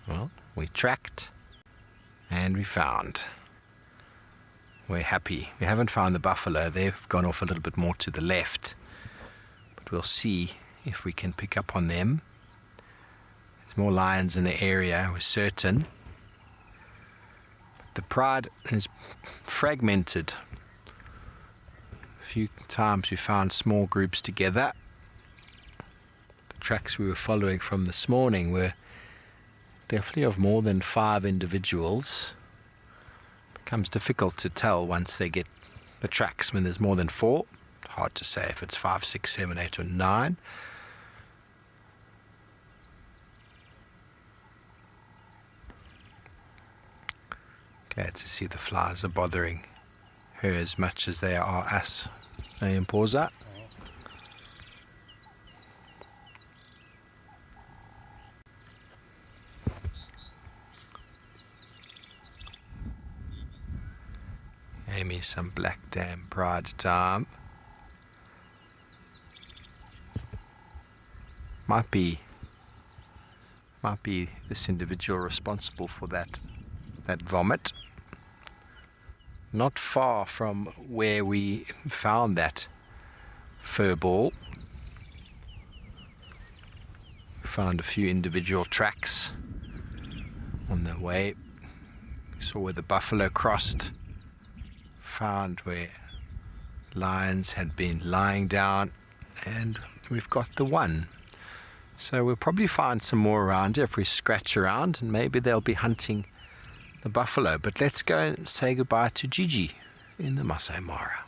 Well, we tracked and we found. We're happy. We haven't found the buffalo. They've gone off a little bit more to the left. But we'll see if we can pick up on them. There's more lions in the area, we're certain. But the pride is fragmented. A few times we found small groups together. The tracks we were following from this morning were definitely of more than 5 individuals. It becomes difficult to tell once they get the tracks when there's more than 4. Hard to say if it's 5, 6, 7, 8 or 9. Glad to see the flies are bothering her as much as they are us. Emojis. Amy, some black dam pride time. Might be this individual responsible for that vomit. Not far from where we found that fur ball. Found a few individual tracks on the way. Saw where the buffalo crossed. Found where lions had been lying down, and we've got the one. So we'll probably find some more around here if we scratch around, and maybe they'll be hunting the buffalo. But let's go and say goodbye to Gigi in the Masai Mara.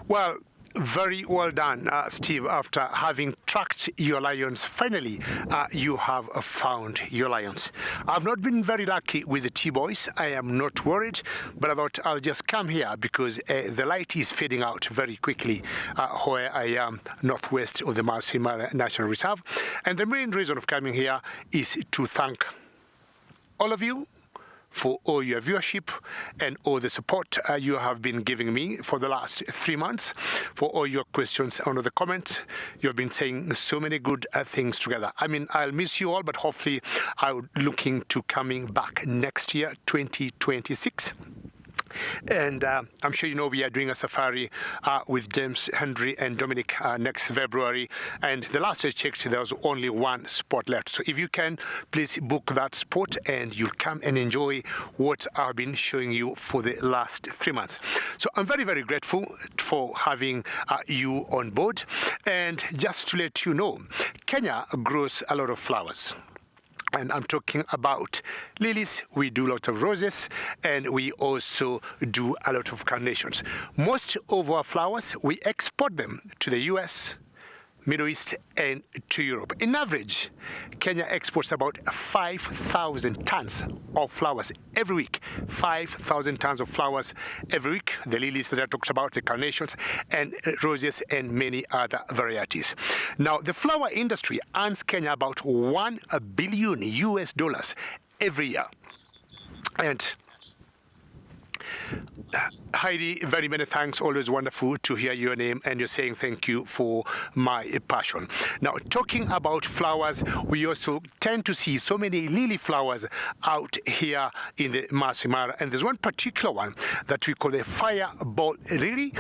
Well, very well done, Steve. After having tracked your lions, finally you have found your lions. I've not been very lucky with the T-boys. I am not worried, but I thought I'll just come here because the light is fading out very quickly where I am, northwest of the Masai Mara National Reserve. And the main reason of coming here is to thank all of you for all your viewership and all the support you have been giving me for the last 3 months, for all your questions under the comments. You've been saying so many good things together. I mean, I'll miss you all, but hopefully I'm looking to coming back next year, 2026. And I'm sure you know we are doing a safari with James, Henry and Dominic next February. And the last I checked, there was only 1 spot left. So if you can, please book that spot and you'll come and enjoy what I've been showing you for the last 3 months. So I'm very, very grateful for having you on board. And just to let you know, Kenya grows a lot of flowers. And I'm talking about lilies. We do a lot of roses, and we also do a lot of carnations. Most of our flowers, we export them to the US, Middle East, and to Europe. In average, Kenya exports about 5,000 tons of flowers every week. 5,000 tons of flowers every week. The lilies that I talked about, the carnations, and roses, and many other varieties. Now, the flower industry earns Kenya about $1 billion US every year. And Heidi, very many thanks. Always wonderful to hear your name, and you're saying thank you for my passion. Now, talking about flowers, we also tend to see so many lily flowers out here in the Masai Mara, and there's one particular one that we call the fireball lily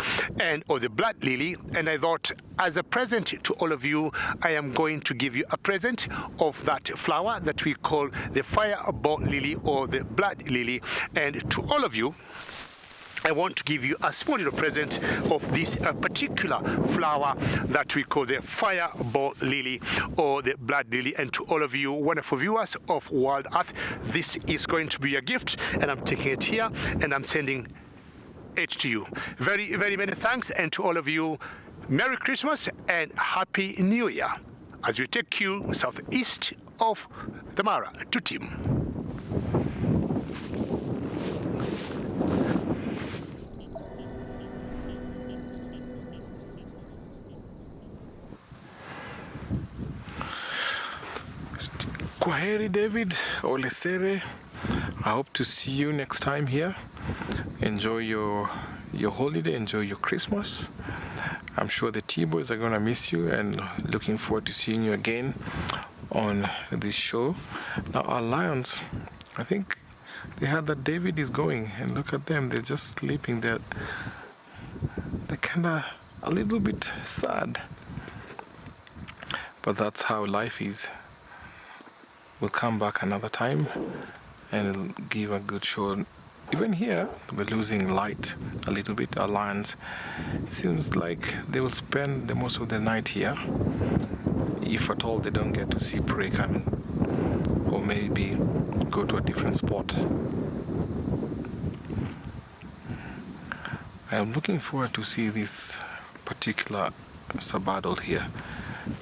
or the blood lily. And I thought, as a present to all of you, I am going to give you a present of that flower that we call the fireball lily or the blood lily. And to all of you, I want to give you a small little present of this particular flower that we call the fireball lily or the blood lily. And to all of you wonderful viewers of World Earth, this is going to be a gift, and I'm taking it here and I'm sending it to you. Very, very many thanks, and to all of you, Merry Christmas and Happy New Year as we take you southeast of the Mara to Tim. Kwaheri David, Olesere. I hope to see you next time here. Enjoy your holiday, enjoy your Christmas. I'm sure the T-Boys are going to miss you, and looking forward to seeing you again on this show. Now our lions, I think they heard that David is going, and look at them, they're just sleeping. They're kind of a little bit sad, but that's how life is. We'll come back another time and it'll give a good show. Even here, we're losing light a little bit. Our lions, seems like they will spend the most of the night here, if at all they don't get to see prey coming, or maybe go to a different spot. I am looking forward to see this particular sabadol here,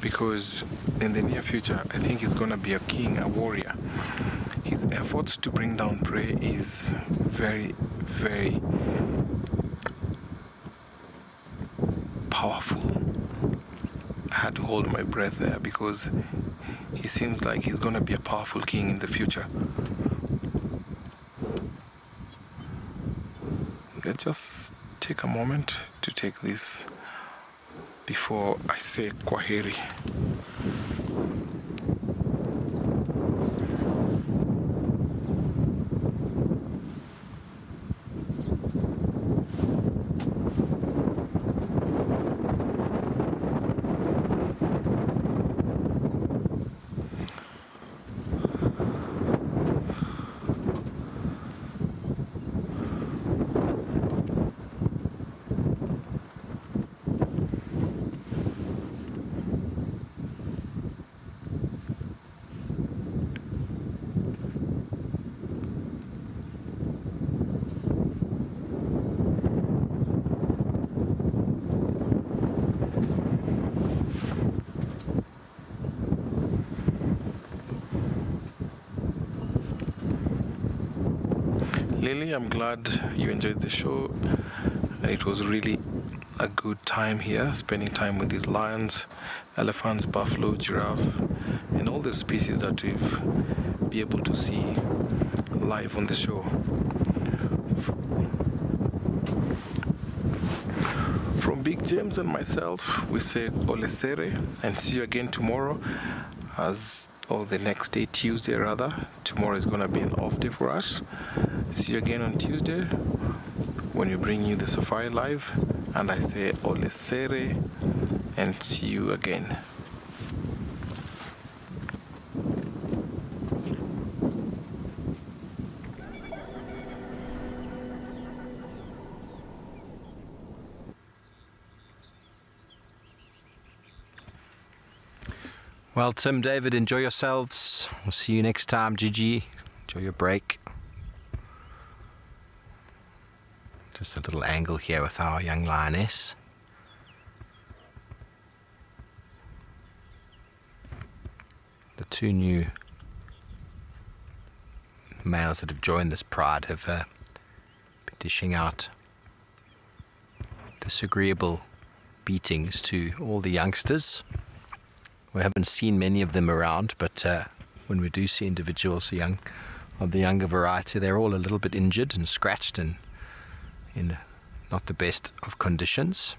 because in the near future I think he's going to be a king, a warrior. His efforts to bring down prey is very, very powerful. I had to hold my breath there because he seems like he's going to be a powerful king in the future. Let's just take a moment to take this before I say Kwaheri. Lily, I'm glad you enjoyed the show, and it was really a good time here, spending time with these lions, elephants, buffalo, giraffe, and all the species that we've been able to see live on the show. From Big James and myself, we say Olesere, and see you again tomorrow, or the next day, Tuesday rather. Tomorrow is going to be an off day for us. See you again on Tuesday when we bring you the Safari Live, and I say Olesere, and see you again. Well, Tim, David, enjoy yourselves. We'll see you next time. Gigi, enjoy your break. Just a little angle here with our young lioness. The two new males that have joined this pride have been dishing out disagreeable beatings to all the youngsters. We haven't seen many of them around, but when we do see individuals of the younger variety, they're all a little bit injured and scratched, and in not the best of conditions.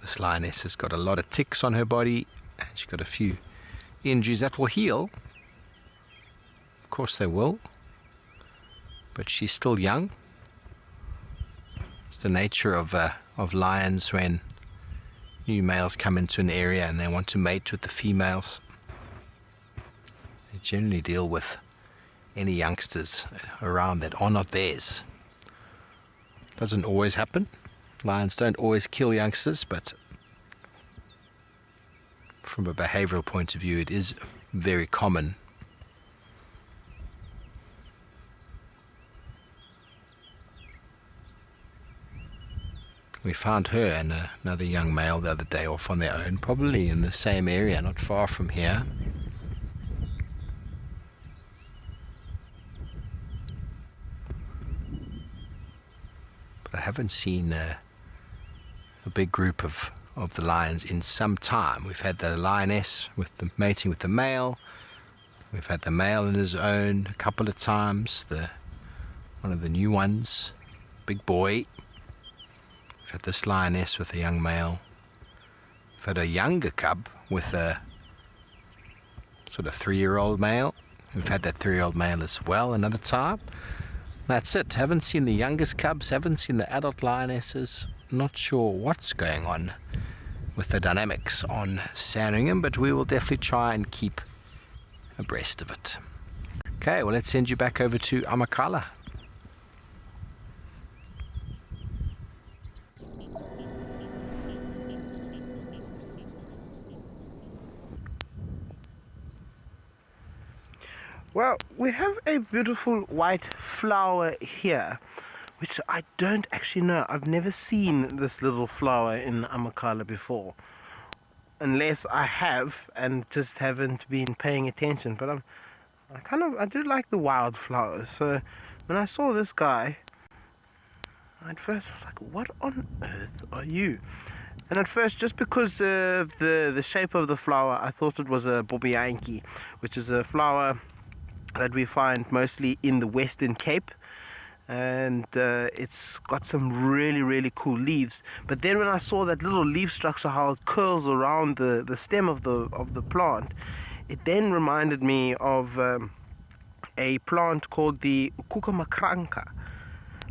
This lioness has got a lot of ticks on her body, and she's got a few injuries that will heal. Of course they will, but she's still young. It's the nature of lions when new males come into an area and they want to mate with the females. They generally deal with any youngsters around that are not theirs. Doesn't always happen. Lions don't always kill youngsters, but from a behavioral point of view, it is very common. We found her and another young male the other day off on their own, probably in the same area, not far from here. But I haven't seen a big group of the lions in some time. We've had the lioness with the mating with the male. We've had the male in his own a couple of times. One of the new ones, big boy. We've had this lioness with a young male. We've had a younger cub with a sort of 3-year-old male. We've had that 3-year-old male as well another time. That's it. Haven't seen the youngest cubs, haven't seen the adult lionesses. Not sure what's going on with the dynamics on Sandringham, but we will definitely try and keep abreast of it. Okay, well, let's send you back over to Amakala. Well, we have a beautiful white flower here, which I don't actually know. I've never seen this little flower in Amakala before, unless I have and just haven't been paying attention. But I do like the wildflowers. So when I saw this guy, at first I was like, what on earth are you? And at first, just because of the shape of the flower, I thought it was a bobiyanki, which is a flower that we find mostly in the Western Cape, and it's got some really cool leaves. But then when I saw that little leaf structure, how it curls around the stem of the plant, it then reminded me of a plant called the ukukamakranka,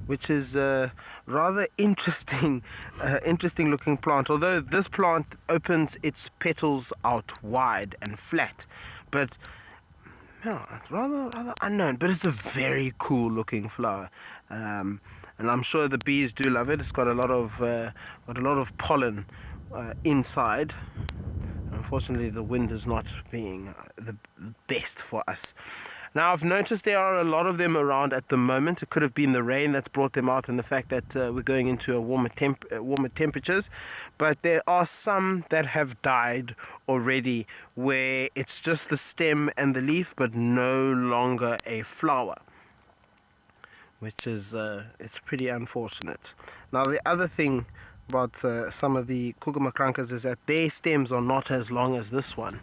which is a rather interesting looking plant. Although this plant opens its petals out wide and flat, but no, it's rather unknown, but it's a very cool looking flower, and I'm sure the bees do love it. It's got a lot of pollen inside. Unfortunately, the wind is not being the best for us. Now, I've noticed there are a lot of them around at the moment. It could have been the rain that's brought them out and the fact that we're going into warmer temperatures. But there are some that have died already, where it's just the stem and the leaf, but no longer a flower, which is it's pretty unfortunate. Now, the other thing about some of the kukumakrankas is that their stems are not as long as this one.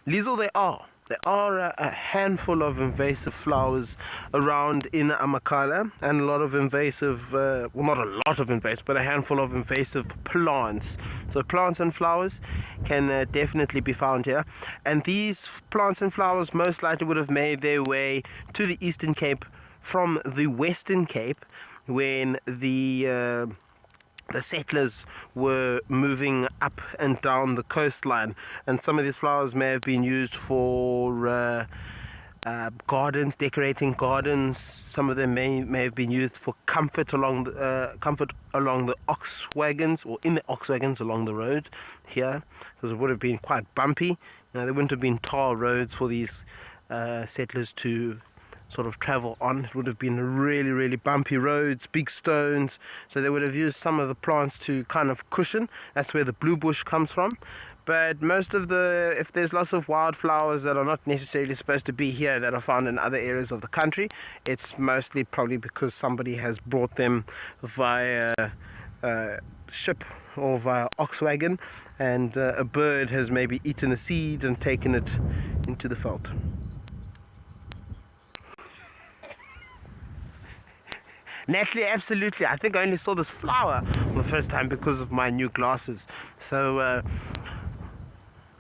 Liesl, there are a handful of invasive flowers around in Amakala, and a lot of invasive, well, not a lot of invasive, but a handful of invasive plants. So plants and flowers can definitely be found here, and these plants and flowers most likely would have made their way to the Eastern Cape from the Western Cape when the settlers were moving up and down the coastline, and some of these flowers may have been used for gardens, decorating gardens. Some of them may have been used for comfort along the ox wagons, or in the ox wagons along the road here, because it would have been quite bumpy. There wouldn't have been tar roads for these settlers to sort of travel on. It would have been really bumpy roads, big stones, so they would have used some of the plants to kind of cushion. That's where the blue bush comes from. But most of if there's lots of wildflowers that are not necessarily supposed to be here that are found in other areas of the country, it's mostly probably because somebody has brought them via ship or via ox wagon, and a bird has maybe eaten a seed and taken it into the veld. Natalie, absolutely. I think I only saw this flower for the first time because of my new glasses. So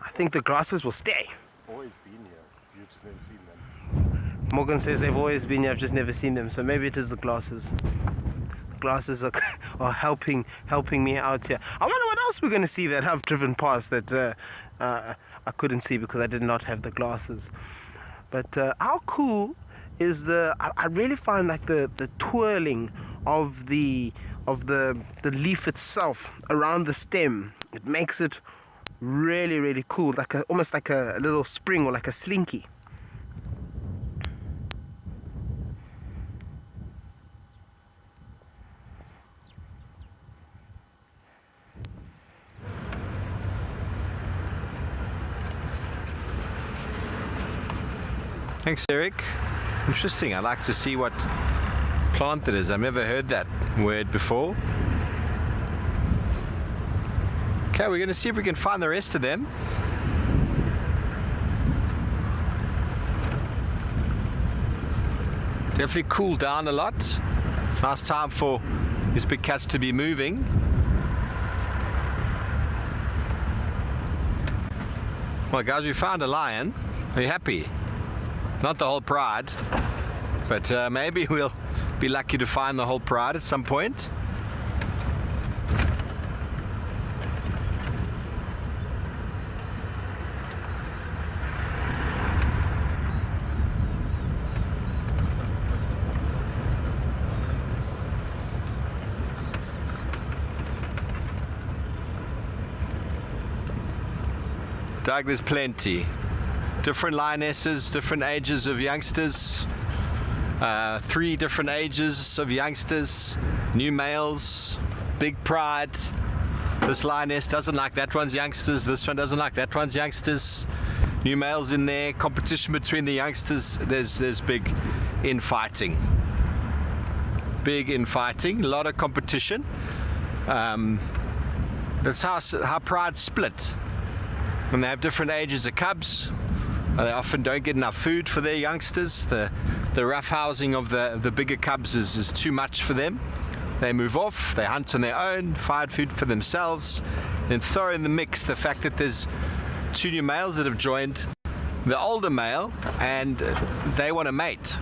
I think the glasses will stay. It's always been here. You've just never seen them. Morgan says they've always been here. I've just never seen them. So maybe it is the glasses. The glasses are helping me out here. I wonder what else we're going to see that I've driven past that I couldn't see because I did not have the glasses. But how cool is I really find like the twirling of the leaf itself around the stem. It makes it really, really cool, like almost like a little spring or like a slinky. Thanks, Eric. Interesting. I'd like to see what plant it is. I've never heard that word before. Okay, we're going to see if we can find the rest of them. Definitely cooled down a lot. Nice time for these big cats to be moving. Well, guys, we found a lion. Are you happy? Not the whole pride, but maybe we'll be lucky to find the whole pride at some point. Doug, there's plenty. Different lionesses, different ages of youngsters, 3 different ages of youngsters, new males, big pride. This lioness doesn't like that one's youngsters, this one doesn't like that one's youngsters. New males in there, competition between the youngsters. There's big infighting. Big infighting, a lot of competition. That's how pride's split. When they have different ages of cubs, they often don't get enough food for their youngsters. The rough housing of the bigger cubs is too much for them. They move off, they hunt on their own, find food for themselves, then throw in the mix the fact that there's 2 new males that have joined the older male and they want to mate.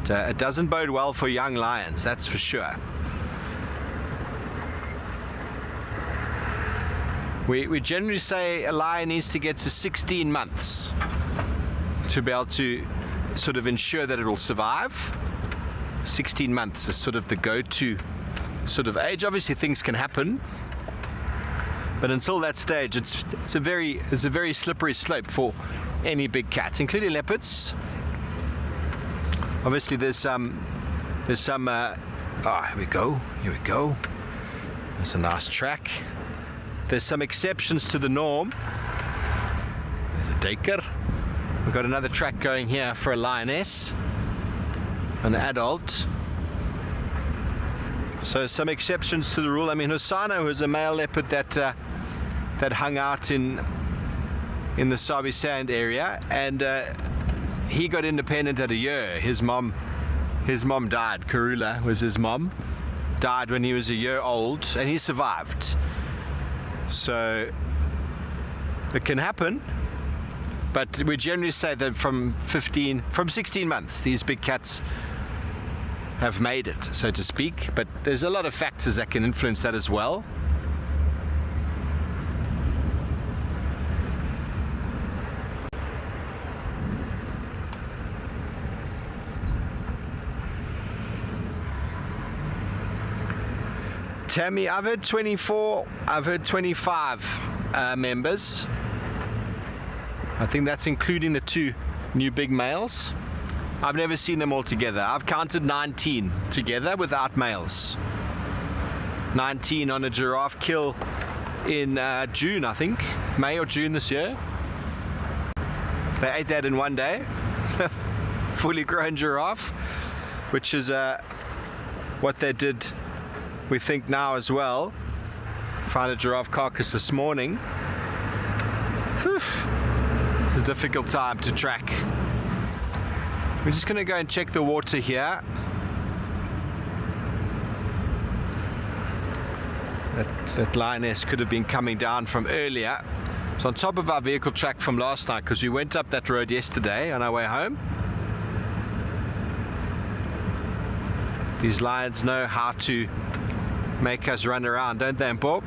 It doesn't bode well for young lions, that's for sure. We generally say a lion needs to get to 16 months to be able to sort of ensure that it will survive. 16 months is sort of the go-to sort of age. Obviously things can happen, but until that stage it's a very slippery slope for any big cat, including leopards. Obviously there's some here we go, there's a nice track. There's some exceptions to the norm. There's a duiker. We've got another track going here for a lioness, an adult. So some exceptions to the rule. I mean, Hosana was a male leopard that hung out in the Sabi Sand area, and he got independent at a year. His mom died. Karula was his mom. Died when he was a year old, and he survived. So it can happen, but we generally say that from 16 months these big cats have made it, so to speak. But there's a lot of factors that can influence that as well. Tammy, I've heard 24, I've heard 25 members. I think that's including the 2 new big males. I've never seen them all together. I've counted 19 together without males. 19 on a giraffe kill in June, I think. May or June this year. They ate that in one day. Fully grown giraffe, which is what they did, we think, now as well. Found a giraffe carcass this morning. Whew. It's a difficult time to track. We're just going to go and check the water here. That lioness could have been coming down from earlier. It's on top of our vehicle track from last night because we went up that road yesterday on our way home. These lions know how to make us run around, don't they, Mpo?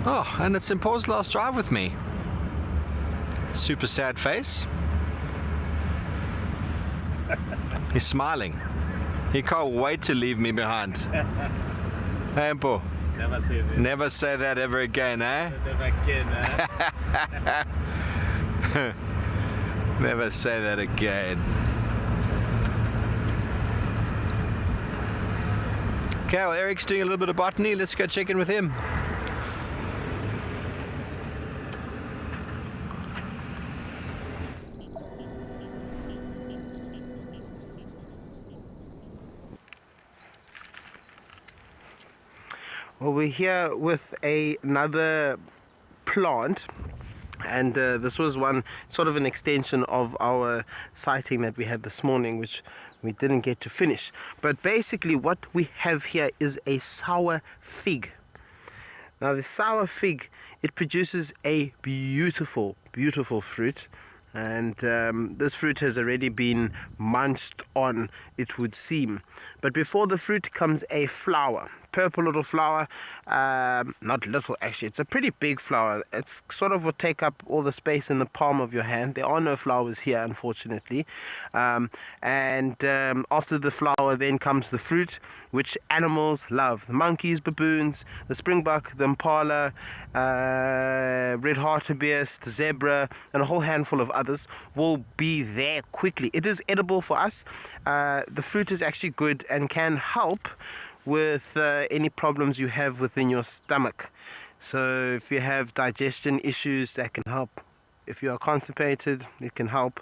Oh, and it's Mpo's last drive with me. Super sad face. He's smiling. He can't wait to leave me behind. Hey, Mpo. Never say that. Never say that ever again, eh? Never again, eh? Never say that again. Okay, well, Eric's doing a little bit of botany. Let's go check in with him. Well, we're here with another plant, and this was one sort of an extension of our sighting that we had this morning, which we didn't get to finish. But basically what we have here is a sour fig. Now the sour fig, it produces a beautiful fruit, and this fruit has already been munched on, it would seem. But before the fruit comes a flower, purple little flower, not little actually, it's a pretty big flower. It's sort of will take up all the space in the palm of your hand. There are no flowers here, unfortunately. And after the flower then comes the fruit, which animals love. The monkeys, baboons, the springbuck, the impala, red hartebeest, the zebra, and a whole handful of others will be there quickly. It is edible for us. The fruit is actually good and can help with any problems you have within your stomach. So if you have digestion issues, that can help. If you are constipated, it can help.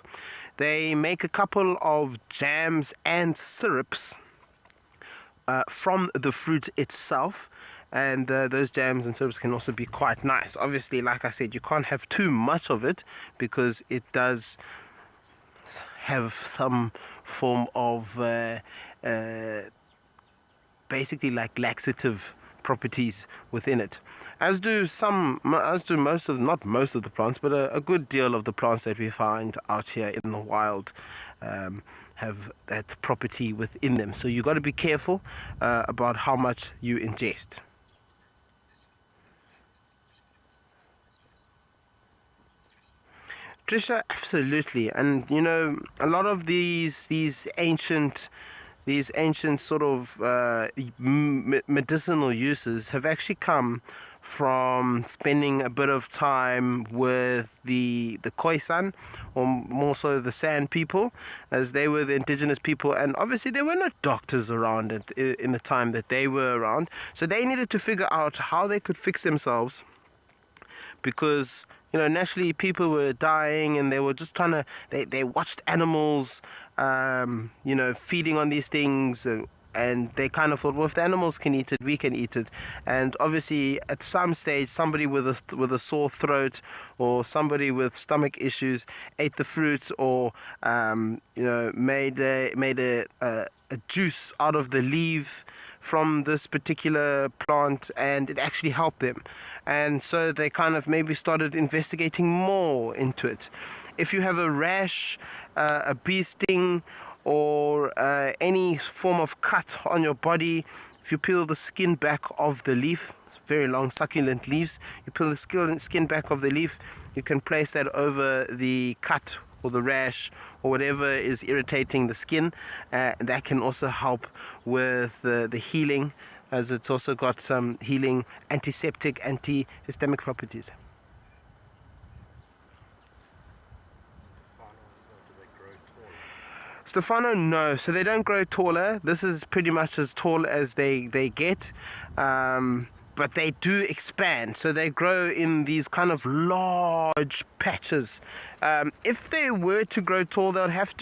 They make a couple of jams and syrups from the fruit itself, and those jams and syrups can also be quite nice. Obviously, like I said, you can't have too much of it because it does have some form of basically like laxative properties within it, as do most of, not most of the plants, but a good deal of the plants that we find out here in the wild have that property within them. So you got to be careful about how much you ingest. Trisha, absolutely. And you know, a lot of these ancient sort of medicinal uses have actually come from spending a bit of time with the Khoisan, or more so the San people, as they were the indigenous people, and obviously there were no doctors around in the time that they were around, so they needed to figure out how they could fix themselves, because you know, naturally people were dying, and they were just trying to, they watched animals, you know, feeding on these things, and they kind of thought, well, if the animals can eat it, we can eat it. And obviously at some stage, somebody with a sore throat or somebody with stomach issues ate the fruit, or you know, made a juice out of the leaf from this particular plant, and it actually helped them. And so they kind of maybe started investigating more into it. If you have a rash, a bee sting, or any form of cut on your body, if you peel the skin back of the leaf, it's very long succulent leaves, you peel the skin back of the leaf, you can place that over the cut or the rash or whatever is irritating the skin. That can also help with the healing, as it's also got some healing antiseptic, antihistamic properties. Stefano, no. So they don't grow taller. This is pretty much as tall as they get. But but they do expand. So they grow in these kind of large patches. If they were to grow tall, they'd have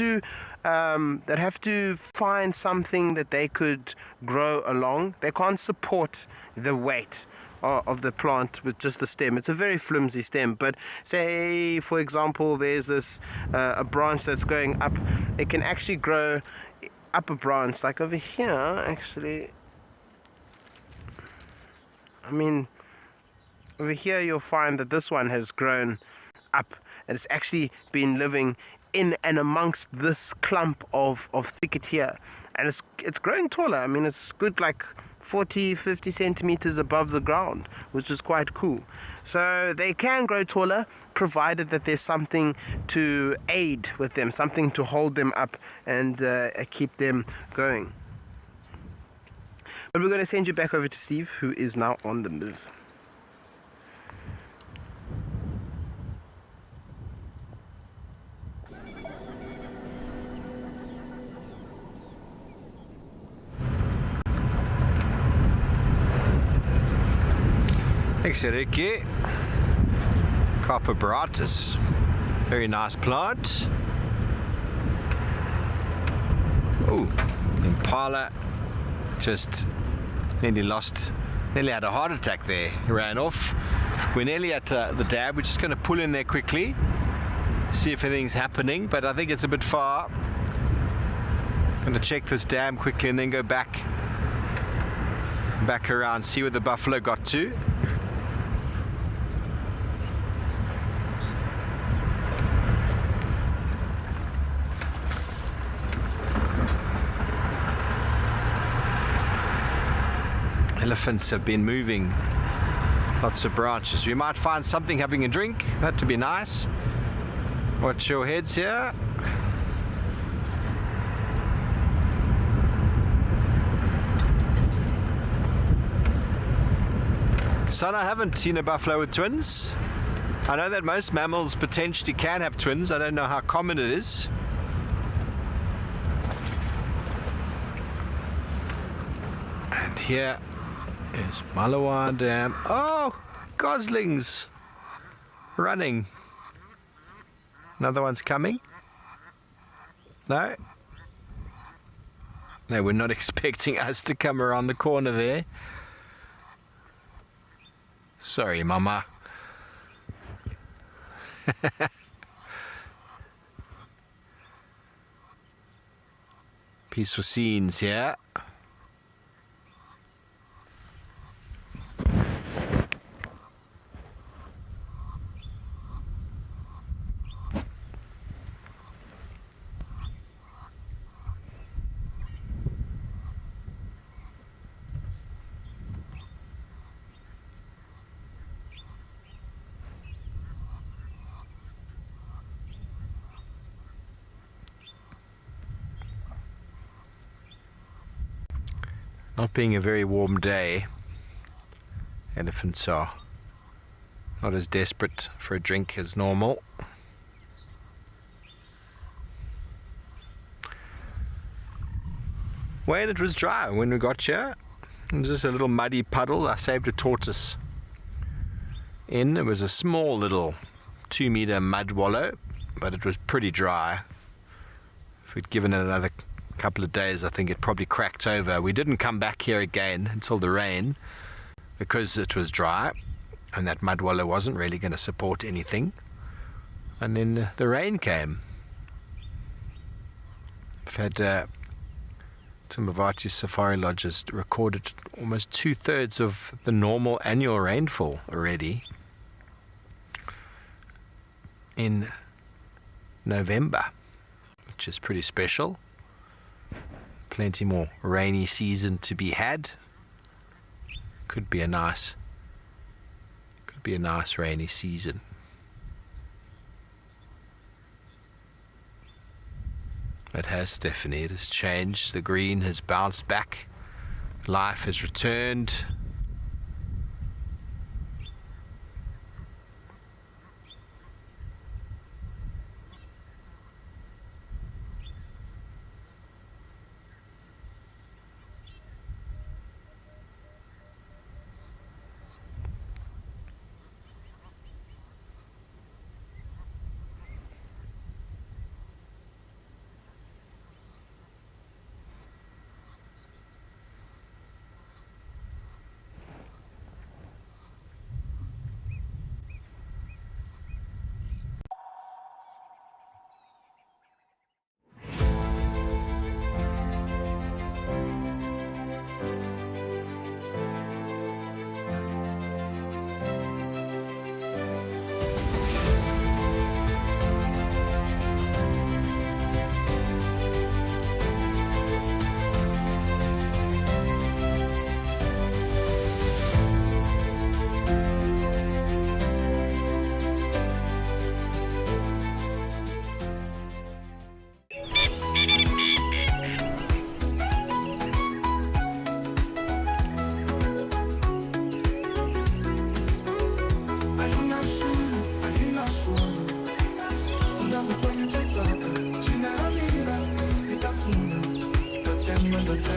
to find something that they could grow along. They can't support the weight of the plant with just the stem. It's a very flimsy stem, but say for example there's this a branch that's going up, it can actually grow up a branch, like over here actually. I mean, over here you'll find that this one has grown up, and it's actually been living in and amongst this clump of thicket here, and it's growing taller. I mean, it's good, like 40-50 centimeters above the ground, which is quite cool. So they can grow taller provided that there's something to aid with them, something to hold them up and keep them going. But we're going to send you back over to Steve, who is now on the move. Thanks, Ricky. Copper Baratus. Very nice plant. Oh, Impala just nearly had a heart attack there. He ran off. We're nearly at the dam. We're just going to pull in there quickly, see if anything's happening, but I think it's a bit far. Going to check this dam quickly and then go back around, see where the buffalo got to. Elephants have been moving lots of branches. We might find something having a drink. That would be nice. Watch your heads here. Son, I haven't seen a buffalo with twins. I know that most mammals potentially can have twins. I don't know how common it is. And here is Malawan Dam. Oh, goslings running. Another one's coming. No? No, we're not expecting us to come around the corner there. Sorry, Mama. Peaceful scenes here. Not being a very warm day, elephants are not as desperate for a drink as normal. Well, it was dry when we got here. It was just a little muddy puddle. I saved a tortoise in. It was a small little 2-meter mud wallow, but it was pretty dry. If we'd given it another couple of days, I think it probably cracked over. We didn't come back here again until the rain because it was dry and that mud wallow wasn't really going to support anything. And then the rain came. We've had some of Archie's safari lodges recorded almost 2/3 of the normal annual rainfall already in November, which is pretty special. Plenty more rainy season to be had. Could be a nice rainy season. It has, Stephanie. It has changed. The green has bounced back. Life has returned. My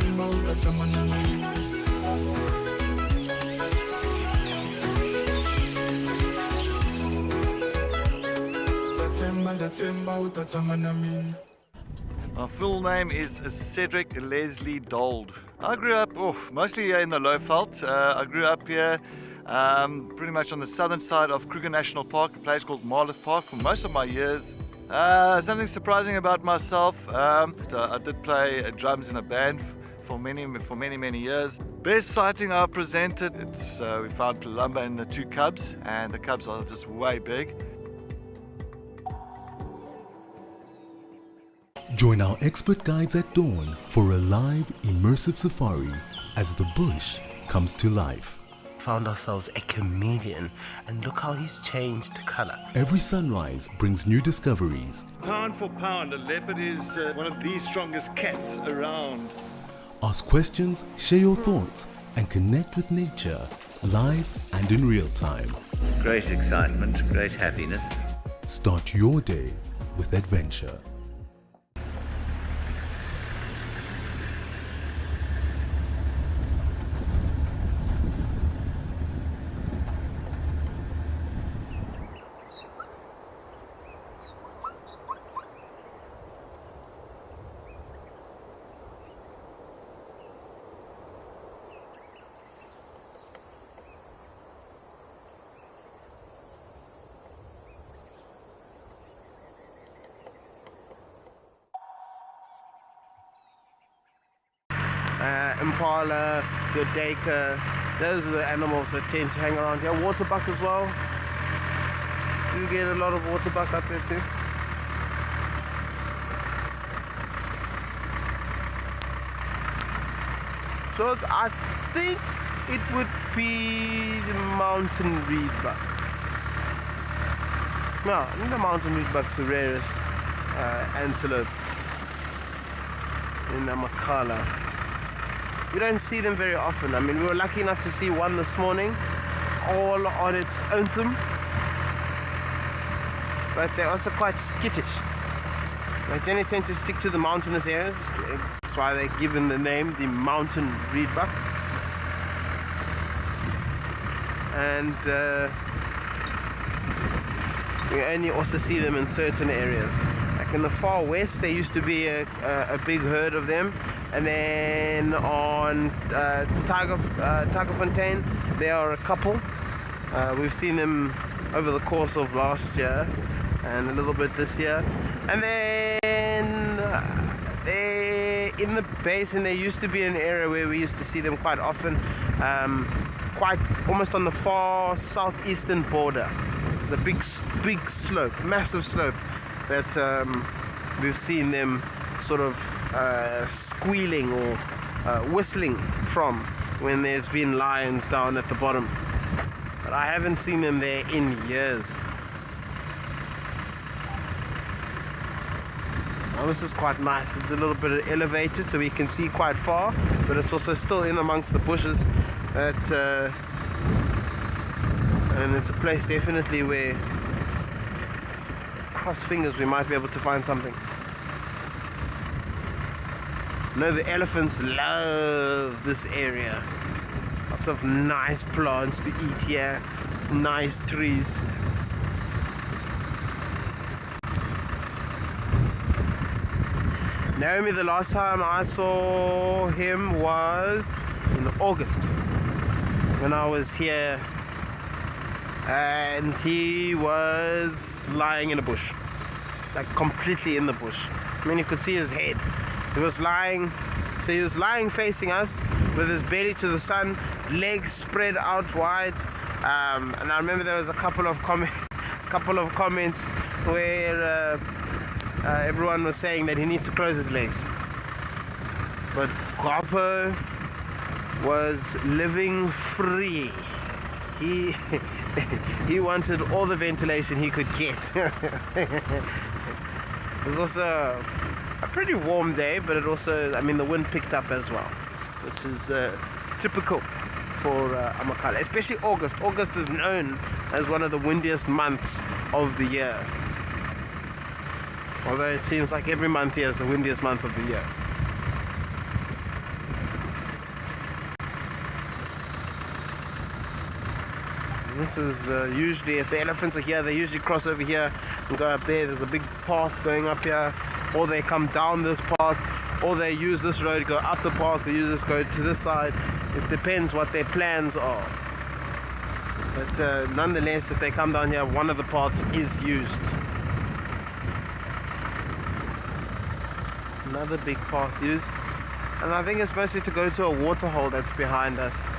full name is Cedric Leslie Dold. I grew up mostly here in the Lowveld. I grew up here pretty much on the southern side of Kruger National Park, a place called Marlow Park, for most of my years. Something surprising about myself, I did play drums in a band for many years. Best sighting I presented, we found Palumba and the two cubs, and the cubs are just way big. Join our expert guides at dawn for a live, immersive safari as the bush comes to life. Found ourselves a chameleon, and look how he's changed color. Every sunrise brings new discoveries. Pound for pound, a leopard is one of the strongest cats around. Ask questions, share your thoughts, and connect with nature, live and in real time. Great excitement, great happiness. Start your day with adventure. Impala, your Dacre, those are the animals that tend to hang around here. Waterbuck as well. Do get a lot of waterbuck up there too. So I think it would be the mountain reedbuck. No, I think the mountain reedbuck's the rarest antelope in Namakala. You don't see them very often. I mean, we were lucky enough to see one this morning, all on its own, but they're also quite skittish. They generally tend to stick to the mountainous areas. That's why they're given the name the mountain reedbuck. And we only also see them in certain areas. Like in the far west, there used to be a big herd of them. And then on Tigerfontein, there are a couple. We've seen them over the course of last year and a little bit this year. And then in the basin, there used to be an area where we used to see them quite often, quite almost on the far southeastern border. There's a big slope, massive slope that we've seen them sort of squealing or whistling from when there's been lions down at the bottom. But I haven't seen them there in years. Now this is quite nice. It's a little bit elevated so we can see quite far, but it's also still in amongst the bushes. And it's a place definitely where, cross fingers, we might be able to find something. No, the elephants love this area. Lots of nice plants to eat here, nice trees. Naomi, the last time I saw him was in August when I was here, and he was lying in a bush, like completely in the bush. I mean, you could see his head. He was lying facing us with his belly to the sun, legs spread out wide. And I remember there was a couple of comments where everyone was saying that he needs to close his legs. But Guapo was living free. He wanted all the ventilation he could get. It was also a pretty warm day, but it also, I mean, the wind picked up as well, which is typical for Amakala, especially August. August is known as one of the windiest months of the year. Although it seems like every month here is the windiest month of the year. This is usually, if the elephants are here, they usually cross over here and go up there. There's a big path going up here, or they come down this path, or they use this road, go up the path, they use this, go to this side. It depends what their plans are. But nonetheless, if they come down here, one of the paths is used. Another big path used. And I think it's mostly to go to a waterhole that's behind us,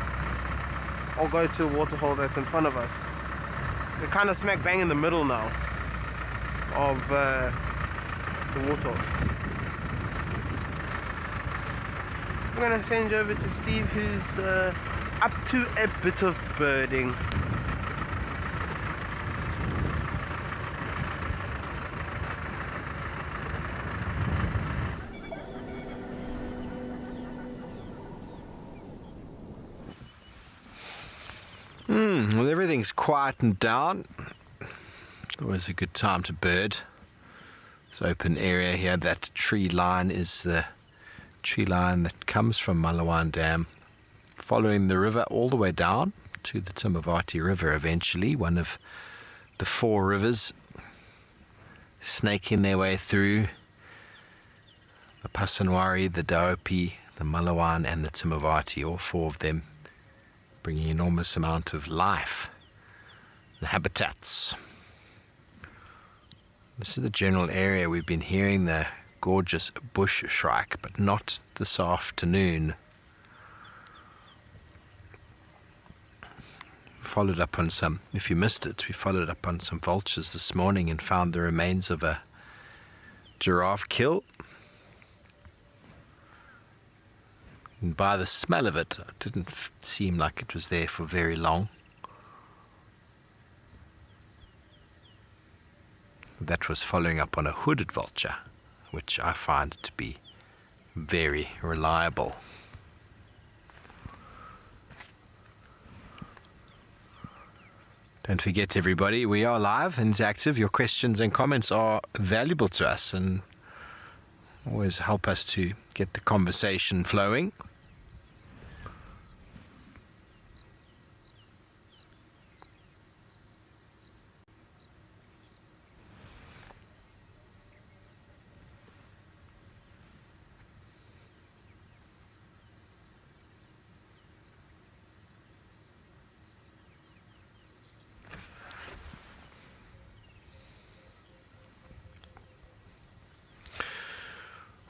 or go to a waterhole that's in front of us. We're kind of smack bang in the middle now of the waterholes. I'm going to send you over to Steve, who's up to a bit of birding. Well, everything's quietened down. Always a good time to bird. This open area here, that tree line is the tree line that comes from Malawan Dam, following the river all the way down to the Timavati River eventually, one of the 4 rivers snaking their way through the Pasanwari, the Daopi, the Malawan and the Timavati, all 4 of them bringing enormous amount of life and habitats. This is the general area. We've been hearing the gorgeous bush shrike, but not this afternoon. Followed up on some, if you missed it, we followed up on some vultures this morning and found the remains of a giraffe kill. And by the smell of it, it didn't seem like it was there for very long. That was following up on a hooded vulture, which I find to be very reliable. Don't forget, everybody, we are live and active. Your questions and comments are valuable to us and always help us to get the conversation flowing.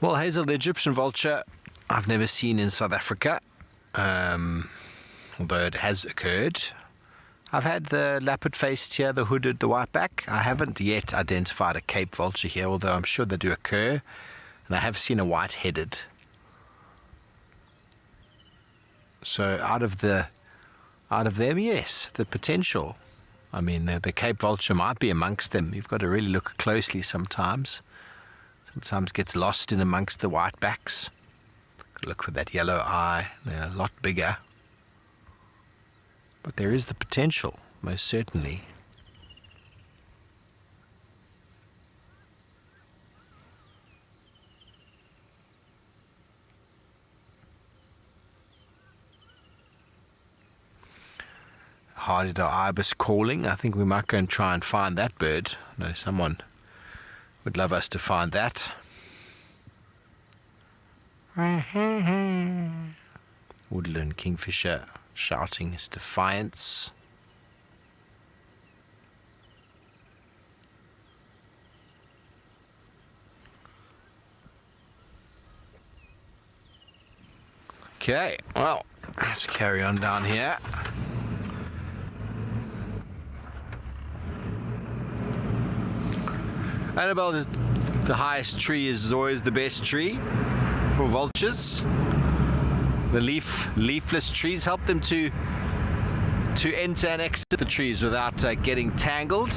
Well, Hazel, the Egyptian vulture, I've never seen in South Africa, although it has occurred. I've had the lappet-faced here, the hooded, the whiteback. I haven't yet identified a Cape vulture here, although I'm sure they do occur. And I have seen a white-headed. So out of them, yes, the potential. I mean, the Cape vulture might be amongst them. You've got to really look closely sometimes. Sometimes gets lost in amongst the whitebacks. Look for that yellow eye. They're a lot bigger. But there is the potential, most certainly. Harded ibis calling. I think we might go and try and find that bird. I know someone would love us to find that. Woodland kingfisher shouting his defiance. Okay, well, let's carry on down here. Annabelle, the highest tree is always the best tree for vultures. The leafless trees help them to enter and exit the trees without getting tangled.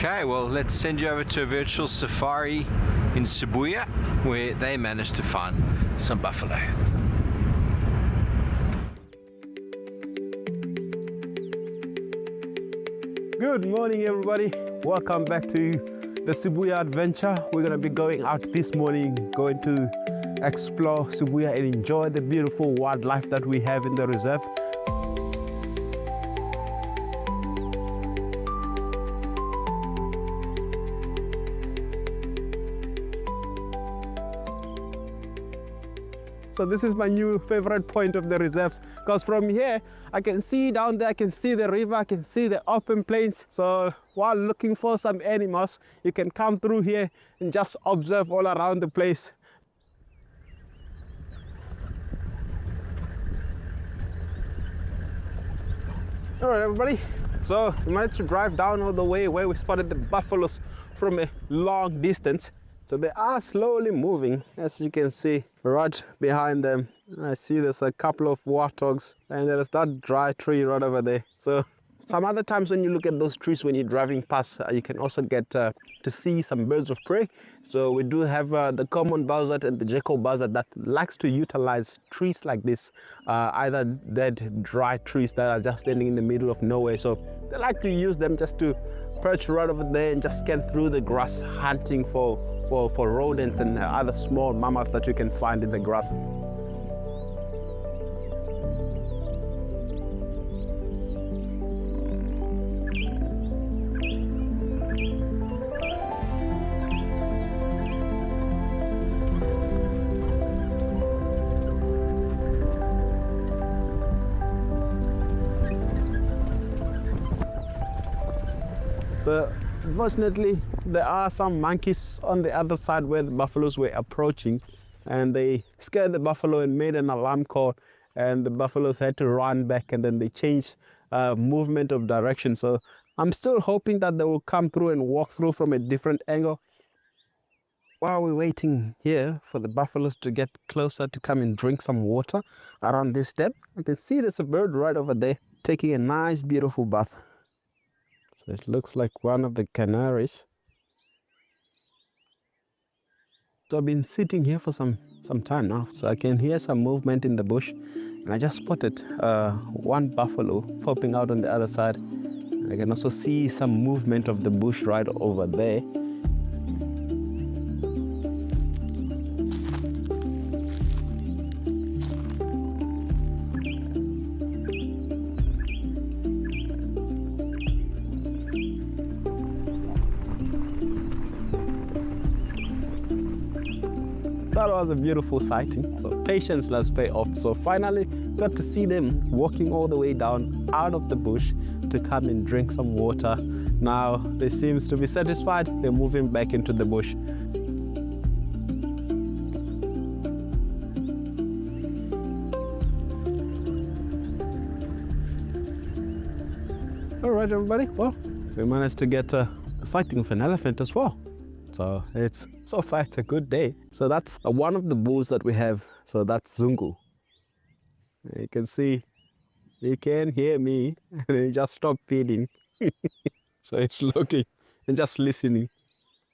Okay, well, let's send you over to a virtual safari in Sibuya, where they managed to find some buffalo. Good morning, everybody. Welcome back to the Sibuya adventure. We're going to be going out this morning, going to explore Sibuya and enjoy the beautiful wildlife that we have in the reserve. So this is my new favorite point of the reserve, because from here I can see down there, I can see the river, I can see the open plains. So while looking for some animals, you can come through here and just observe all around the place. All right, everybody, so we managed to drive down all the way where we spotted the buffaloes from a long distance. So they are slowly moving, as you can see right behind them. I see there's a couple of warthogs, and there's that dry tree right over there. So some other times when you look at those trees when you're driving past, you can also get to see some birds of prey. So we do have the common buzzard and the jackal buzzard that likes to utilize trees like this, either dead, dry trees that are just standing in the middle of nowhere. So they like to use them just to perch right over there and just scan through the grass, hunting for rodents and other small mammals that you can find in the grass. So unfortunately, there are some monkeys on the other side where the buffaloes were approaching, and they scared the buffalo and made an alarm call, and the buffaloes had to run back, and then they changed movement of direction. So I'm still hoping that they will come through and walk through from a different angle. While we're waiting here for the buffaloes to get closer to come and drink some water around this step, I can see there's a bird right over there taking a nice beautiful bath. So it looks like one of the canaries. So I've been sitting here for some time now, so I can hear some movement in the bush, and I just spotted one buffalo popping out on the other side. I can also see some movement of the bush right over there. That was a beautiful sighting. So patience does pay off. So finally got to see them walking all the way down out of the bush to come and drink some water. Now they seem to be satisfied. They're moving back into the bush. All right, everybody. Well, we managed to get a sighting of an elephant as well. So so far it's a good day. So that's one of the bulls that we have. So that's Zungu. You can see, he can hear me and he just stopped feeding. So it's looking and just listening.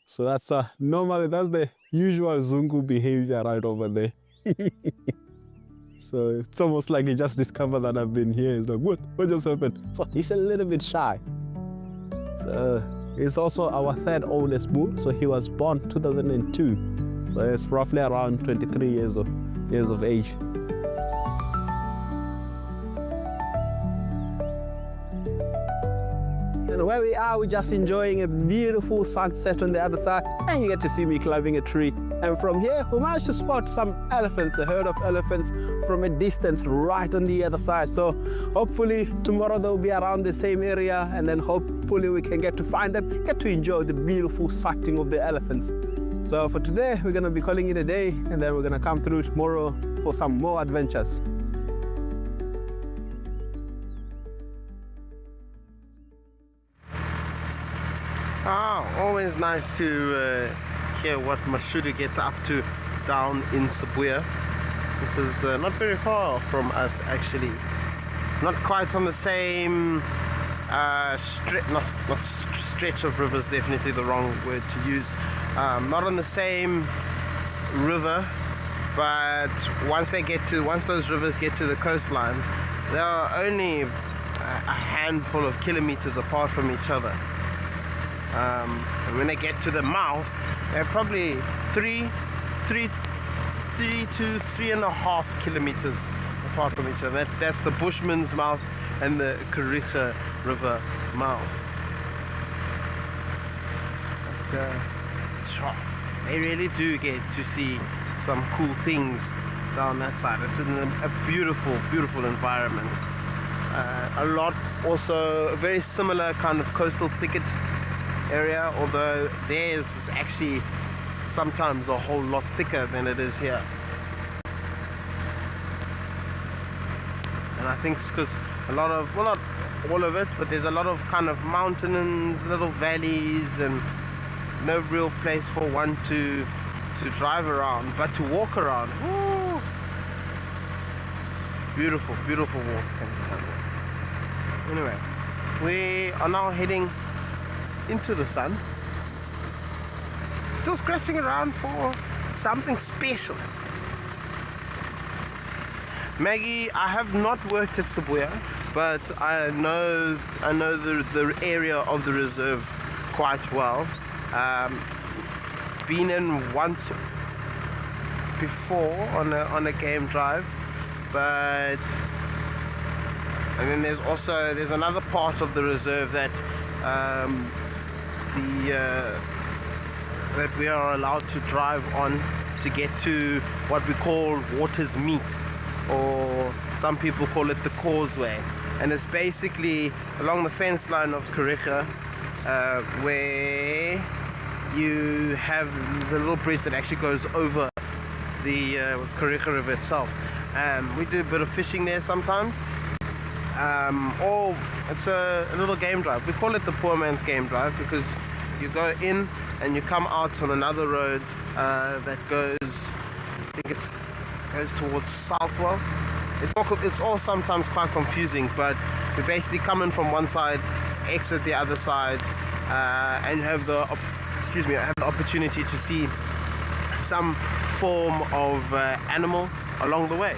So that's normally that's the usual Zungu behavior right over there. So it's almost like he just discovered that I've been here. He's like, what just happened? So he's a little bit shy. So he's also our third oldest bull. So he was born 2002. So he's roughly around 23 years of age. And where we are, we're just enjoying a beautiful sunset on the other side, and you get to see me climbing a tree. And from here, we managed to spot some elephants, a herd of elephants from a distance right on the other side. So hopefully tomorrow they'll be around the same area, and then hopefully we can get to find them, get to enjoy the beautiful sighting of the elephants. So for today, we're gonna be calling it a day, and then we're gonna come through tomorrow for some more adventures. Always nice to hear what Mashudu gets up to down in Sibuya, which is not very far from us actually. Not quite on the same not stretch of rivers, definitely the wrong word to use. Not on the same river, but once those rivers get to the coastline, they are only a handful of kilometers apart from each other. And when they get to the mouth, they're probably 3 to 3.5 kilometers apart from each other. That's the Bushman's mouth and the Kariga River mouth. But, they really do get to see some cool things down that side. It's in a beautiful, beautiful environment. Also a very similar kind of coastal thicket area, although theirs is actually sometimes a whole lot thicker than it is here. And I think it's because a lot of, well, not all of it, but there's a lot of kind of mountains, little valleys, and no real place for one to drive around, but to walk around. Woo! Beautiful, beautiful walks can be done. Anyway, we are now heading into the sun. Still scratching around for something special. Maggie, I have not worked at Sibuya, but I know the area of the reserve quite well. Been in once before on a game drive, but and then there's another part of the reserve that that we are allowed to drive on to get to what we call Water's Meet, or some people call it the causeway, and it's basically along the fence line of Kariga, where there's a little bridge that actually goes over the Kariga River itself. We do a bit of fishing there sometimes, or it's a little game drive. We call it the poor man's game drive because you go in and you come out on another road that goes, I think it goes towards Southwell. It's all sometimes quite confusing, but we basically come in from one side, exit the other side, and have the opportunity to see some form of animal along the way.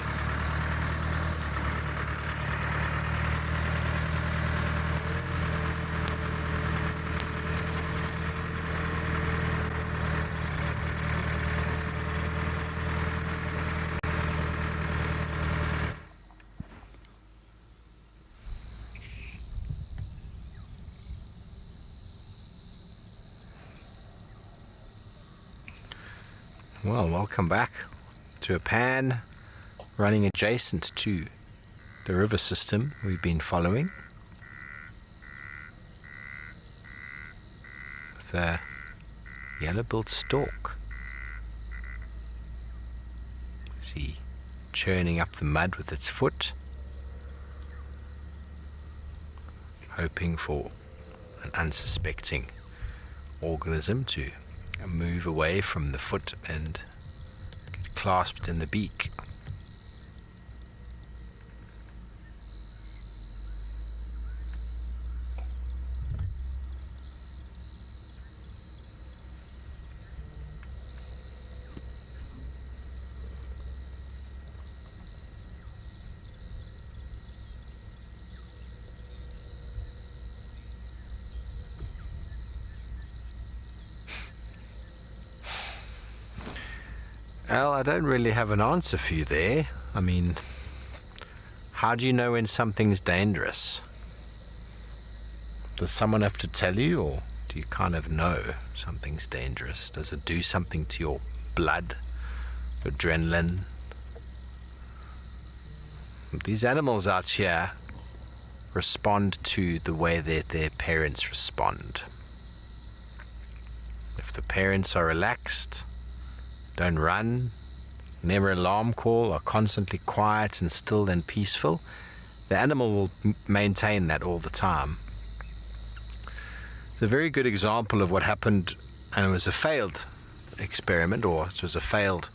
Well, welcome back to a pan running adjacent to the river system we've been following, with a yellow-billed stork. See, churning up the mud with its foot, hoping for an unsuspecting organism to move away from the foot and get clasped in the beak. Well, I don't really have an answer for you there. I mean, how do you know when something's dangerous? Does someone have to tell you, or do you kind of know something's dangerous? Does it do something to your blood, adrenaline? These animals out here respond to the way that their parents respond. If the parents are relaxed, don't run, never alarm call, are constantly quiet and still and peaceful, the animal will maintain that all the time. It's a very good example of what happened, and it was a failed experiment, or it was a failed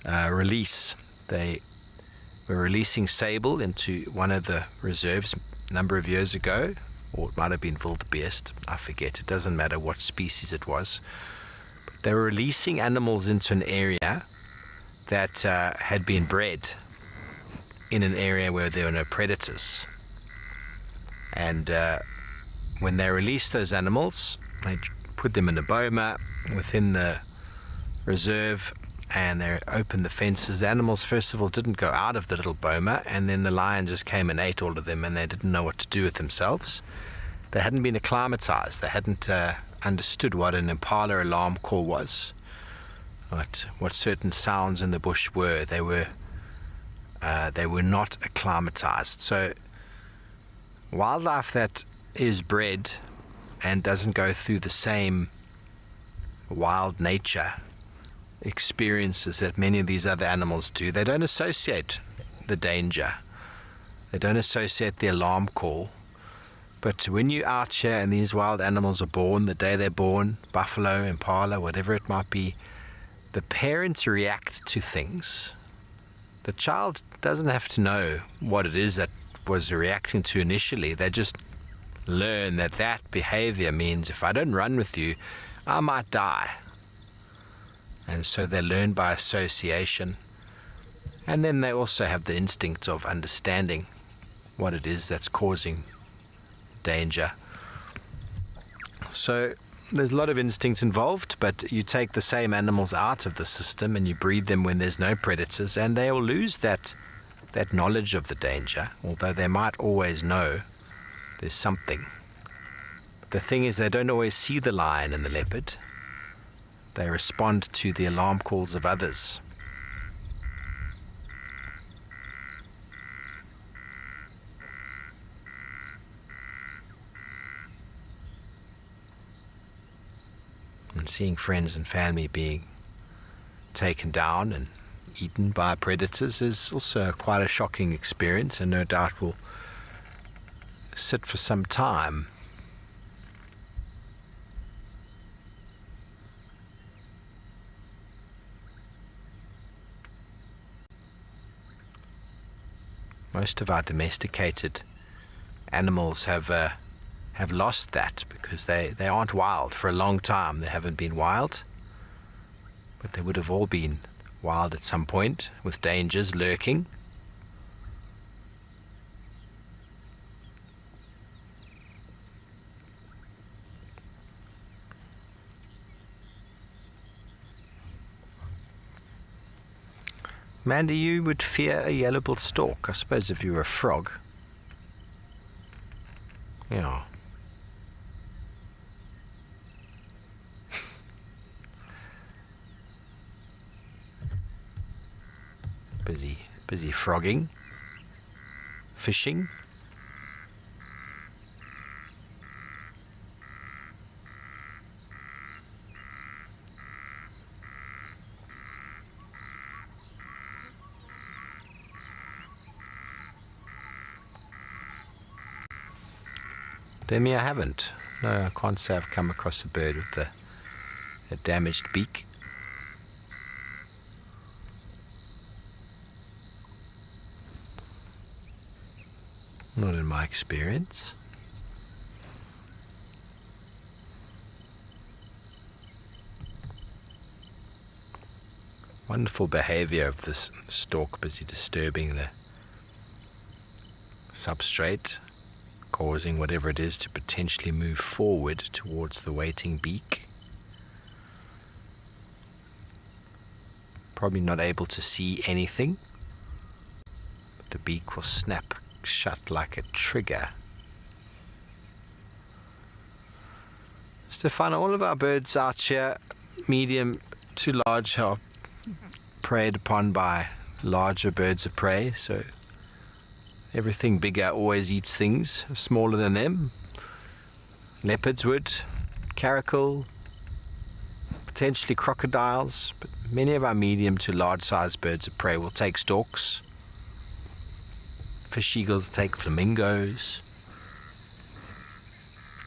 release. When were releasing sable into one of the reserves a number of years ago, or it might have been wildebeest, I forget, it doesn't matter what species it was. But they were releasing animals into an area that had been bred in an area where there were no predators. And when they released those animals, they put them in a boma within the reserve, and they opened the fences. The animals, first of all, didn't go out of the little boma, and then the lion just came and ate all of them, and they didn't know what to do with themselves. They hadn't been acclimatized. They hadn't understood what an impala alarm call was, what certain sounds in the bush were. They were not acclimatized. So wildlife that is bred and doesn't go through the same wild nature experiences that many of these other animals do, they don't associate the danger. They don't associate the alarm call. But when you're out here and these wild animals are born, the day they're born, buffalo, impala, whatever it might be, the parents react to things. The child doesn't have to know what it is that was reacting to initially. They just learn that that behavior means if I don't run with you, I might die. And so they learn by association. And then they also have the instinct of understanding what it is that's causing danger. So there's a lot of instincts involved, but you take the same animals out of the system and you breed them when there's no predators, and they will lose that knowledge of the danger, although they might always know there's something. The thing is, they don't always see the lion and the leopard. They respond to the alarm calls of others. And seeing friends and family being taken down and eaten by predators is also quite a shocking experience, and no doubt will sit for some time. Most of our domesticated animals have lost that because they aren't wild. For a long time they haven't been wild, but they would have all been wild at some point, with dangers lurking. Mandy, you would fear a yellow-billed stork, I suppose, if you were a frog. Yeah. Busy frogging, fishing. Demi, I haven't. No, I can't say I've come across a bird with a damaged beak. Not in my experience. Wonderful behavior of this stork, busy disturbing the substrate, causing whatever it is to potentially move forward towards the waiting beak. Probably not able to see anything, but the beak will snap shut like a trigger. Stefan, all of our birds out here, medium to large, are preyed upon by larger birds of prey, so everything bigger always eats things smaller than them. Leopards would, caracal, potentially crocodiles, but many of our medium to large sized birds of prey will take storks. Fish eagles take flamingos.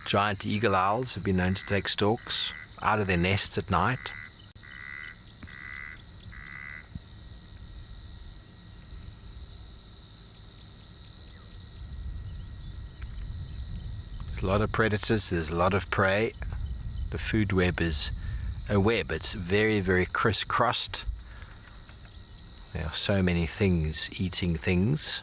Giant eagle owls have been known to take storks out of their nests at night. a lot of predators, there's a lot of prey. The food web is a web, it's very, very crisscrossed. There are so many things eating things.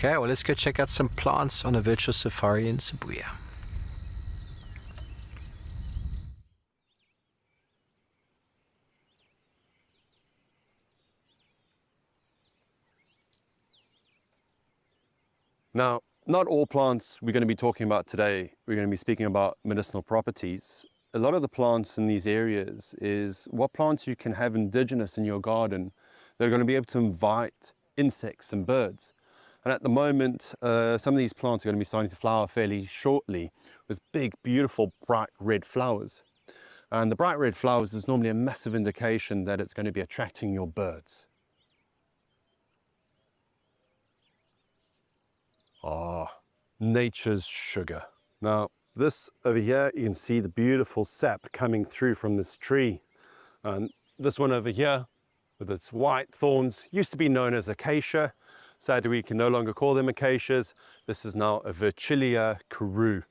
Okay, well, let's go check out some plants on a virtual safari in Sibuya. Now, not all plants we're going to be talking about today. We're going to be speaking about medicinal properties. A lot of the plants in these areas is what plants you can have indigenous in your garden that are going to be able to invite insects and birds. And at the moment, some of these plants are going to be starting to flower fairly shortly with big, beautiful, bright red flowers. And the bright red flowers is normally a massive indication that it's going to be attracting your birds. Ah, nature's sugar. Now, this over here, you can see the beautiful sap coming through from this tree. And this one over here, with its white thorns, used to be known as acacia. Sadly, we can no longer call them acacias. This is now a Virchilia Karoo.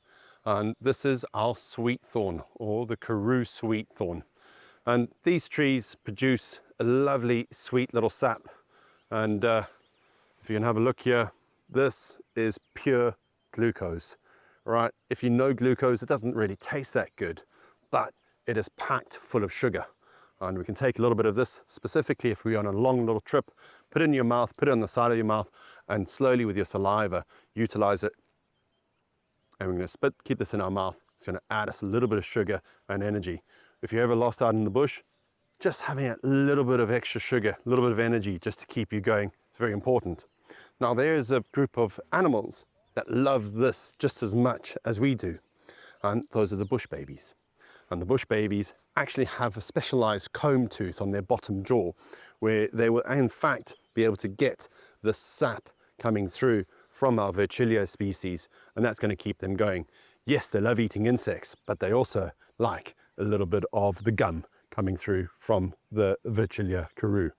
And this is our sweet thorn, or the Karoo sweet thorn. And these trees produce a lovely, sweet little sap. And if you can have a look here, this is pure glucose, right? If you know glucose, it doesn't really taste that good, but it is packed full of sugar. And we can take a little bit of this, specifically if we're on a long little trip, put it in your mouth, put it on the side of your mouth, and slowly with your saliva, utilize it. And we're going to keep this in our mouth. It's going to add us a little bit of sugar and energy. If you're ever lost out in the bush, just having a little bit of extra sugar, a little bit of energy just to keep you going is very important. Now, there's a group of animals that love this just as much as we do, and those are the bush babies. And the bush babies actually have a specialized comb tooth on their bottom jaw, where they will in fact be able to get the sap coming through from our Virchilia species, and that's going to keep them going. Yes, they love eating insects, but they also like a little bit of the gum coming through from the Virchilia Karoo.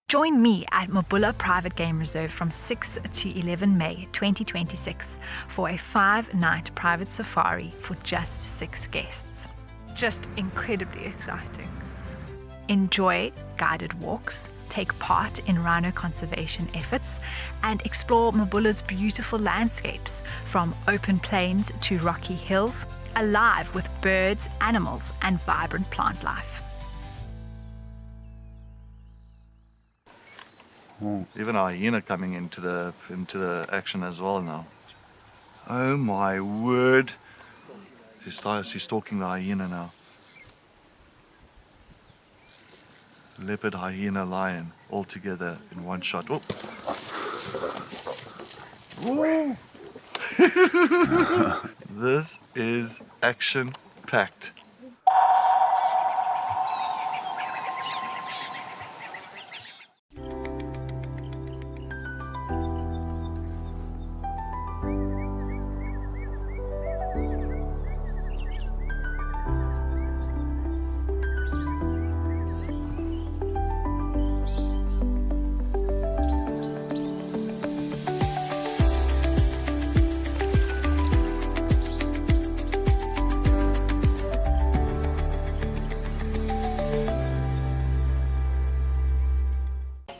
Join me at Mabula Private Game Reserve from 6 to 11 May 2026 for a 5-night private safari for just 6 guests. Just incredibly exciting. Enjoy guided walks, take part in rhino conservation efforts, and explore Mabula's beautiful landscapes from open plains to rocky hills, alive with birds, animals, and vibrant plant life. Even a hyena coming into the action as well now. Oh my word! She's stalking the hyena now. Leopard, hyena, lion, all together in one shot. Oh. Ooh. This is action-packed.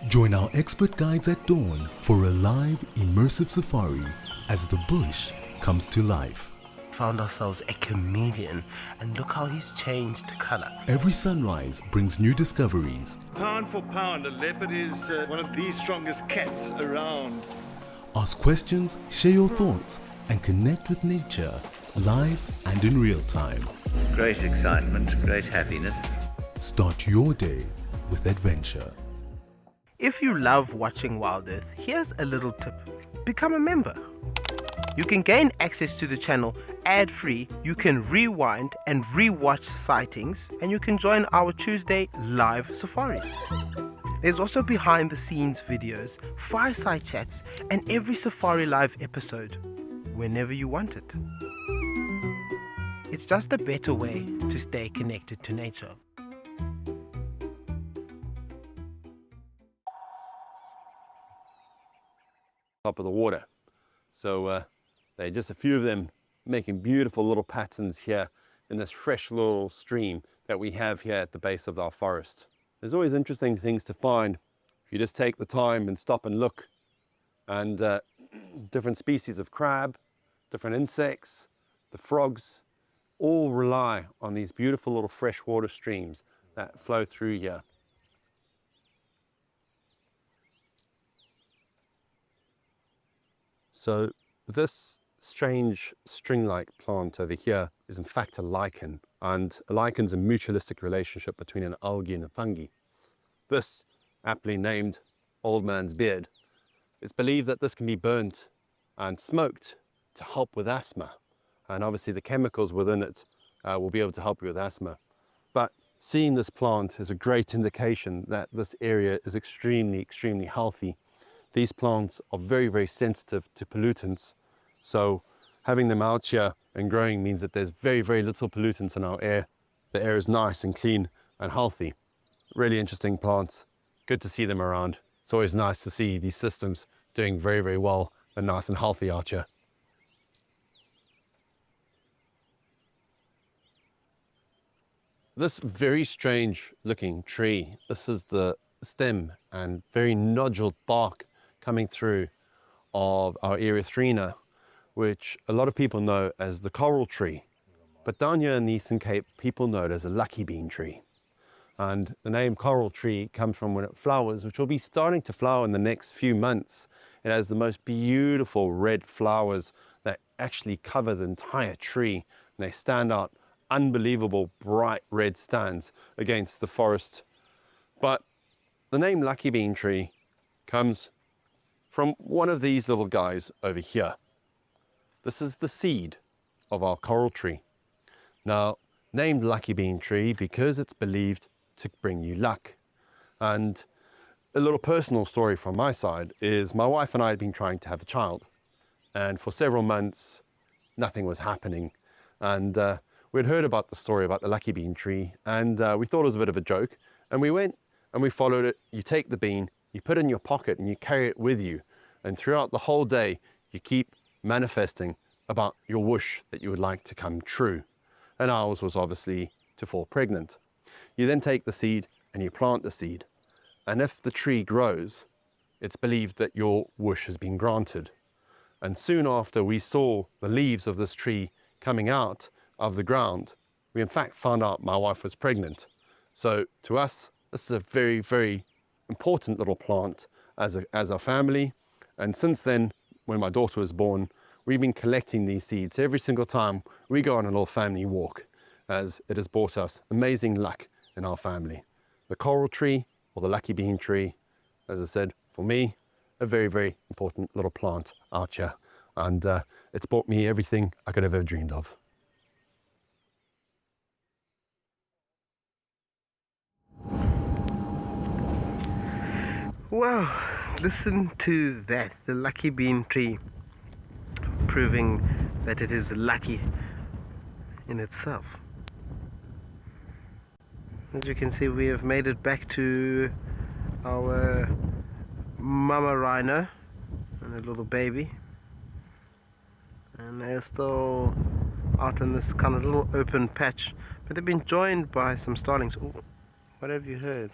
Join our expert guides at dawn for a live, immersive safari as the bush comes to life. Found ourselves a chameleon, and look how he's changed color. Every sunrise brings new discoveries. Pound for pound, a leopard is one of the strongest cats around. Ask questions, share your thoughts, and connect with nature, live and in real time. Great excitement, great happiness. Start your day with adventure. If you love watching Wild Earth, here's a little tip. Become a member. You can gain access to the channel ad-free, you can rewind and re-watch sightings, and you can join our Tuesday live safaris. There's also behind the scenes videos, fireside chats, and every SafariLIVE episode, whenever you want it. It's just a better way to stay connected to nature. Top of the water. So they're just a few of them making beautiful little patterns here in this fresh little stream that we have here at the base of our forest. There's always interesting things to find if you just take the time and stop and look. And different species of crab, different insects, the frogs, all rely on these beautiful little freshwater streams that flow through here. So this strange string-like plant over here is in fact a lichen, and a lichen's a mutualistic relationship between an algae and a fungi. This, aptly named Old Man's Beard, it's believed that this can be burnt and smoked to help with asthma, and obviously the chemicals within it will be able to help you with asthma. But seeing this plant is a great indication that this area is extremely healthy. These plants are very sensitive to pollutants, so having them out here and growing means that there's very little pollutants in our air. The air is nice and clean and healthy. Really interesting plants. Good to see them around. It's always nice to see these systems doing very well and nice and healthy out here. This very strange looking tree, this is the stem and very noduled bark coming through of our Erythrina, which a lot of people know as the coral tree. But down here in the Eastern Cape, people know it as a lucky bean tree. And the name coral tree comes from when it flowers, which will be starting to flower in the next few months. It has the most beautiful red flowers that actually cover the entire tree. And they stand out unbelievable bright red stands against the forest. But the name lucky bean tree comes from one of these little guys over here. This is the seed of our coral tree. Now, named lucky bean tree because it's believed to bring you luck. And a little personal story from my side is my wife and I had been trying to have a child, and for several months nothing was happening. And we'd heard about the story about the lucky bean tree, and we thought it was a bit of a joke, and we went and we followed it. You take the bean, you put it in your pocket and you carry it with you, and throughout the whole day you keep manifesting about your wish that you would like to come true. And ours was obviously to fall pregnant. You then take the seed and you plant the seed, and if the tree grows, it's believed that your wish has been granted. And soon after we saw the leaves of this tree coming out of the ground, we in fact found out my wife was pregnant. So to us, this is a very important little plant as a family. And since then, when my daughter was born, we've been collecting these seeds every single time we go on a little family walk, as it has brought us amazing luck in our family. The coral tree or the lucky bean tree, as I said, for me, a very important little plant out here. And it's brought me everything I could have ever dreamed of. Wow, listen to that, the lucky bean tree, proving that it is lucky in itself. As you can see, we have made it back to our mama rhino and a little baby, and they're still out in this kind of little open patch, but they've been joined by some starlings. Ooh, what have you heard?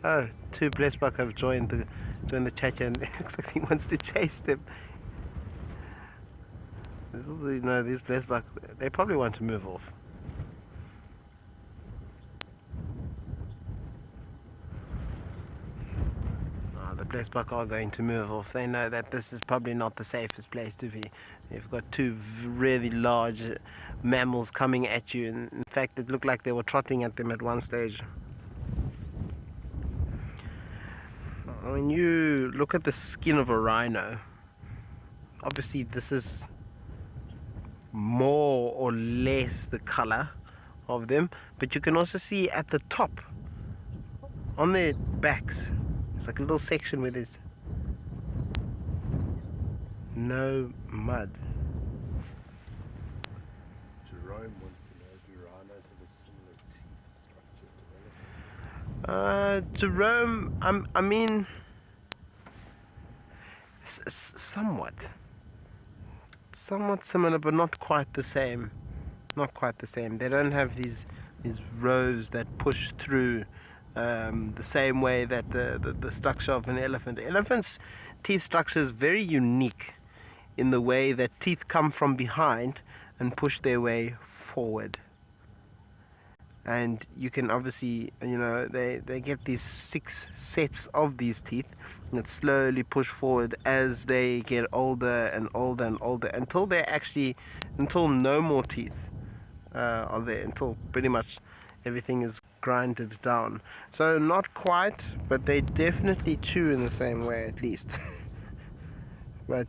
Oh, two blessbuck have joined the chat, and it looks like he wants to chase them. No, these blessbuck, they probably want to move off. The blessbuck are going to move off. They know that this is probably not the safest place to be. You've got two really large mammals coming at you, and in fact it looked like they were trotting at them at one stage. When you look at the skin of a rhino, obviously this is more or less the color of them, but you can also see at the top on their backs, it's like a little section where there's no mud. Jerome wants to know, do rhinos have a similar teeth structure to elephants? Jerome, I mean, somewhat similar, but not quite the same. Not quite the same. They don't have these rows that push through the same way that the structure of an elephant. The elephant's teeth structure is very unique in the way that teeth come from behind and push their way forward. And you can obviously, they get these 6 sets of these teeth that slowly push forward as they get older and older and older until no more teeth are there, until pretty much everything is grinded down. So not quite, but they definitely chew in the same way at least. But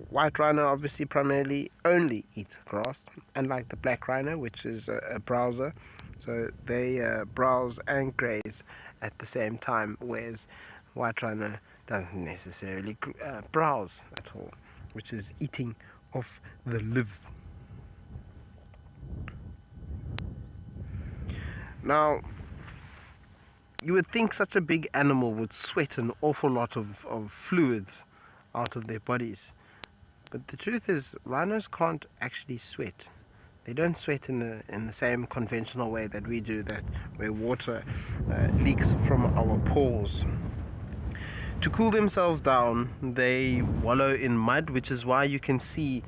white rhino obviously primarily only eat grass, unlike the black rhino, which is a browser. So they browse and graze at the same time, whereas white rhino doesn't necessarily browse at all, which is eating off the lives. Now, you would think such a big animal would sweat an awful lot of fluids out of their bodies. But the truth is, rhinos can't actually sweat. They don't sweat in the same conventional way that we do, that where water leaks from our pores. To cool themselves down, they wallow in mud, which is why you can see,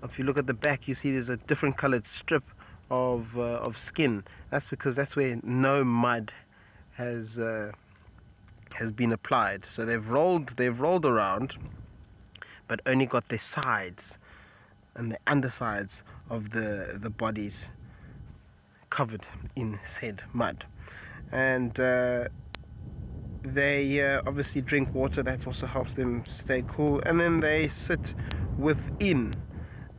if you look at the back, you see there's a different colored strip of skin. That's because that's where no mud has been applied. So they've rolled around, but only got their sides and the undersides of the bodies covered in said mud. And they obviously drink water. That also helps them stay cool. And then they sit within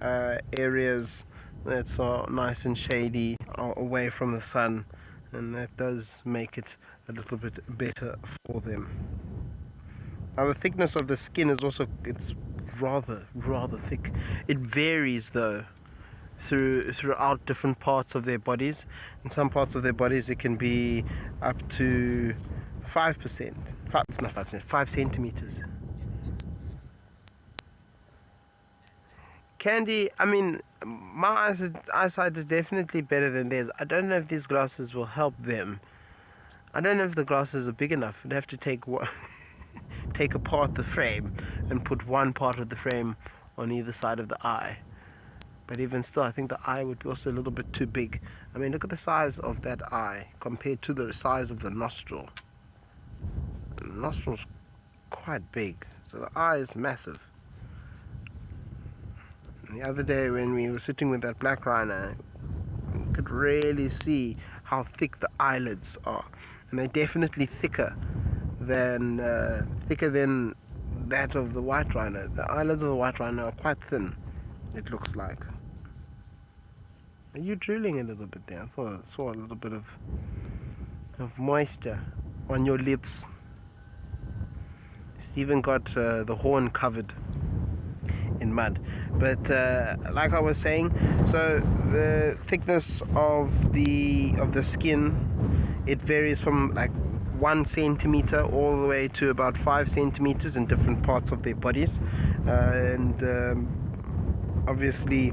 areas that are nice and shady, away from the sun, and that does make it a little bit better for them. Now the thickness of the skin is also, it's rather thick. It varies though throughout different parts of their bodies. In some parts of their bodies it can be up to 5 centimeters. Candy, I mean, my eyesight is definitely better than theirs. I don't know if these glasses will help them. I don't know if the glasses are big enough. I'd have to take apart the frame and put one part of the frame on either side of the eye. But even still, I think the eye would be also a little bit too big. I mean, look at the size of that eye compared to the size of the nostril. The nostril's quite big, so the eye is massive. The other day when we were sitting with that black rhino, you could really see how thick the eyelids are, and they're definitely thicker than that of the white rhino. The eyelids of the white rhino are quite thin, it looks like. Are you drooling a little bit there? I thought I saw a little bit of moisture on your lips. It's even got the horn covered in mud. But like I was saying, so the thickness of the skin, it varies from like 1 centimeter all the way to about 5 centimeters in different parts of their bodies. And obviously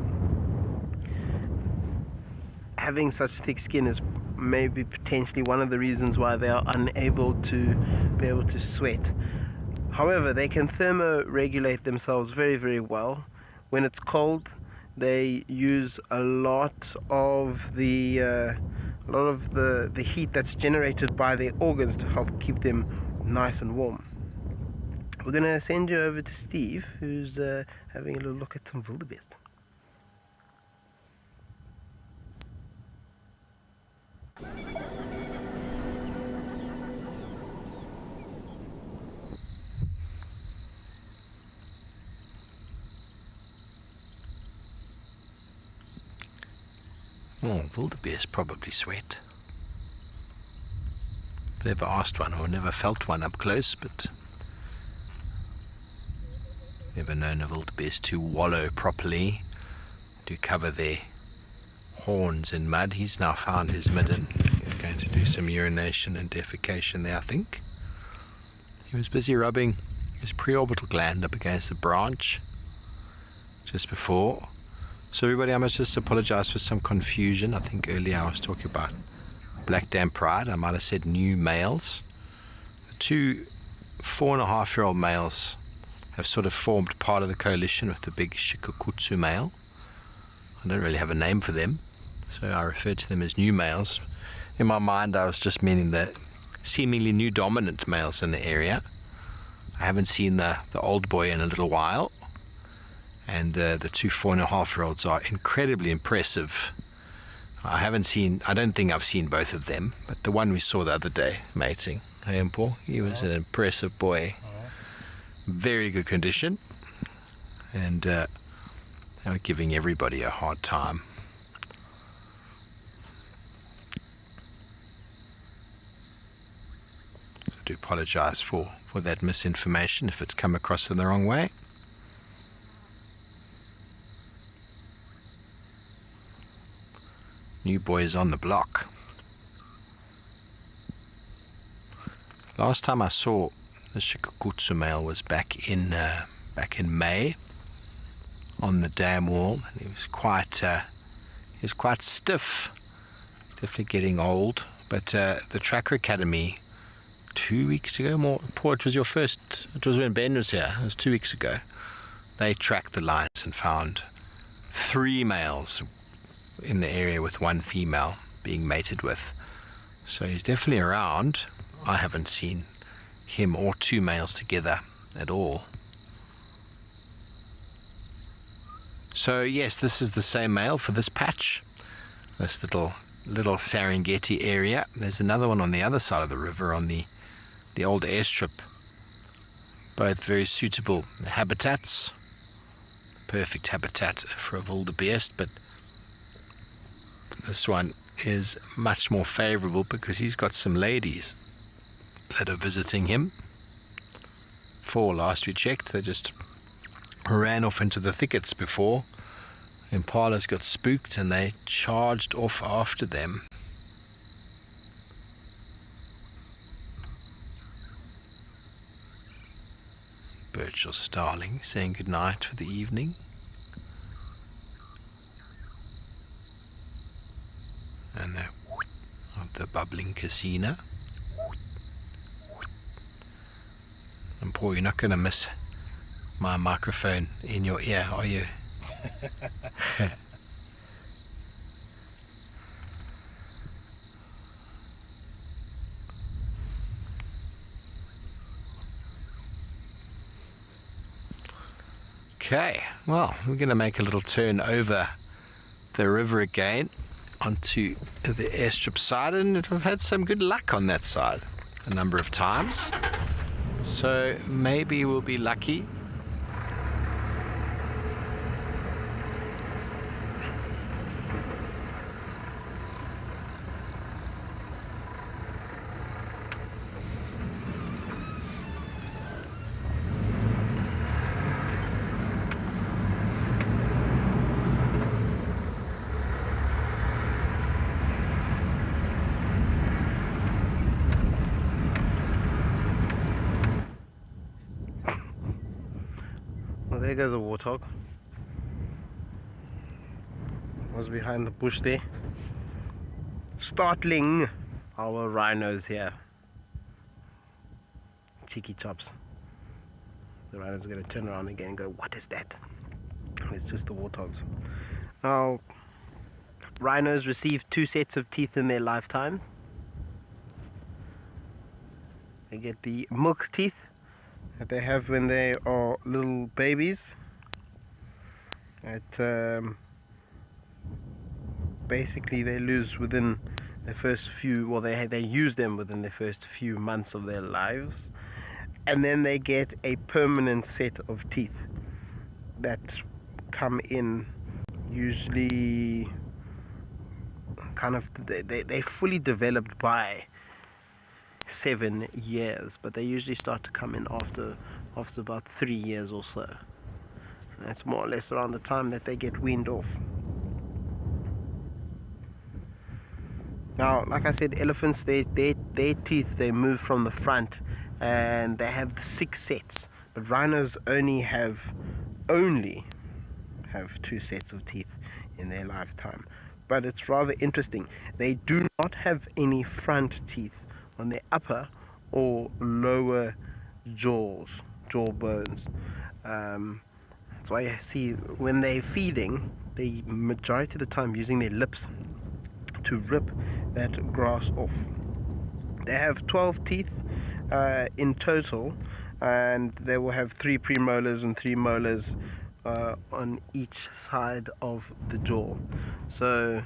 having such thick skin is maybe potentially one of the reasons why they are unable to be able to sweat. However, they can thermoregulate themselves very, very well. When it's cold, they use a lot of the heat that's generated by their organs to help keep them nice and warm. We're going to send you over to Steve, who's having a little look at some wildebeest. Oh, wildebeest probably sweat. Never asked one or never felt one up close, but never known a wildebeest to wallow properly, to cover their horns in mud. He's now found his midden. He's going to do some urination and defecation there, I think. He was busy rubbing his preorbital gland up against the branch just before. So everybody, I must just apologize for some confusion. I think earlier I was talking about Black Dam Pride. I might have said new males. The two 4.5-year-old males have sort of formed part of the coalition with the big Shikakutsu male. I don't really have a name for them, so I refer to them as new males. In my mind, I was just meaning the seemingly new dominant males in the area. I haven't seen the old boy in a little while, and the two 4.5-year-olds are incredibly impressive. I don't think I've seen both of them, but the one we saw the other day mating, hey Paul, he was an impressive boy. Very good condition, and they were giving everybody a hard time. I do apologize for that misinformation if it's come across in the wrong way. New boys on the block. Last time I saw the Shikakutsu male was back in May on the dam wall, and he was quite stiff, definitely getting old. But the Tracker Academy 2 weeks ago, Paul, it was when Ben was here, it was 2 weeks ago, they tracked the lines and found 3 males in the area with 1 female being mated with. So he's definitely around. I haven't seen him or 2 males together at all. So yes, this is the same male for this patch, this little Serengeti area. There's another one on the other side of the river on the old airstrip. Both very suitable habitats, perfect habitat for a wildebeest, but this one is much more favorable because he's got some ladies that are visiting him. 4 last we checked. They just ran off into the thickets before. Impalas got spooked and they charged off after them. Birchall starling saying goodnight for the evening. And the bubbling casino. And Paul, you're not going to miss my microphone in your ear, are you? Okay, well, we're going to make a little turn over the river again onto the airstrip side, and we've had some good luck on that side a number of times, so maybe we'll be lucky. There goes a warthog. Was behind the bush there. Startling our rhinos here. Cheeky chops. The rhinos are going to turn around again and go, what is that? It's just the warthogs. Now, rhinos receive 2 sets of teeth in their lifetime. They get the milk teeth that they have when they are little babies. Basically they lose within the first few, well they use them within the first few months of their lives, and then they get a permanent set of teeth that come in usually they're fully developed by 7 years, but they usually start to come in after about 3 years or so. And that's more or less around the time that they get weaned off. Now, like I said, elephants, their teeth, they move from the front, and they have 6 sets, but rhinos only have 2 sets of teeth in their lifetime. But it's rather interesting. They do not have any front teeth on their upper or lower jaw bones. That's why you see when they're feeding, they majority of the time using their lips to rip that grass off. They have 12 teeth in total, and they will have 3 premolars and 3 molars on each side of the jaw. So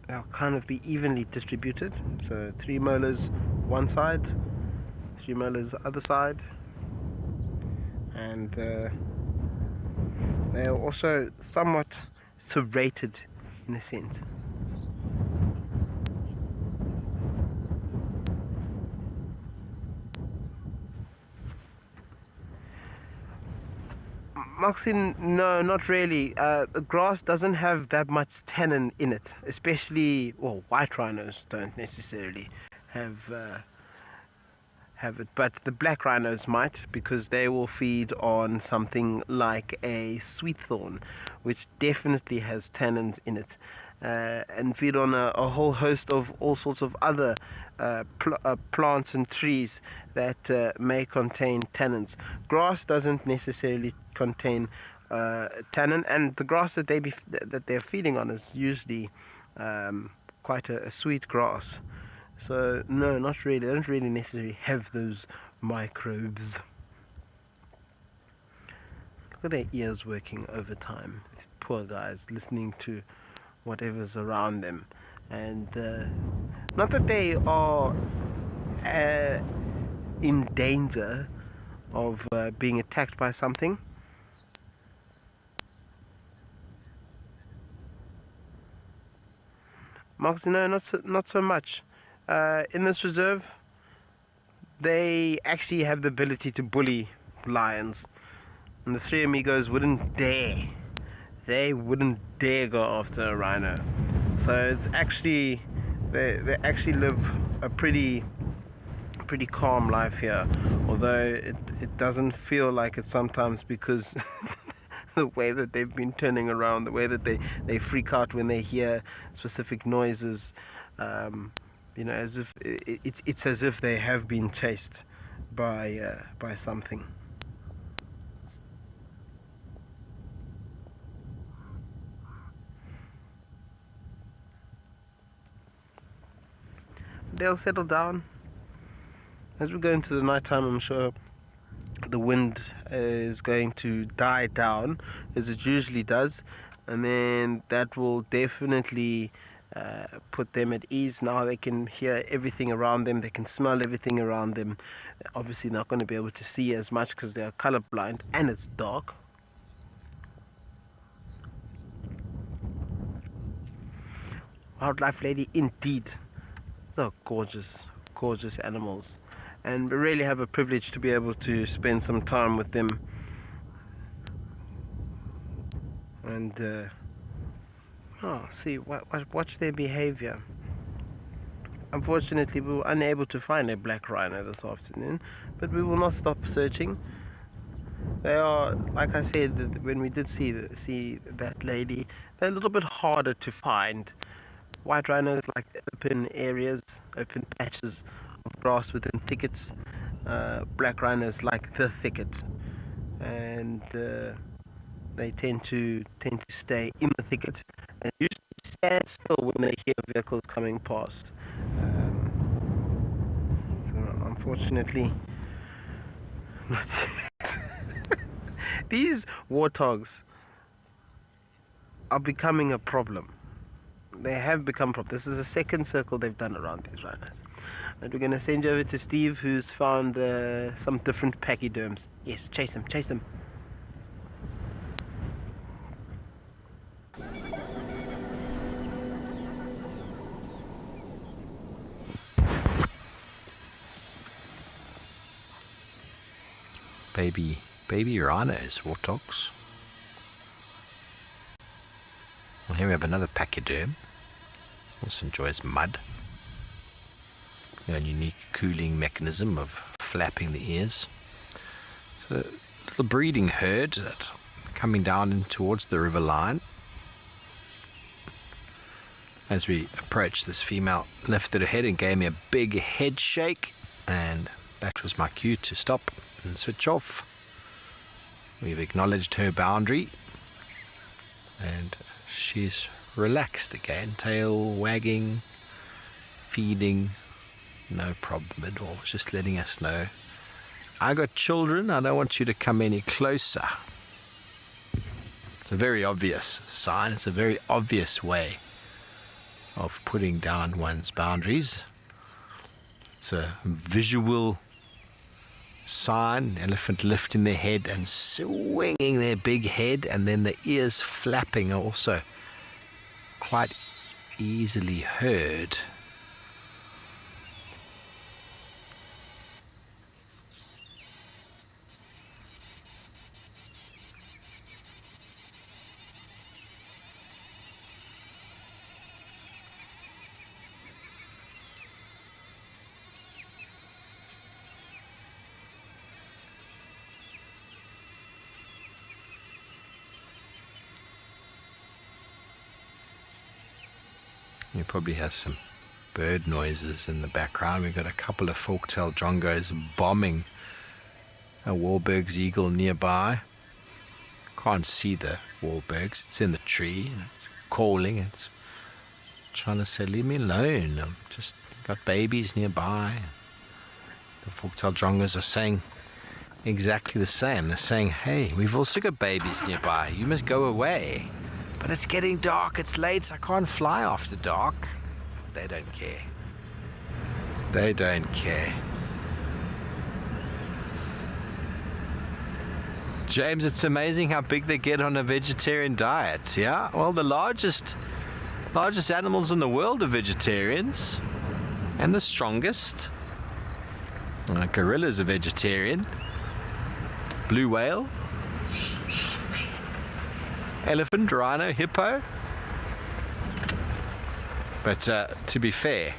they'll kind of be evenly distributed. So 3 molars one side, 3 molars the other side, and they are also somewhat serrated in a sense. Maxine, no, not really. The grass doesn't have that much tannin in it, especially, well, white rhinos don't necessarily have it, but the black rhinos might, because they will feed on something like a sweet thorn, which definitely has tannins in it, and feed on a whole host of all sorts of other plants and trees that may contain tannins. Grass doesn't necessarily contain tannin, and the grass that they're feeding on is usually quite a sweet grass. So no, not really. They don't really necessarily have those microbes. Look at their ears working overtime. These poor guys listening to whatever's around them, and not that they are in danger of being attacked by something. Marks, no, not so much. In this reserve, they actually have the ability to bully lions, and the 3 amigos wouldn't dare. They wouldn't dare go after a rhino. So it's actually they actually live a pretty calm life here, although it doesn't feel like it sometimes, because the way that they've been turning around, the way that they freak out when they hear specific noises, as if it's as if they have been chased by something. They'll settle down as we go into the nighttime. I'm sure the wind is going to die down, as it usually does, and then that will definitely put them at ease. Now they can hear everything around them, they can smell everything around them. They're obviously not going to be able to see as much because they are colorblind and it's dark. Wildlife lady indeed. They're gorgeous animals, and we really have a privilege to be able to spend some time with them, and watch their behavior. Unfortunately, we were unable to find a black rhino this afternoon, but we will not stop searching. They are, like I said, when we did see that lady, they're a little bit harder to find. White rhinos like open areas, open patches of grass within thickets. Black rhinos like the thicket, and they tend to stay in the thicket and usually stand still when they hear vehicles coming past. So unfortunately, these warthogs are becoming a problem. They have become a problem. This is the second circle they've done around these rhinos. And we're going to send you over to Steve, who's found some different pachyderms. Yes, chase them. baby rhinos, warthogs. Well, here we have another pachyderm. Also enjoys mud. A unique cooling mechanism of flapping the ears. So, little breeding herd that coming down in towards the river line. As we approached, this female lifted her head and gave me a big head shake, and that was my cue to stop and switch off. We've acknowledged her boundary, and she's relaxed again, tail wagging, feeding, no problem at all, just letting us know, I got children, I don't want you to come any closer. It's a very obvious sign, it's a very obvious way of putting down one's boundaries. It's a visual sign, elephant lifting their head and swinging their big head, and then the ears flapping are also quite easily heard. You probably have some bird noises in the background. We've got a couple of fork-tailed drongos bombing a Wahlberg's eagle nearby. Can't see the Wahlberg's. It's in the tree and it's calling. It's trying to say, leave me alone. I've just got babies nearby. The fork-tailed drongos are saying exactly the same. They're saying, hey, we've also got babies nearby. You must go away. But it's getting dark, it's late, I can't fly after dark. They don't care. They don't care. James, it's amazing how big they get on a vegetarian diet, yeah? Well, the largest animals in the world are vegetarians. And the strongest. A gorilla's a vegetarian. Blue whale. Elephant, rhino, hippo. But to be fair,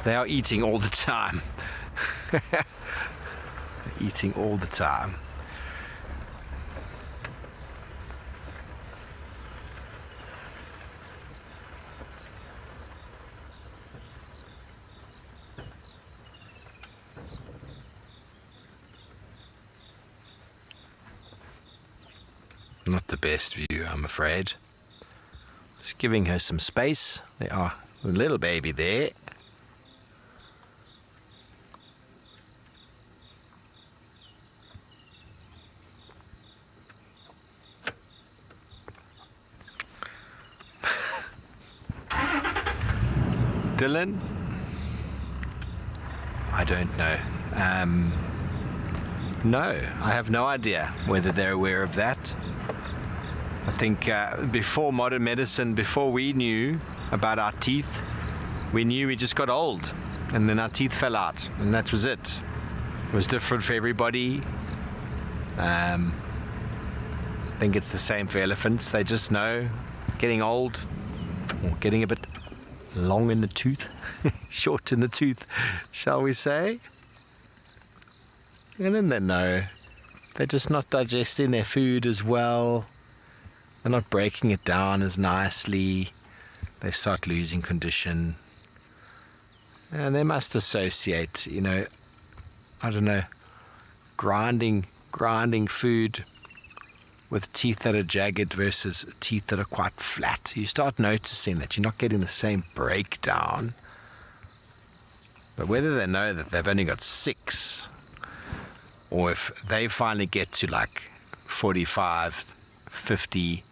they are eating all the time. Eating all the time. Not the best view, I'm afraid. Just giving her some space. There are a little baby there. Dylan? I don't know. No, I have no idea whether they're aware of that. I think before modern medicine, before we knew about our teeth, we knew we just got old and then our teeth fell out and that was it. It was different for everybody. I think it's the same for elephants. They just know getting old or getting a bit long in the tooth, short in the tooth, shall we say. And then they know they're just not digesting their food as well. They're not breaking it down as nicely. They start losing condition. And they must associate, you know, I don't know, grinding food with teeth that are jagged versus teeth that are quite flat. You start noticing that you're not getting the same breakdown. But whether they know that they've only got 6, or if they finally get to like 45, 50,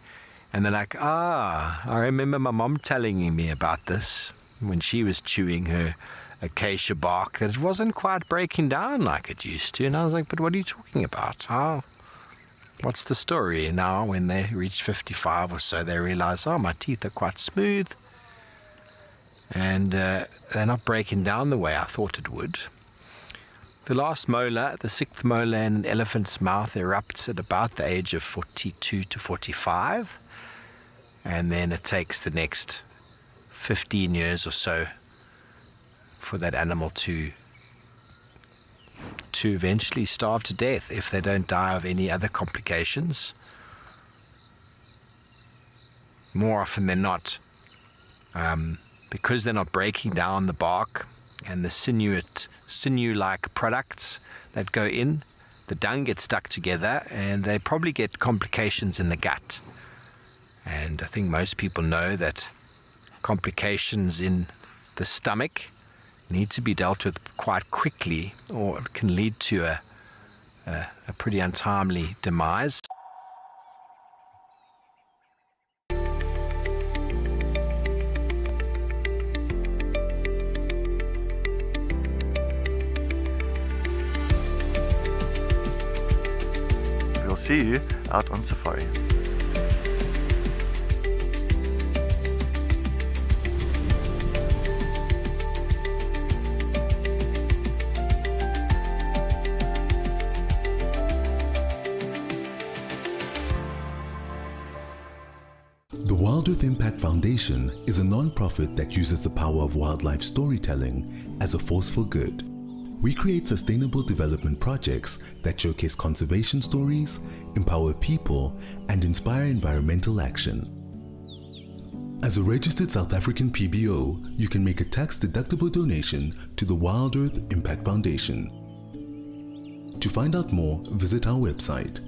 and they're like, I remember my mom telling me about this when she was chewing her acacia bark, that it wasn't quite breaking down like it used to. And I was like, but what are you talking about? What's the story? Now when they reach 55 or so, they realize, my teeth are quite smooth and they're not breaking down the way I thought it would. The last molar, the sixth molar in an elephant's mouth, erupts at about the age of 42 to 45. And then it takes the next 15 years or so for that animal to eventually starve to death if they don't die of any other complications. More often than not, because they're not breaking down the bark and the sinew-like products that go in, the dung gets stuck together and they probably get complications in the gut. And I think most people know that complications in the stomach need to be dealt with quite quickly, or it can lead to a pretty untimely demise. We'll see you out on safari. The Wild Earth Impact Foundation is a non-profit that uses the power of wildlife storytelling as a force for good. We create sustainable development projects that showcase conservation stories, empower people, and inspire environmental action. As a registered South African PBO, you can make a tax-deductible donation to the Wild Earth Impact Foundation. To find out more, visit our website.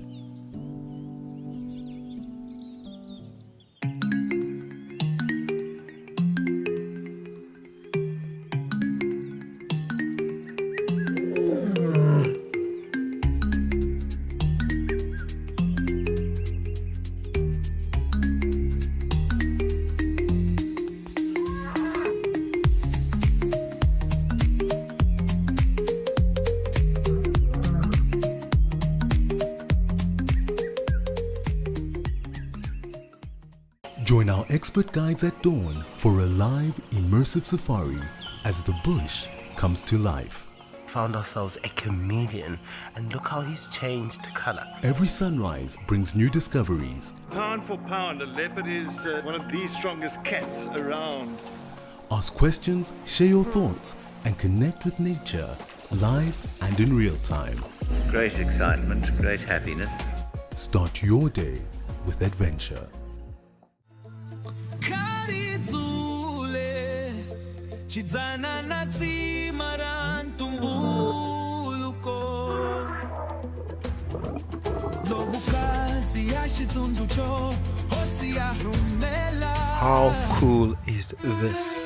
Join our expert guides at dawn for a live, immersive safari as the bush comes to life. Found ourselves a chameleon, and look how he's changed color. Every sunrise brings new discoveries. Pound for pound, a leopard is one of the strongest cats around. Ask questions, share your thoughts, and connect with nature, live and in real time. Great excitement, great happiness. Start your day with adventure. How cool is this?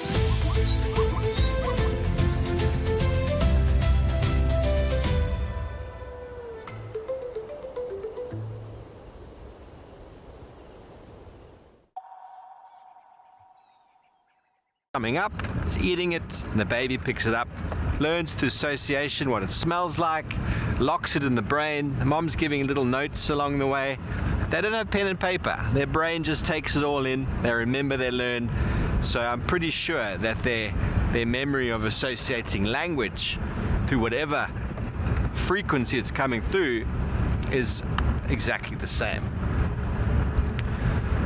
Coming up, it's eating it, and the baby picks it up, learns through association what it smells like, locks it in the brain. The mom's giving little notes along the way. They don't have pen and paper. Their brain just takes it all in. They remember, they learn. So I'm pretty sure that their memory of associating language through whatever frequency it's coming through is exactly the same.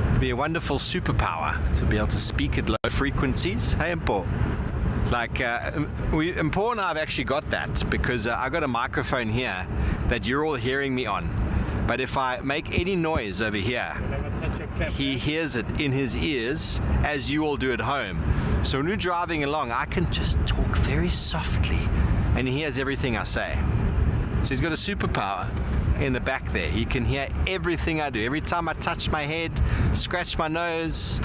It'd be a wonderful superpower to be able to speak at low frequencies. Hey, Mpo. Like, Mpo and I have actually got that because I got a microphone here that you're all hearing me on. But if I make any noise over here, he hears it in his ears as you all do at home. So when we're driving along, I can just talk very softly and he hears everything I say. So he's got a superpower in the back there. He can hear everything I do. Every time I touch my head, scratch my nose.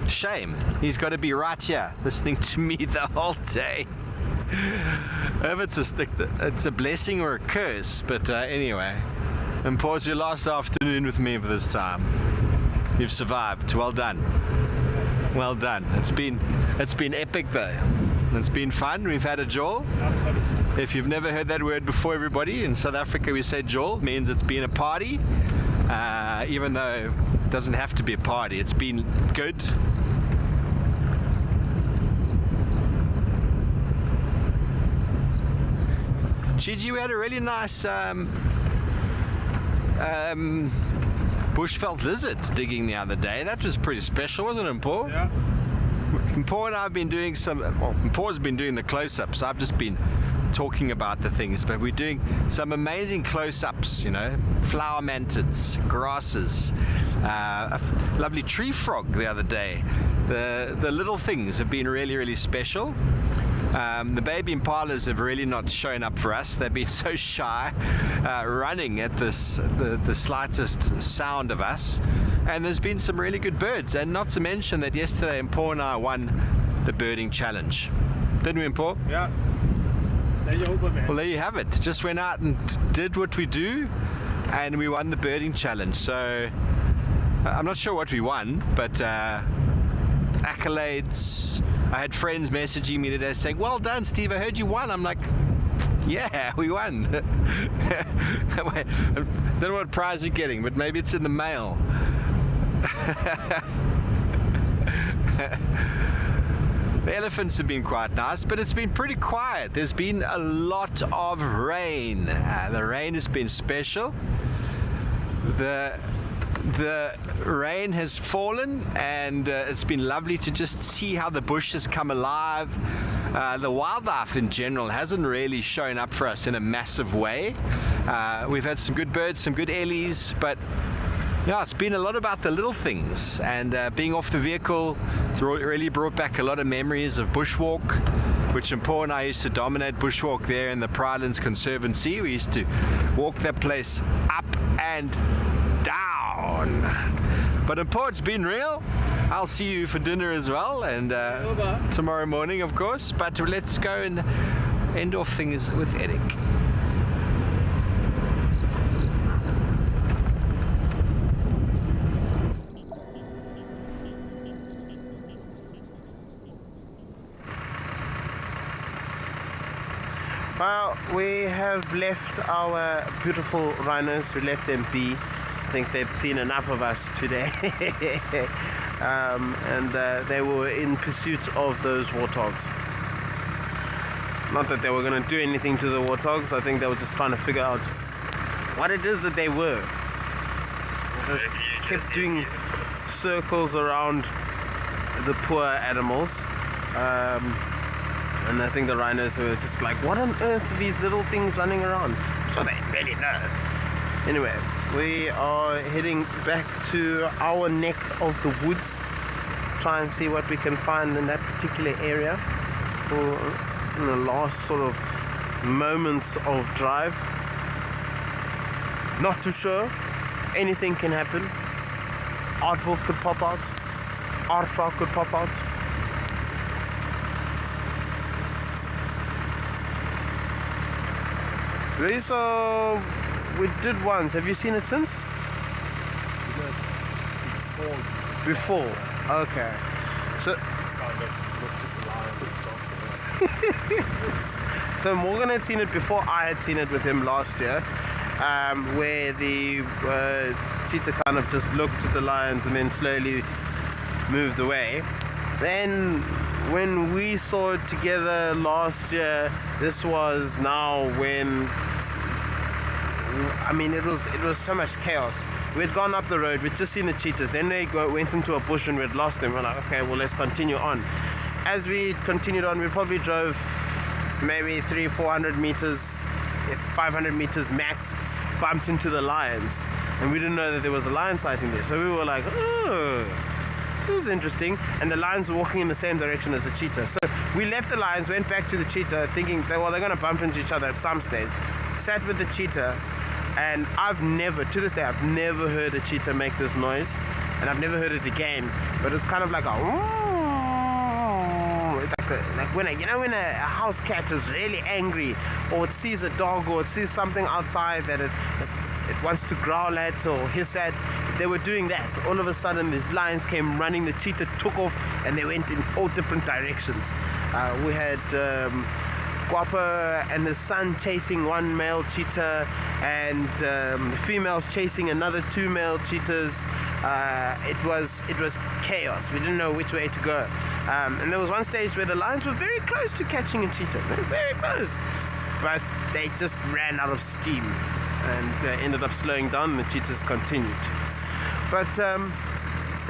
Shame. He's got to be right here listening to me the whole day. It's a blessing or a curse, but anyway. And pause your last afternoon with me for this time. You've survived. Well done. Well done. It's been epic though. It's been fun. We've had a jaw. If you've never heard that word before, everybody, in South Africa we say jaw. It means it's been a party. Even though it doesn't have to be a party. It's been good. Gigi, we had a really nice bushveld lizard digging the other day. That was pretty special, wasn't it, Paul? Yeah. Paul and I have been doing Paul's been doing the close-ups. I've just been talking about the things, but we're doing some amazing close-ups, you know, flower mantids, grasses, a lovely tree frog the other day. The little things have been really, really special. The baby impalas have really not shown up for us. They've been so shy, running at the slightest sound of us. And there's been some really good birds, and not to mention that yesterday Paul and I won the birding challenge. Didn't we, Paul? Yeah. Well, there you have it. Just went out and did what we do, and we won the birding challenge. So I'm not sure what we won, but accolades. I had friends messaging me today saying, "Well done, Steve, I heard you won." I'm like, yeah, we won. I don't know what prize you're getting, but maybe it's in the mail. The elephants have been quite nice, but it's been pretty quiet. There's been a lot of rain. The rain has been special. The rain has fallen, and it's been lovely to just see how the bush has come alive. The wildlife in general hasn't really shown up for us in a massive way. We've had some good birds, some good ellies, but yeah, it's been a lot about the little things, and being off the vehicle, it's really brought back a lot of memories of bushwalk, which Paul and I used to dominate bushwalk there in the Prylands Conservancy. We used to walk that place up and down. But Paul, it's been real. I'll see you for dinner as well, and tomorrow morning, of course. But let's go and end off things with Eric. Well, we have left our beautiful rhinos. We left them be. I think they've seen enough of us today. And they were in pursuit of those warthogs. Not that they were going to do anything to the warthogs. I think they were just trying to figure out what it is that they were. They just kept doing circles around the poor animals. And I think the rhinos were just like, what on earth are these little things running around? So they really know. Anyway, we are heading back to our neck of the woods. Try and see what we can find in that particular area for the last sort of moments of drive. Not too sure. Anything can happen. Aardwolf could pop out. Aardvark could pop out. So we did once. Have you seen it since? Before. Okay. So so Morgan had seen it before I had seen it with him last year, where the cheetah kind of just looked at the lions and then slowly moved away. Then when we saw it together last year, this was now when, I mean, it was so much chaos. We had gone up the road, we'd just seen the cheetahs, then they went into a bush and we'd lost them. We're like, okay, well, let's continue on. As we continued on, we probably drove maybe 300-400 meters, 500 meters max, bumped into the lions, and we didn't know that there was a lion sighting there. So we were like, oh, this is interesting. And the lions were walking in the same direction as the cheetah. So we left the lions, went back to the cheetah, thinking that, well, they're going to bump into each other at some stage. Sat with the cheetah, and to this day, I've never heard a cheetah make this noise, and I've never heard it again. But it's kind of like like when when a house cat is really angry, or it sees a dog, or it sees something outside that it wants to growl at or hiss at. They were doing that. All of a sudden, these lions came running. The cheetah took off, and they went in all different directions. We had Guapa and his son chasing one male cheetah, and the females chasing another 2 male cheetahs. It was chaos. We didn't know which way to go. And there was one stage where the lions were very close to catching a cheetah. They were very close. but they just ran out of steam and ended up slowing down, and the cheetahs continued. But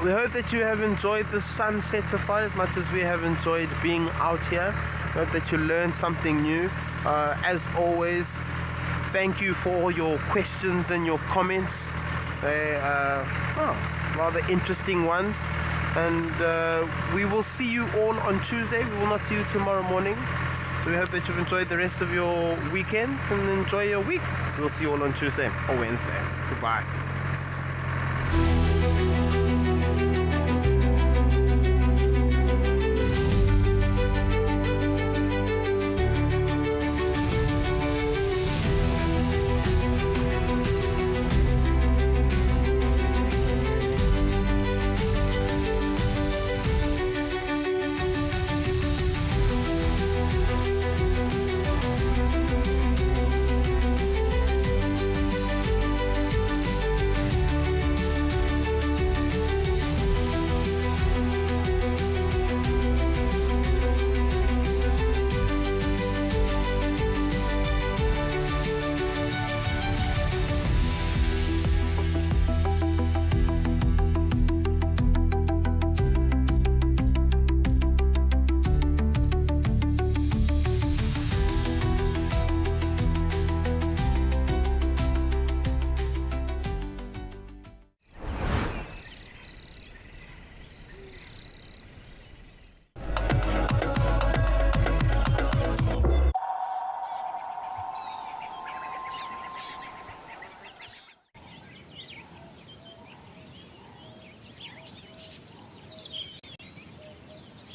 we hope that you have enjoyed the sunset safari as much as we have enjoyed being out here. We hope that you learned something new. As always, thank you for all your questions and your comments. They are rather interesting ones. And we will see you all on Tuesday. We will not see you tomorrow morning. So we hope that you've enjoyed the rest of your weekend and enjoy your week. We'll see you all on Tuesday or Wednesday. Goodbye.